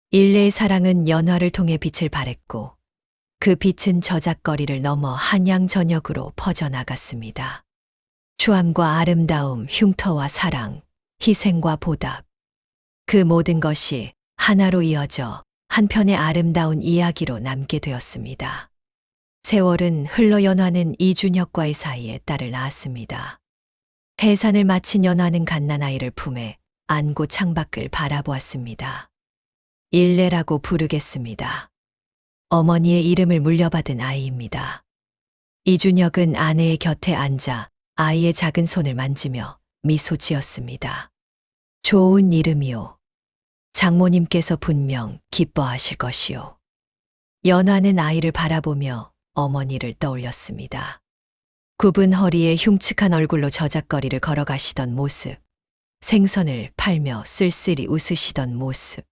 일레의 사랑은 연화를 통해 빛을 발했고 그 빛은 저작거리를 넘어 한양 전역으로 퍼져나갔습니다. 추함과 아름다움, 흉터와 사랑, 희생과 보답. 그 모든 것이 하나로 이어져 한 편의 아름다운 이야기로 남게 되었습니다. 세월은 흘러 연화는 이준혁과의 사이에 딸을 낳았습니다. 해산을 마친 연화는 갓난아이를 품에 안고 창밖을 바라보았습니다. 일레라고 부르겠습니다. 어머니의 이름을 물려받은 아이입니다. 이준혁은 아내의 곁에 앉아 아이의 작은 손을 만지며 미소 지었습니다. 좋은 이름이오. 장모님께서 분명 기뻐하실 것이오. 연화는 아이를 바라보며 어머니를 떠올렸습니다. 굽은 허리에 흉측한 얼굴로 저작거리를 걸어가시던 모습, 생선을 팔며 쓸쓸히 웃으시던 모습.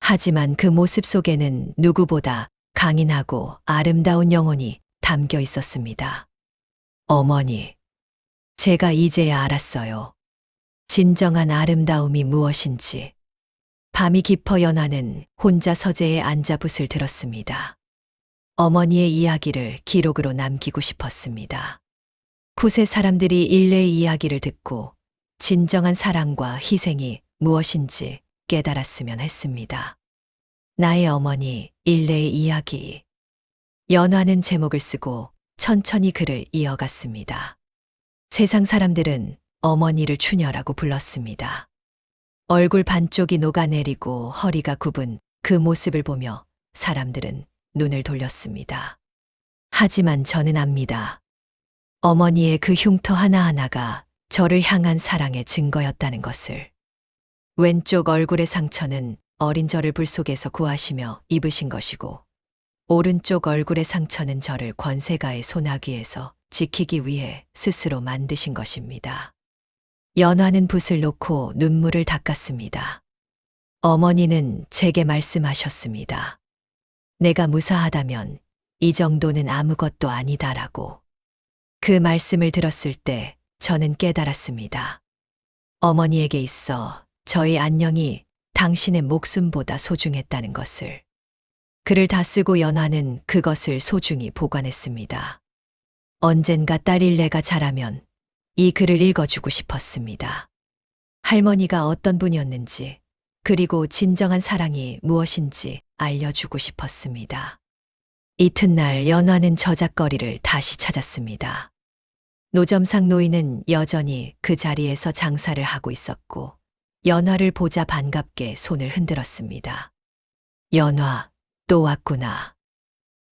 하지만 그 모습 속에는 누구보다 강인하고 아름다운 영혼이 담겨 있었습니다. 어머니, 제가 이제야 알았어요. 진정한 아름다움이 무엇인지. 밤이 깊어 연화는 혼자 서재에 앉아 붓을 들었습니다. 어머니의 이야기를 기록으로 남기고 싶었습니다. 굿의 사람들이 일레의 이야기를 듣고 진정한 사랑과 희생이 무엇인지 깨달았으면 했습니다. 나의 어머니 일레의 이야기. 연화는 제목을 쓰고 천천히 글을 이어갔습니다. 세상 사람들은 어머니를 추녀라고 불렀습니다. 얼굴 반쪽이 녹아내리고 허리가 굽은 그 모습을 보며 사람들은 눈을 돌렸습니다. 하지만 저는 압니다. 어머니의 그 흉터 하나하나가 저를 향한 사랑의 증거였다는 것을. 왼쪽 얼굴의 상처는 어린 저를 불 속에서 구하시며 입으신 것이고, 오른쪽 얼굴의 상처는 저를 권세가의 소나기에서 지키기 위해 스스로 만드신 것입니다. 연화는 붓을 놓고 눈물을 닦았습니다. 어머니는 제게 말씀하셨습니다. 내가 무사하다면 이 정도는 아무것도 아니다라고. 그 말씀을 들었을 때 저는 깨달았습니다. 어머니에게 있어 저의 안녕이 당신의 목숨보다 소중했다는 것을. 글을 다 쓰고 연화는 그것을 소중히 보관했습니다. 언젠가 딸 일레가 자라면 이 글을 읽어주고 싶었습니다. 할머니가 어떤 분이었는지, 그리고 진정한 사랑이 무엇인지 알려주고 싶었습니다. 이튿날 연화는 저작거리를 다시 찾았습니다. 노점상 노인은 여전히 그 자리에서 장사를 하고 있었고, 연화를 보자 반갑게 손을 흔들었습니다. 연화, 또 왔구나.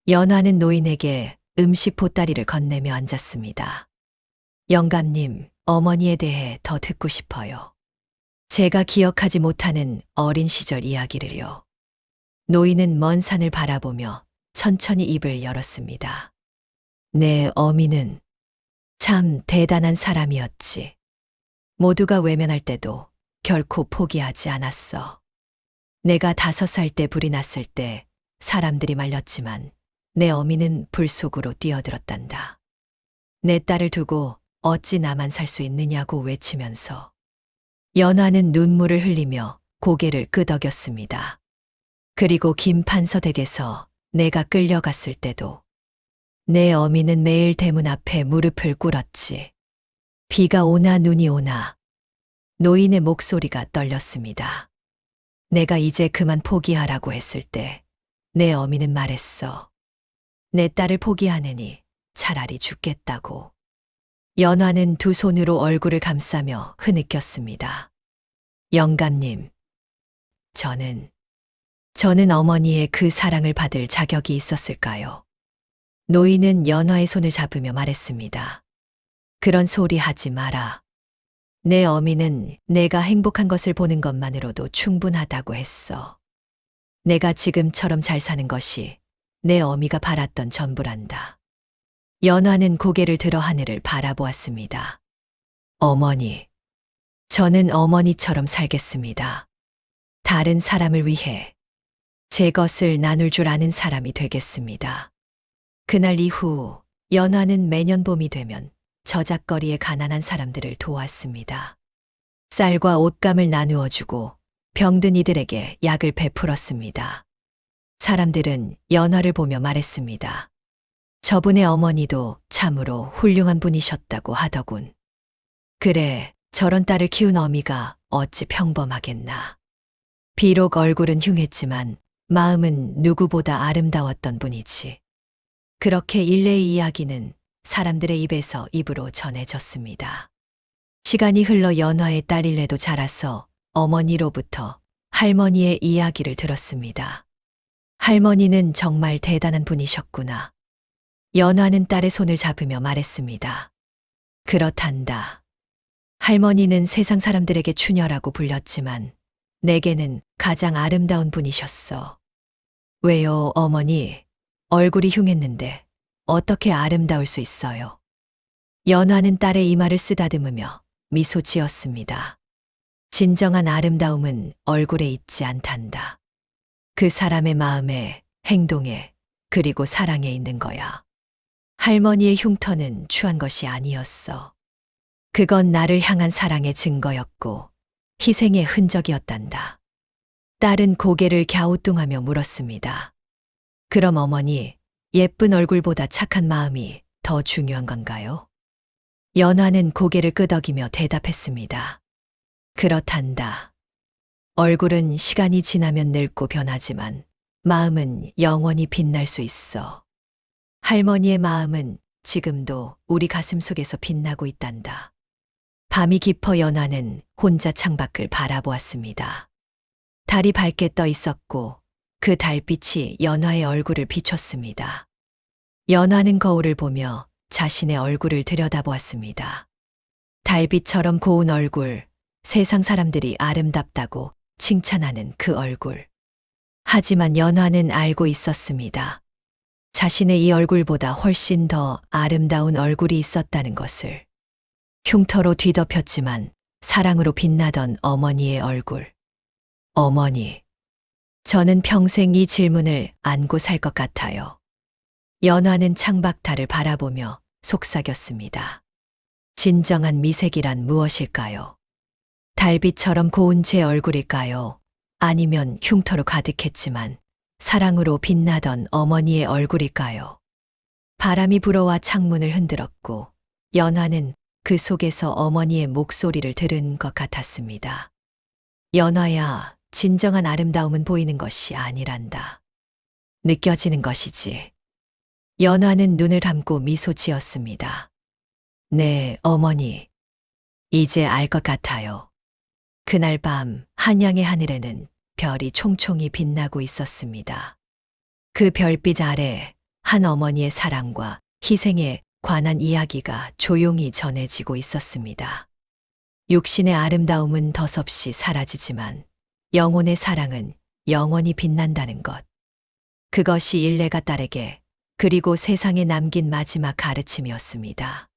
연화는 노인에게 음식 보따리를 건네며 앉았습니다. 영감님, 어머니에 대해 더 듣고 싶어요. 제가 기억하지 못하는 어린 시절 이야기를요. 노인은 먼 산을 바라보며 천천히 입을 열었습니다. 내 어미는 참 대단한 사람이었지. 모두가 외면할 때도 결코 포기하지 않았어. 내가 5살 때 불이 났을 때 사람들이 말렸지만 내 어미는 불 속으로 뛰어들었단다. 내 딸을 두고 어찌 나만 살 수 있느냐고 외치면서 연화는 눈물을 흘리며 고개를 끄덕였습니다. 그리고 김판서댁에서 내가 끌려갔을 때도 내 어미는 매일 대문 앞에 무릎을 꿇었지. 비가 오나 눈이 오나. 노인의 목소리가 떨렸습니다. 내가 이제 그만 포기하라고 했을 때 내 어미는 말했어. 내 딸을 포기하느니 차라리 죽겠다고. 연화는 두 손으로 얼굴을 감싸며 흐느꼈습니다. 영감님, 저는 어머니의 그 사랑을 받을 자격이 있었을까요? 노인은 연화의 손을 잡으며 말했습니다. 그런 소리 하지 마라. 내 어미는 내가 행복한 것을 보는 것만으로도 충분하다고 했어. 내가 지금처럼 잘 사는 것이 내 어미가 바랐던 전부란다. 연화는 고개를 들어 하늘을 바라보았습니다. 어머니, 저는 어머니처럼 살겠습니다. 다른 사람을 위해 제 것을 나눌 줄 아는 사람이 되겠습니다. 그날 이후 연화는 매년 봄이 되면 저작거리의 가난한 사람들을 도왔습니다. 쌀과 옷감을 나누어 주고 병든 이들에게 약을 베풀었습니다. 사람들은 연화를 보며 말했습니다. 저분의 어머니도 참으로 훌륭한 분이셨다고 하더군. 그래, 저런 딸을 키운 어미가 어찌 평범하겠나. 비록 얼굴은 흉했지만 마음은 누구보다 아름다웠던 분이지. 그렇게 일레의 이야기는 사람들의 입에서 입으로 전해졌습니다. 시간이 흘러 연화의 딸 일레도 자라서 어머니로부터 할머니의 이야기를 들었습니다. 할머니는 정말 대단한 분이셨구나. 연화는 딸의 손을 잡으며 말했습니다. 그렇단다. 할머니는 세상 사람들에게 추녀라고 불렸지만 내게는 가장 아름다운 분이셨어. 왜요, 어머니? 얼굴이 흉했는데 어떻게 아름다울 수 있어요? 연화는 딸의 이마를 쓰다듬으며 미소 지었습니다. 진정한 아름다움은 얼굴에 있지 않단다. 그 사람의 마음에, 행동에, 그리고 사랑에 있는 거야. 할머니의 흉터는 추한 것이 아니었어. 그건 나를 향한 사랑의 증거였고 희생의 흔적이었단다. 딸은 고개를 갸우뚱하며 물었습니다. 그럼 어머니, 예쁜 얼굴보다 착한 마음이 더 중요한 건가요? 연화는 고개를 끄덕이며 대답했습니다. 그렇단다. 얼굴은 시간이 지나면 늙고 변하지만 마음은 영원히 빛날 수 있어. 할머니의 마음은 지금도 우리 가슴 속에서 빛나고 있단다. 밤이 깊어 연화는 혼자 창밖을 바라보았습니다. 달이 밝게 떠 있었고 그 달빛이 연화의 얼굴을 비췄습니다. 연화는 거울을 보며 자신의 얼굴을 들여다보았습니다. 달빛처럼 고운 얼굴, 세상 사람들이 아름답다고 칭찬하는 그 얼굴. 하지만 연화는 알고 있었습니다. 자신의 이 얼굴보다 훨씬 더 아름다운 얼굴이 있었다는 것을. 흉터로 뒤덮였지만 사랑으로 빛나던 어머니의 얼굴. 어머니. 저는 평생 이 질문을 안고 살 것 같아요. 연화는 창밖달을 바라보며 속삭였습니다. 진정한 미색이란 무엇일까요? 달빛처럼 고운 제 얼굴일까요? 아니면 흉터로 가득했지만 사랑으로 빛나던 어머니의 얼굴일까요? 바람이 불어와 창문을 흔들었고 연화는 그 속에서 어머니의 목소리를 들은 것 같았습니다. 연화야, 진정한 아름다움은 보이는 것이 아니란다. 느껴지는 것이지. 연화는 눈을 감고 미소 지었습니다. 네, 어머니. 이제 알 것 같아요. 그날 밤 한양의 하늘에는 별이 총총히 빛나고 있었습니다. 그 별빛 아래 한 어머니의 사랑과 희생에 관한 이야기가 조용히 전해지고 있었습니다. 육신의 아름다움은 덧없이 사라지지만 영혼의 사랑은 영원히 빛난다는 것. 그것이 일레가 딸에게 그리고 세상에 남긴 마지막 가르침이었습니다.